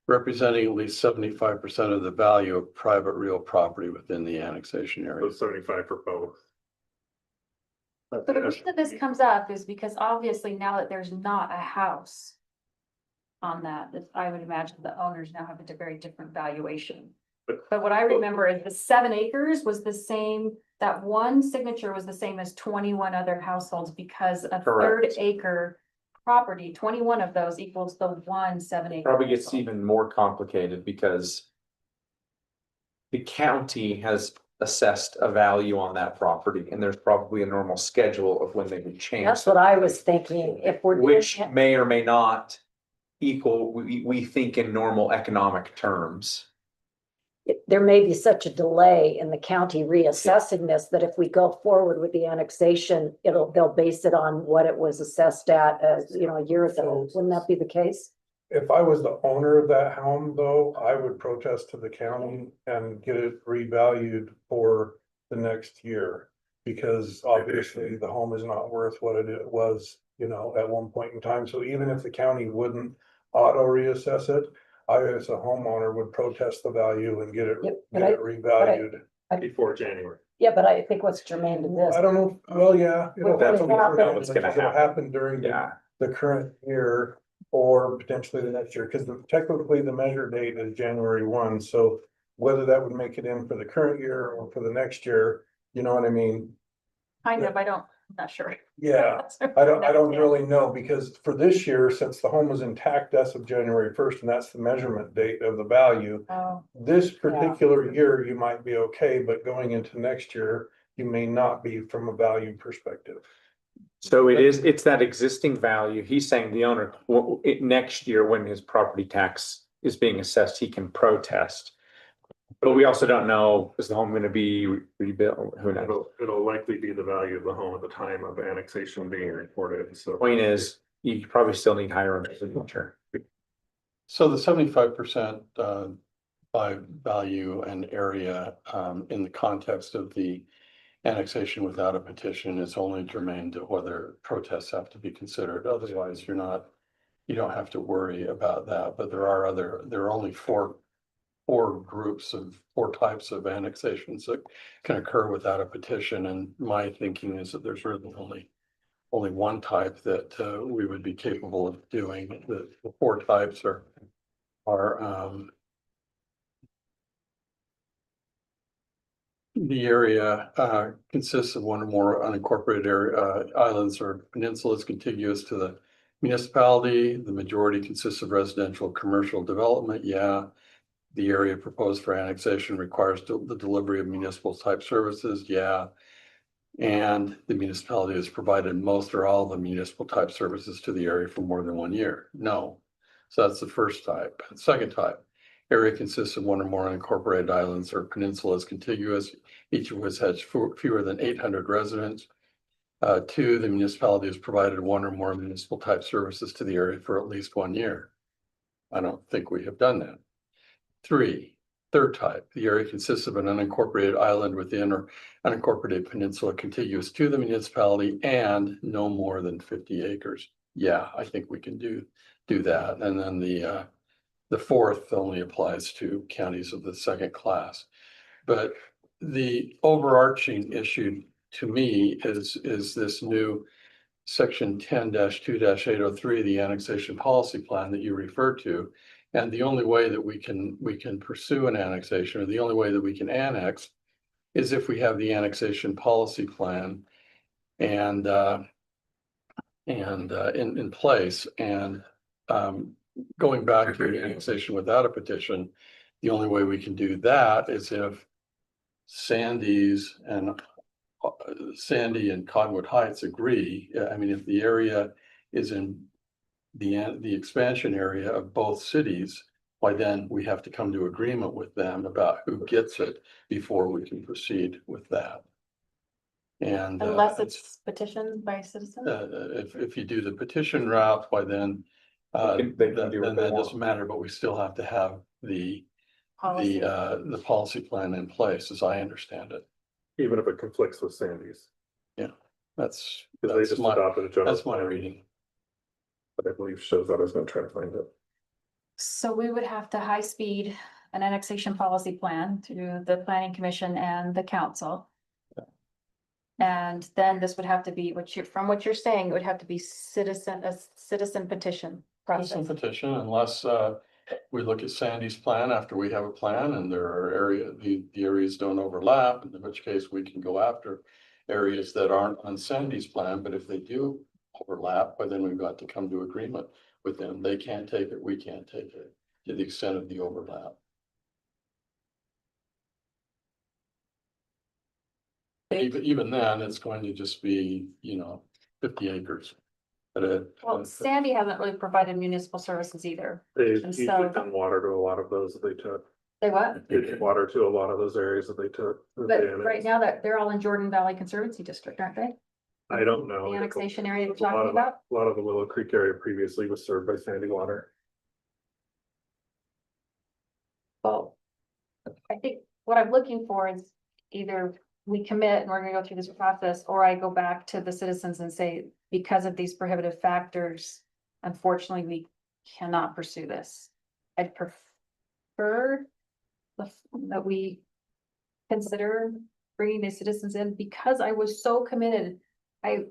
representing at least 75% of the value of private real property within the annexation area. So 75 for both. So the reason that this comes up is because obviously now that there's not a house on that I would imagine the owners now have a very different valuation. But what I remember is the 7 acres was the same that one signature was the same as 21 other households because a Correct. 1/3 acre property, 21 of those equals the 1 7 acre. Probably gets household. even more complicated because the county has assessed a value on that property, and there's probably a normal schedule of when they would change. That's what I was thinking, if we're. doing Which it- may or may not equal, we think in normal economic terms. There may be such a delay in the county reassessing this, that if we go forward with the annexation, they'll base it on what it was assessed at, a year ago. Wouldn't that be the case? If I was the owner of that home, though, I would protest to the county and get it revalued for the next year. Because obviously the home is not worth what it was, at one point in time. So even if the county wouldn't auto reassess it, I as a homeowner would protest the value and get it revalued. Before January. Yeah, but I think what's germane to this. I don't know, well, yeah. What would happen? What's gonna It'll happen. happen during the current year or potentially the next year, because technically the measure date is January 1, so whether that would make it in for the current year or for the next year, you know what I mean? Kind of, I'm not sure. Yeah, I don't really know, because for this year, since the home was intact as of January 1st, and that's the measurement date of the value. Oh. This particular year, you might be okay, but going into next year, you may not be from a value perspective. So it's that existing value. He's saying the owner, next year when his property tax is being assessed, he can protest. But we also don't know, is the home gonna be rebuilt? Who knows? It'll likely be the value of the home at the time of annexation being reported, so. Point is, you probably still need higher on the signature. So the 75% by value and area in the context of the annexation without a petition is only germane to whether protests have to be considered. Otherwise, you don't have to worry about that. But there are only four types of annexations that can occur without a petition. And my thinking is that there's really only one type that we would be capable of doing. The four types are the area consists of one or more unincorporated islands or peninsulas contiguous to the municipality. The majority consists of residential commercial development. Yeah. The area proposed for annexation requires the delivery of municipal type services. Yeah. And the municipality has provided most or all the municipal type services to the area for more than 1 year. No. So that's the first type. Second type, area consists of one or more unincorporated islands or peninsulas contiguous, each of which has fewer than 800 residents. 2, the municipality has provided one or more municipal type services to the area for at least 1 year. I don't think we have done that. 3, third type, the area consists of an unincorporated island within or unincorporated peninsula contiguous to the municipality and no more than 50 acres. Yeah, I think we can do that. And then the fourth only applies to counties of the second class. But the overarching issue to me is this new section 10-2-803, the annexation policy plan that you referred to. And the only way that we can pursue an annexation, or the only way that we can annex, is if we have the annexation policy plan and in place. And going back to annexation without a petition, the only way we can do that is if Sandy and Cottonwood Heights agree. I mean, if the area is in the expansion area of both cities, why then we have to come to agreement with them about who gets it before we can proceed with that. And Unless it's petitioned by a citizen? if you do the petition route, why then that doesn't matter, but we still have to have the policy plan in place, as I understand it. Even if it conflicts with Sandy's. Yeah, that's my reading. But I believe shows that I was gonna try to find it. So we would have to high speed an annexation policy plan through the planning commission and the council. And then this would have to be, from what you're saying, it would have to be a citizen petition process. Petition, unless we look at Sandy's plan after we have a plan and there are the areas don't overlap, in which case we can go after areas that aren't on Sandy's plan, but if they do overlap, well, then we've got to come to agreement with them. They can't take it, we can't take it to the extent of the overlap. Even then, it's going to just be, 50 acres. Well, Sandy hasn't really provided municipal services either. They've And usually so- done water to a lot of those that they took. They what? They did water to a lot of those areas that they took. But right now that they're all in Jordan Valley Conservancy District, aren't they? I don't know. The annexation area you're A lot talking of- about? A lot of the Willow Creek area previously was served by Sandy Water. Well, I think what I'm looking for is either we commit and we're gonna go through this process, or I go back to the citizens and say, because of these prohibitive factors, unfortunately, we cannot pursue this. I'd prefer that we consider bringing the citizens in, because I was so committed. I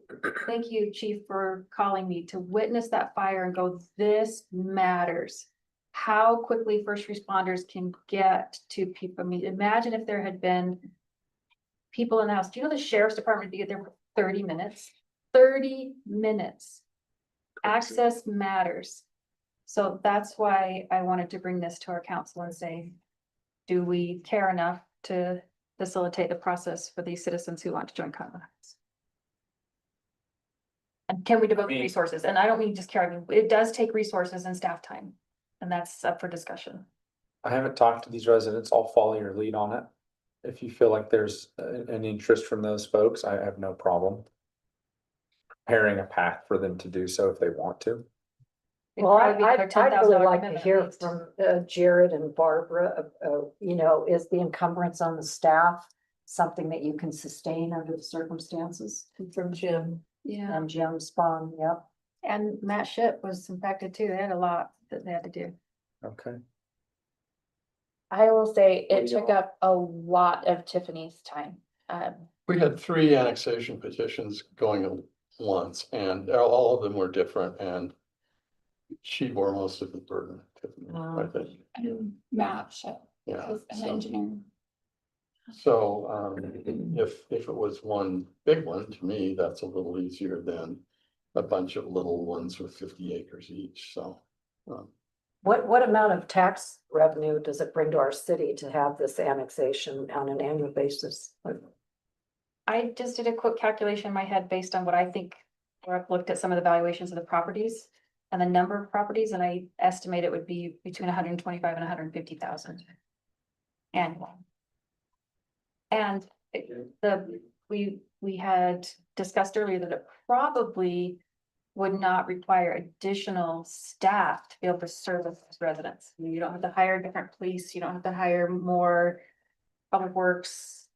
thank you, Chief, for calling me to witness that fire and go, this matters. How quickly first responders can get to people. I mean, imagine if there had been people in the house. Do you know the sheriff's department to get there for 30 minutes? 30 minutes. Access matters. So that's why I wanted to bring this to our council and say, do we care enough to facilitate the process for these citizens who want to join Cottonwood Heights? And can we devote resources? And I don't mean just care, I mean, it does take resources and staff time. And that's up for discussion. I haven't talked to these residents. I'll follow your lead on it. If you feel like there's an interest from those folks, I have no problem preparing a path for them to do so if they want to. Well, It'd probably be another I'd really $10,000 like to commitment at hear least. from Jared and Barbara, is the encumbrance on the staff something that you can sustain under the circumstances? From Jim. Yeah, And Jim Spong, yep. and Matt Ship was impacted too. They had a lot that they had to do. Okay. I will say What it do you took up a lot of Tiffany's time. We had 3 annexation petitions going at once and all of them were different and she bore most of the burden, Tiffany, I think. Matt Ship Yeah. was an so- engineer. So, if it was one big one, to me, that's a little easier than a bunch of little ones with 50 acres each, so. What amount of tax revenue does it bring to our city to have this annexation on an annual basis? I just did a quick calculation in my head based on what I think, where I've looked at some of the valuations of the properties and the number of properties, and I estimate it would be between 125 and 150,000 annual. And we had discussed earlier that it probably would not require additional staff to be able to service those residents. You don't have to hire different police, you don't have to hire more public works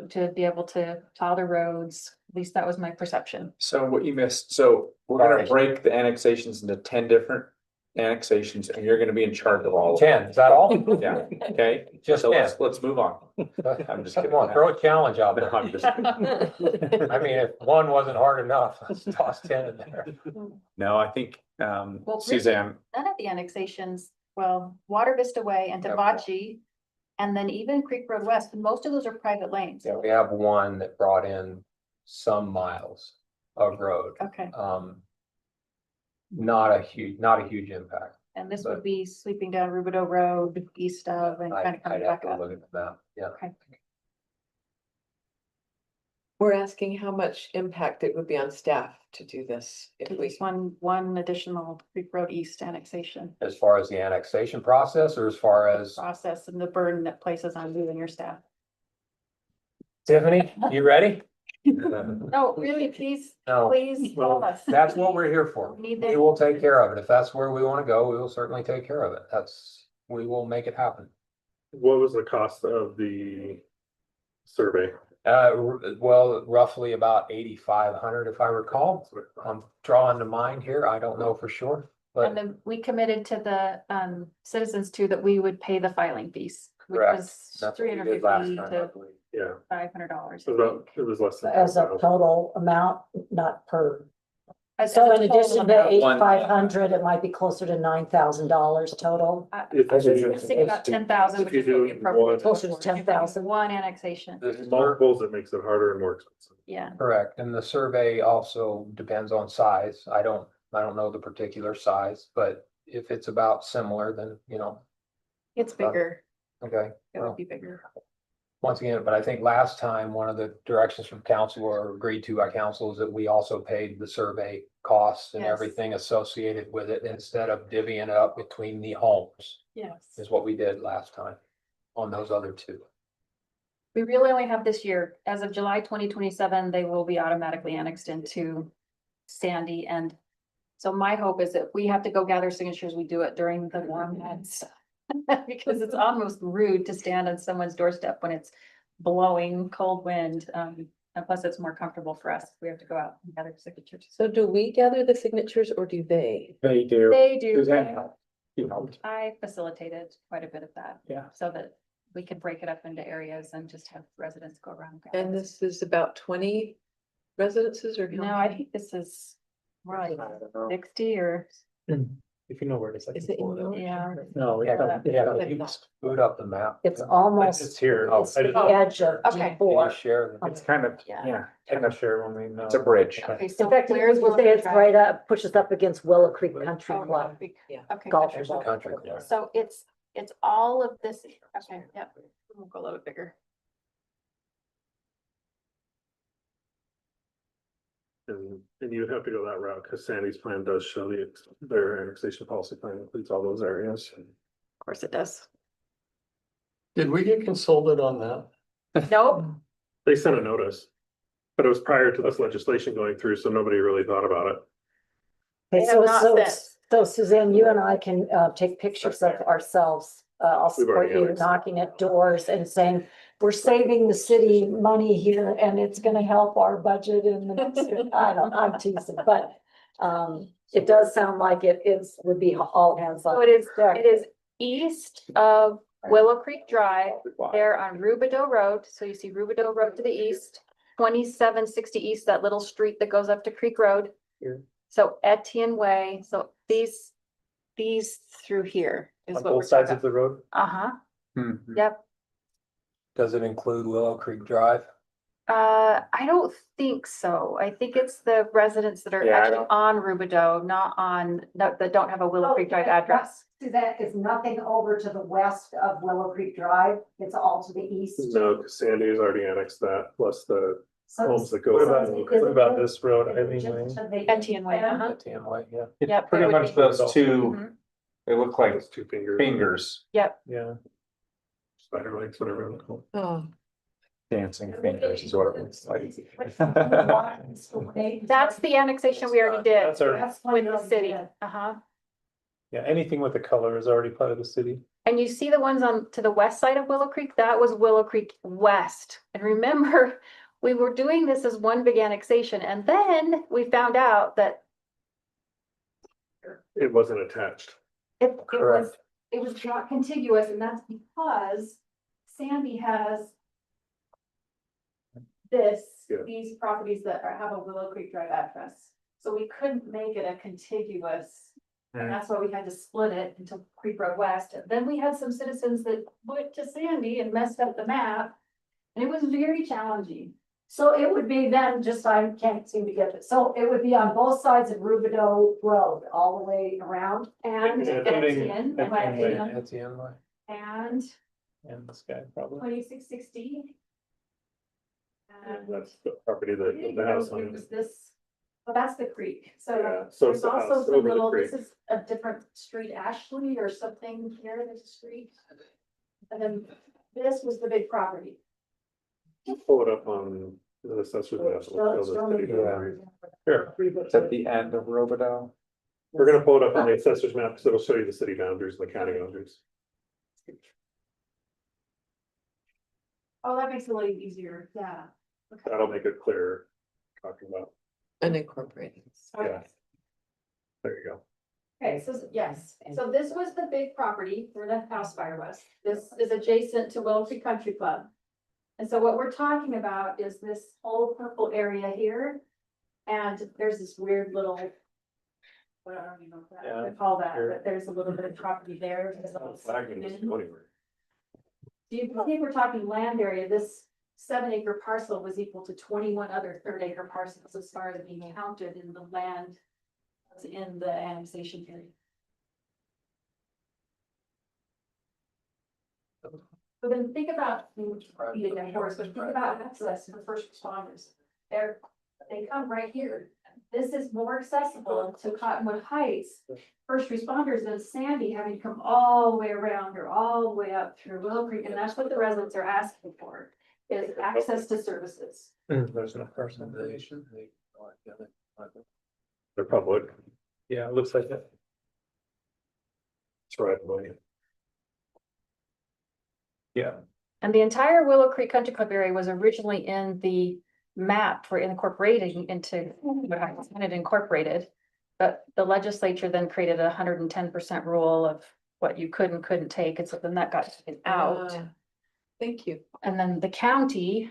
to be able to plow the roads. At least that was my perception. So what you missed, so we're gonna Sorry. break the annexations into 10 different annexations and you're gonna be in charge of all of them. 10, is that all? Yeah, okay, Just so 10. let's move on. I'm just kidding. Come on, throw a challenge out No, there. I'm just, I mean, if one wasn't hard enough, let's toss 10 in there. no, I think, Well, really, Suzanne, none of the annexations, well, Water Vista Way and Yep. Davachi, and then even Creek Road West, most of those are private lanes. Yeah, we have one that brought in some miles of road. Okay, Not a huge impact. and this But- would be sweeping down Rubidoux Road east of and kind of I'd coming have back to up. look at the map, yeah. Okay. We're asking how much impact it would be on staff to do this if To we. this one additional Creek Road East annexation As far as the annexation process or as far as process and the burden that places on you and your staff. Tiffany, you ready? No, really, please, No. please tell us. That's what we're here for. We need We this. will take care of it. If that's where we want to go, we will certainly take care of it. We will make it happen. What was the cost of the survey? Well, roughly about 8,500 if I recall. I'm drawing to mind here. I don't know for sure, And but then we committed to the citizens too, that we would pay the filing fees, which Correct. was that's what we did last 350 time, I to believe. Yeah, $500. it was less than. As a 10,000. total amount, not per As So a in total addition to amount. 8,500, it might be closer to $9,000 total. I was thinking about 10,000, which is what we appropriated. Closer to 10,000. One annexation, Multiples, it makes it harder and more expensive. yeah. Correct, and the survey also depends on size. I don't know the particular size, but if it's about similar, then, It's bigger, okay. it well, would be bigger. Once again, but I think last time, one of the directions from council or agreed to by council is that we also paid the survey costs and Yes. everything associated with it instead of divvying it up between the homes, Yes. is what we did last time on those other two. We really only have this year. As of July 2027, they will be automatically annexed into Sandy. And so my hope is that if we have to go gather signatures, we do it during the warm months. Because it's almost rude to stand on someone's doorstep when it's blowing cold wind. And plus it's more comfortable for us. We have to go out and gather signatures. So do we gather the signatures or do they? They do. They do. Suzanne helped. You helped. I facilitated quite a bit of that. Yeah. So that we could break it up into areas and just have residents go around. And this is about 20 residences or? No, I think this is right, 60 or, If you know where it is. I Is can it in pull up. yours? yeah. No, Yeah, yeah. you just boot up the map. It's almost, It's here. it's the edge of Okay. You D4. just share the- It's kind of, Yeah. yeah, Kind of share when we know. it's a bridge. Okay, so In fact, where's you Willow say Creek it's Drive? right up, pushes up against Willow Creek Country Oh, Club. Yeah. Okay. Golf gotcha. club. Country club. So it's all of this, okay, yep, we'll go a little bit bigger. And you would have to go that route, because Sandy's plan does show their annexation policy plan includes all those areas. Of course it does. Did we get consulted on that? Nope, They sent a notice, but it was prior to this legislation going through, so nobody really thought about it. Okay, They have so, not so, since. so Suzanne, you and I can, take pictures of ourselves. I'll We've support already you annexed. knocking at doors and saying, we're saving the city money here and it's gonna help our budget in the next, I'm teasing, but, it does sound like it is, would be all hands on. so it deck. is east of Willow Creek Drive, there on Rubidoux Road, so you see Rubidoux Road to the east. 2760 east, that little street that goes up to Creek Road. Here. So Etienne Way, so these through here is On what we're both sides talking of the road. Uh-huh, Mhm. yep. Does it include Willow Creek Drive? I don't think so. I think it's the residents that are Yeah, I actually don't- on Rubidoux, not on, that don't have a Willow Creek Drive address. Suzanne, is nothing over to the west of Willow Creek Drive? It's all to the east? No, because Sandy has already annexed that, plus the So homes that What go. about, along. what about this road, Eileen Just Way? to the Etienne Way, uh-huh. Etienne Way, yeah. It's Yep, pretty it would much be- those two, Mhm. they look like Those two fingers. fingers, Yep, Yeah. Spider legs, whatever they're called. Oh, dancing fingers is what it looks like. that's the annexation we already did That's our, with the city, uh-huh. yeah, anything with the color is already part of the city. And you see the ones on to the west side of Willow Creek, that was Willow Creek West. And remember, we were doing this as one big annexation, and then we found out that It wasn't attached. Correct. it was not contiguous, and that's because Sandy has Yeah. these properties that have a Willow Creek Drive address. So we couldn't make it a contiguous, and that's why we had to split it into Creek Road West. Then we had some citizens that went to Sandy and messed up the map, and it was very challenging. So it would be then, just, I can't seem to get it, so it would be on both sides of Rubidoux Road, all the way around? And Yeah, Etienne, Etienne Way. Etienne Way. and And this guy probably. 2660. That's the property that the house It on. was this, well, that's the creek, so Yeah, so there's it's the also house some over the little, creek. this is a different street, Ashley or something here, there's a street. And then this was the big property. Pull it up on the assessor's map. It'll show the city boundary. Sure. It's at the end of Robidoux. We're gonna pull it up on the assessor's map, because it'll show you the city boundaries and the county boundaries. Oh, that makes it a little easier, yeah. Okay. That'll make it clearer talking about, unincorporated. yeah. There you go. Okay, so yes, so this was the big property where the house fire was. This is adjacent to Willow Creek Country Club. And so what we're talking about is this whole purple area here. And there's this weird little. What I don't even know what to call that, but there's a little bit of property there. Do you think we're talking land area? This 7-acre parcel was equal to 21 other 3rd-acre parcels as far as being counted in the land that's in the annexation area. But then think about, beating a horse, but think about access to the first responders. They come right here. This is more accessible to Cottonwood Heights. First responders than Sandy having to come all the way around or all the way up through Willow Creek, and that's what the residents are asking for, is access to services. There's no personalization. They're public. Yeah, it looks like it. It's right away. Yeah. And the entire Willow Creek Country Club area was originally in the map for incorporating into what I wanted incorporated. But the legislature then created 110% rule of what you could and couldn't take, and so then that got taken out. Thank you. And then the county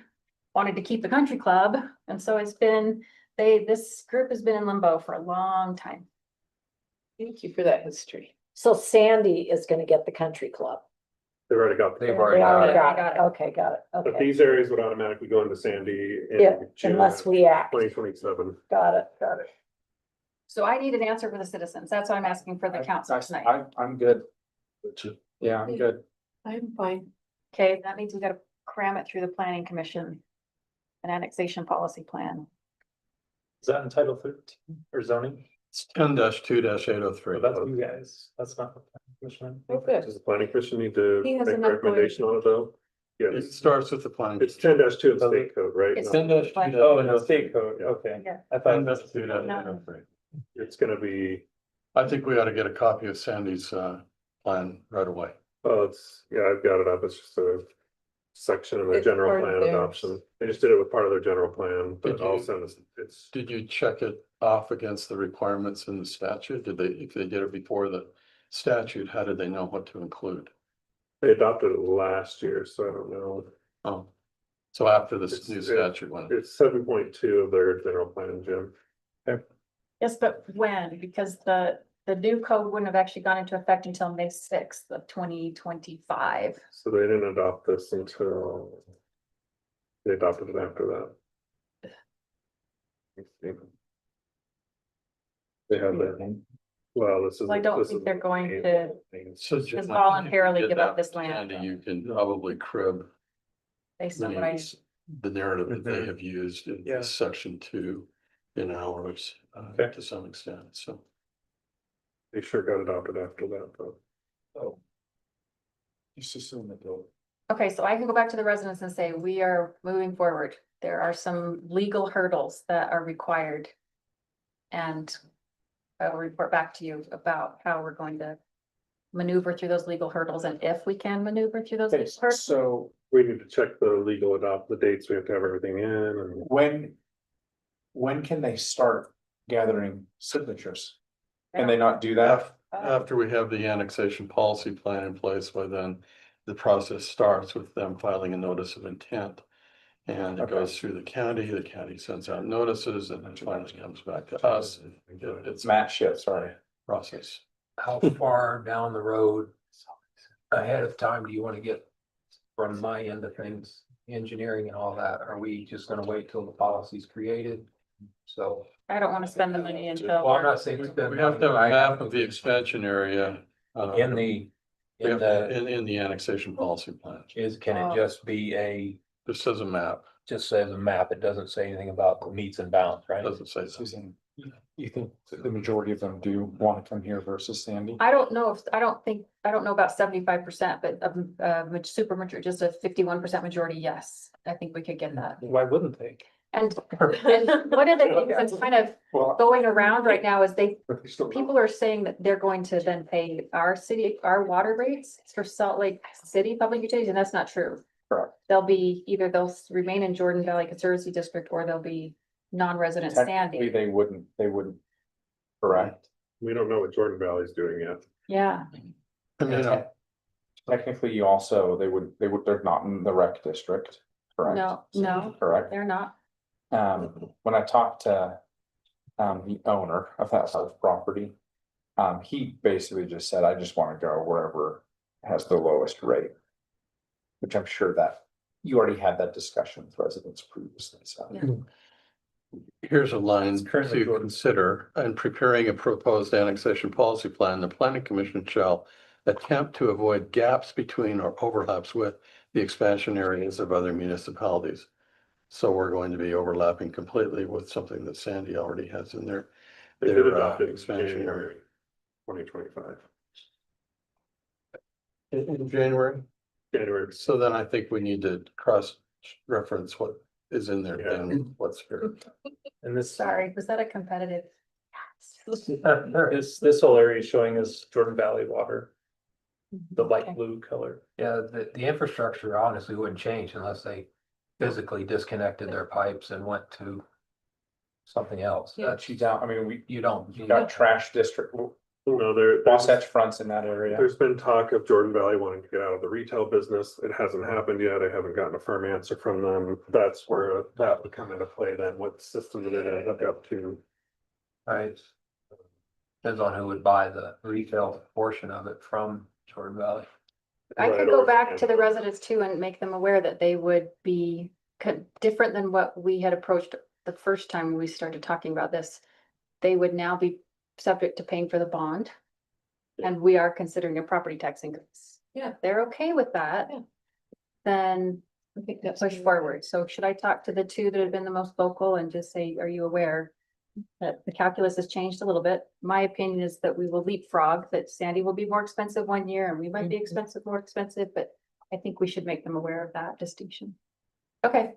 wanted to keep the country club, and so it's been, this group has been in limbo for a long time. Thank you for that history. So Sandy is gonna get the country club. They've already got. They already got it. Okay, got it. But Okay, these areas would automatically go into Sandy yeah, in June unless we act. 2027. Got it, got it. So I need an answer for the citizens. That's what I'm asking for the council tonight. I'm good. Yeah, I'm good. I'm fine. Okay, that means we gotta cram it through the planning commission. An annexation policy plan. Is that in Title 13 or zoning? It's 10-2-803. That's you guys. That's not the planning commission. Oh, good. Does the planning commission need to He make has a enough recommendation on it though? It Yes, starts with the planning. it's 10-2 in state code, right? It's- No, 10-2. Oh, no, state code. Okay. Yeah. I thought. 10-2-803. It's gonna be, I think we ought to get a copy of Sandy's plan right away. oh, yeah, I've got it up. It's just a section in the It's general part of plan theirs. adoption. They just did it with part of their general plan, but Did you- also it's, Did you check it off against the requirements in the statute? Did they, if they did it before the statute, how did they know what to include? they adopted it last year, so I don't know. Oh, so after this It's- new it- statute went. It's 7.2 of their general plan, Jim. Yes, but when? Because the new code wouldn't have actually gone into effect until May 6th of 2025. So they didn't adopt this until they adopted it after that. Let's see. They have that, well, this is. I don't this think is- they're going to So just Jim, voluntarily get give up that this land. Sandy, you can probably crib based on many what of I. the narrative that they have used in Yeah. section 2 in ours, Okay. to some extent, so. They sure got adopted after that, though. Oh. Just assume that they'll. Okay, so I can go back to the residents and say, we are moving forward. There are some legal hurdles that are required. And I will report back to you about how we're going to maneuver through those legal hurdles and if we can maneuver through those Okay, legal hurdles. so we need to check the legal the dates, we have to have everything in and. When can they start gathering signatures? Can they not do that? After we have the annexation policy plan in place, by then the process starts with them filing a notice of intent. And it Okay. goes through the county sends out notices, and then finally comes back to us. It's Matt shit, sorry. process. How far down the road ahead of time do you want to get from my end of things, engineering and all that? Are we just gonna wait till the policy's created? So, I don't want to spend the money until. well, I'm not saying. We have to have a map of the expansion area. In the, in the, In the annexation policy plan. can it just be This says a map, just says a map? It doesn't say anything about the meets and bounds, right? doesn't say so. Susan, you think the majority of them do want to come here versus Sandy? I don't know I don't know about 75%, but super majority, just a 51% majority, yes. I think we could get that. Why wouldn't they? And one of the things that's kind of Well, going around right now is but they still. people are saying that they're going to then pay our water rates for Salt Lake City public utilities, and that's not true. Correct. They'll remain in Jordan Valley Conservancy District, or they'll be non-resident Technically, standing. they wouldn't. Correct. We don't know what Jordan Valley's doing yet. Yeah, I mean, Technically, you also, they're not in the rec district, correct? no, Correct. they're not. When I talked to the owner of that house property. He basically just said, I just want to go wherever has the lowest rate. Which I'm sure that you already had that discussion with residents previously, so. Here's a line currently to consider. In preparing a proposed annexation policy plan, the planning commission shall attempt to avoid gaps between or overlaps with the expansion areas of other municipalities. So we're going to be overlapping completely with something that Sandy already has in there. They did Their, adopt it in expansion January area. 2025. In January, January. so then I think we need to cross-reference what is in there Yeah. and what's here. And this, Sorry, was that a competitive? this whole area is showing us Jordan Valley water, the light Okay. blue color. Yeah, the infrastructure honestly wouldn't change unless they physically disconnected their pipes and went to something else. Yeah. That's, You don't, I mean, you don't. you got trash district, No, there's Wasatch Fronts in that area. there's been talk of Jordan Valley wanting to get out of the retail business. It hasn't happened yet. I haven't gotten a firm answer from them. That's where that would come into play then, what system did it end up to? Right. Depends on who would buy the retail portion of it from Jordan Valley. I Right, could go or- back to the residents too and make them aware that they would be different than what we had approached the first time we started talking about this. They would now be subject to paying for the bond. And we are considering a property tax increase. Yeah. If they're okay with that. Yeah. Then I think that's. push forward. So should I talk to the two that have been the most vocal and just say, are you aware that the calculus has changed a little bit? My opinion is that we will leapfrog, that Sandy will be more expensive one year and we might be more expensive, but I think we should make them aware of that distinction. Okay,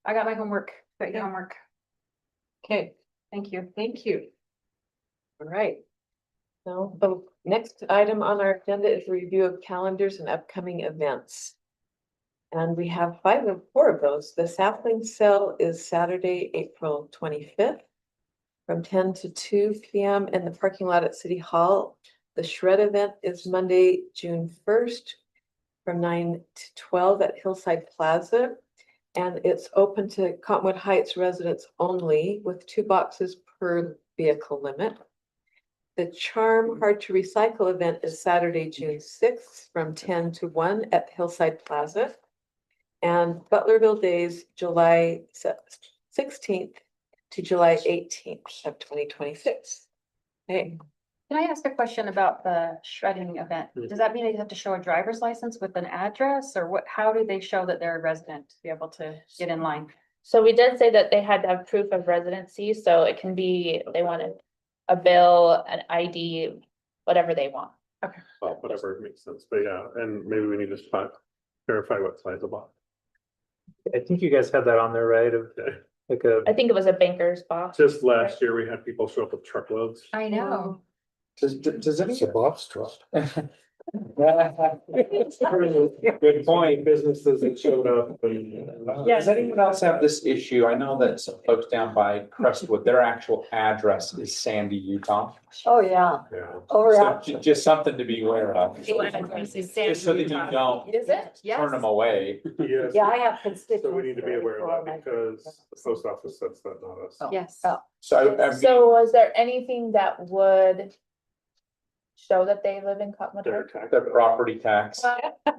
I got my homework, got your homework. Okay, Thank you. thank you. All right. Now, the next item on our agenda is review of calendars and upcoming events. And we have four of those. The sapling sale is Saturday, April 25th. From 10 to 2 p.m. in the parking lot at City Hall. The shred event is Monday, June 1st. From 9 to 12 at Hillside Plaza. And it's open to Cottonwood Heights residents only with 2 boxes per vehicle limit. The Charm Hard to Recycle event is Saturday, June 6th from 10 to 1 at Hillside Plaza. And Butlerville Days, July 16th to July 18th of 2026. Hey, Can I ask a question about the shredding event? Does that mean they have to show a driver's license with an address or what, how do they show that they're a resident to be able to get in line? So we did say that they had to have proof of residency, so it can be, they wanted a bill, an ID, whatever they want. Well, whatever makes sense, but yeah, and maybe we need to verify what size of box. I think you guys had that on there, right? Of like a, I think it was a banker's box. Just last year, we had people show up with truckloads. I know. Does any? It's a Bob's truck. Good point, businesses that showed up and. Does anyone else have this issue? I know that some folks down by Crestwood, their actual address is Sandy, Utah. Oh, yeah. Yeah. Over So at just something to be aware of. Is Just so that you don't it? turn them away. Yes. Yeah, I have constituents. So we need to be there aware for of my- that because the post office sets that, not us. Yes. Oh. So I mean, So was there anything that would show that they live in Cottonwood Their Heights? tax. the property tax.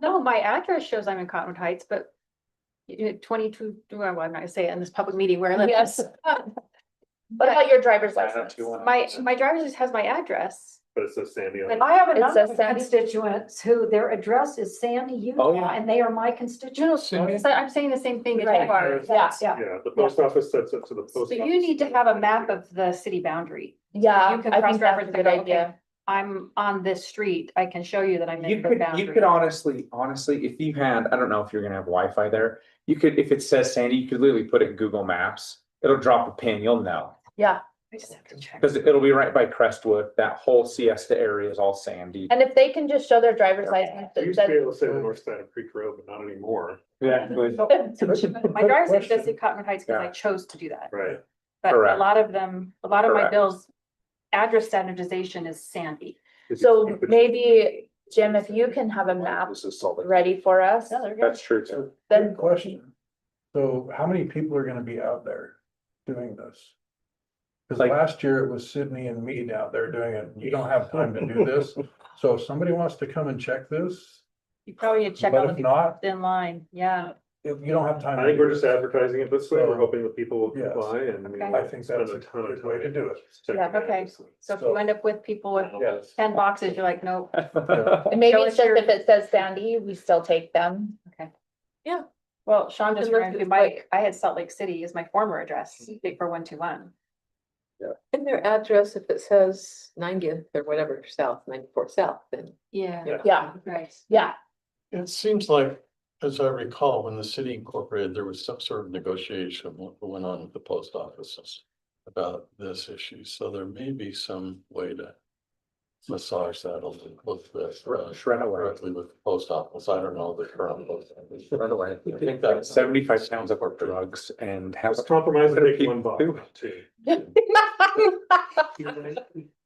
No, my address shows I'm in Cottonwood Heights, but 22, well, I'm not gonna say it in this public meeting where I live. Yes. What about your driver's license? My driver's license has my address. But it says Sandy on But it. I have a It number says of Sandy? constituents who their address is Sandy, Oh, Utah, yeah. and they are my constituents. So I'm saying the same thing as Right. you are. Yeah. Yeah. Yeah, the post office sets it to the post. So office. you need to have a map of the city boundary. Yeah, You can I think that's a cross-reference good and go, okay, idea. I'm on this street. I can show you that I'm You in the could, boundary. you could honestly, if you had, I don't know if you're gonna have Wi-Fi there. You could, if it says Sandy, you could literally put it in Google Maps. It'll drop a pin, you'll know. Yeah, I just have to check. Cause it'll be right by Crestwood. That whole Siesta area is all sandy. and if they can just show their driver's license, We that used to be says, able to say the north side of Creek Road, but not anymore. Yeah. My driver's license does say Cottonwood Heights because I Yeah. chose to do that. Right. But a Correct. lot of them, a lot of my Correct. bills, address standardization is Sandy. so maybe, Jim, if you can have a map ready for us, That's true too. then Good question. So how many people are gonna be out there doing this? Cause last year it was Sydney and me out there doing it. You don't have time to do this. So if somebody wants to come and check this, You probably need to check but all if the not, in line, yeah. if you don't have time. I to think do we're just this, advertising it this way. We're So, hoping that people will yes. comply and. Okay. I think that's a good way to do it. Yeah, okay. So if you end up with people with Yes. 10 boxes, you're like, nope. And maybe Show it's us just your- if it says Sandy, we still take them. Okay. Yeah. Well, Sean just And reminded me, let's just I had Salt Lake City as my former address, big for 121. In their address, if it says 90th or whatever, south, 94 south, then. Yeah. Yeah, Right. yeah. It seems like, as I recall, when the city incorporated, there was some sort of negotiation what went on with the post offices about this issue, so there may be some way to massage that a little bit. Shred away. Directly with the post office. I don't know the current. post office. Right away. I think that's 75 pounds of our drugs and have. Let's compromise and What do take one people box do? too.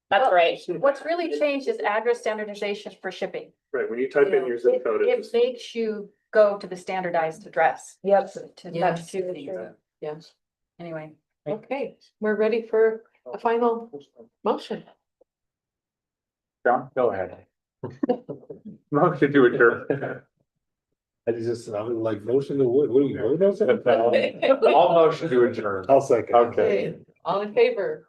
That's right. What's really changed is address standardization for shipping. Right, when you type in your zip code, It it's makes you go to the standardized address. Yep. To Yeah. Massachusetts. Yes. Anyway. Okay, we're ready for a final motion. John, go ahead. Motion to adjourn. I just, I was like, motion to what do we vote on? All motion to adjourn. I'll second. Okay. All in favor?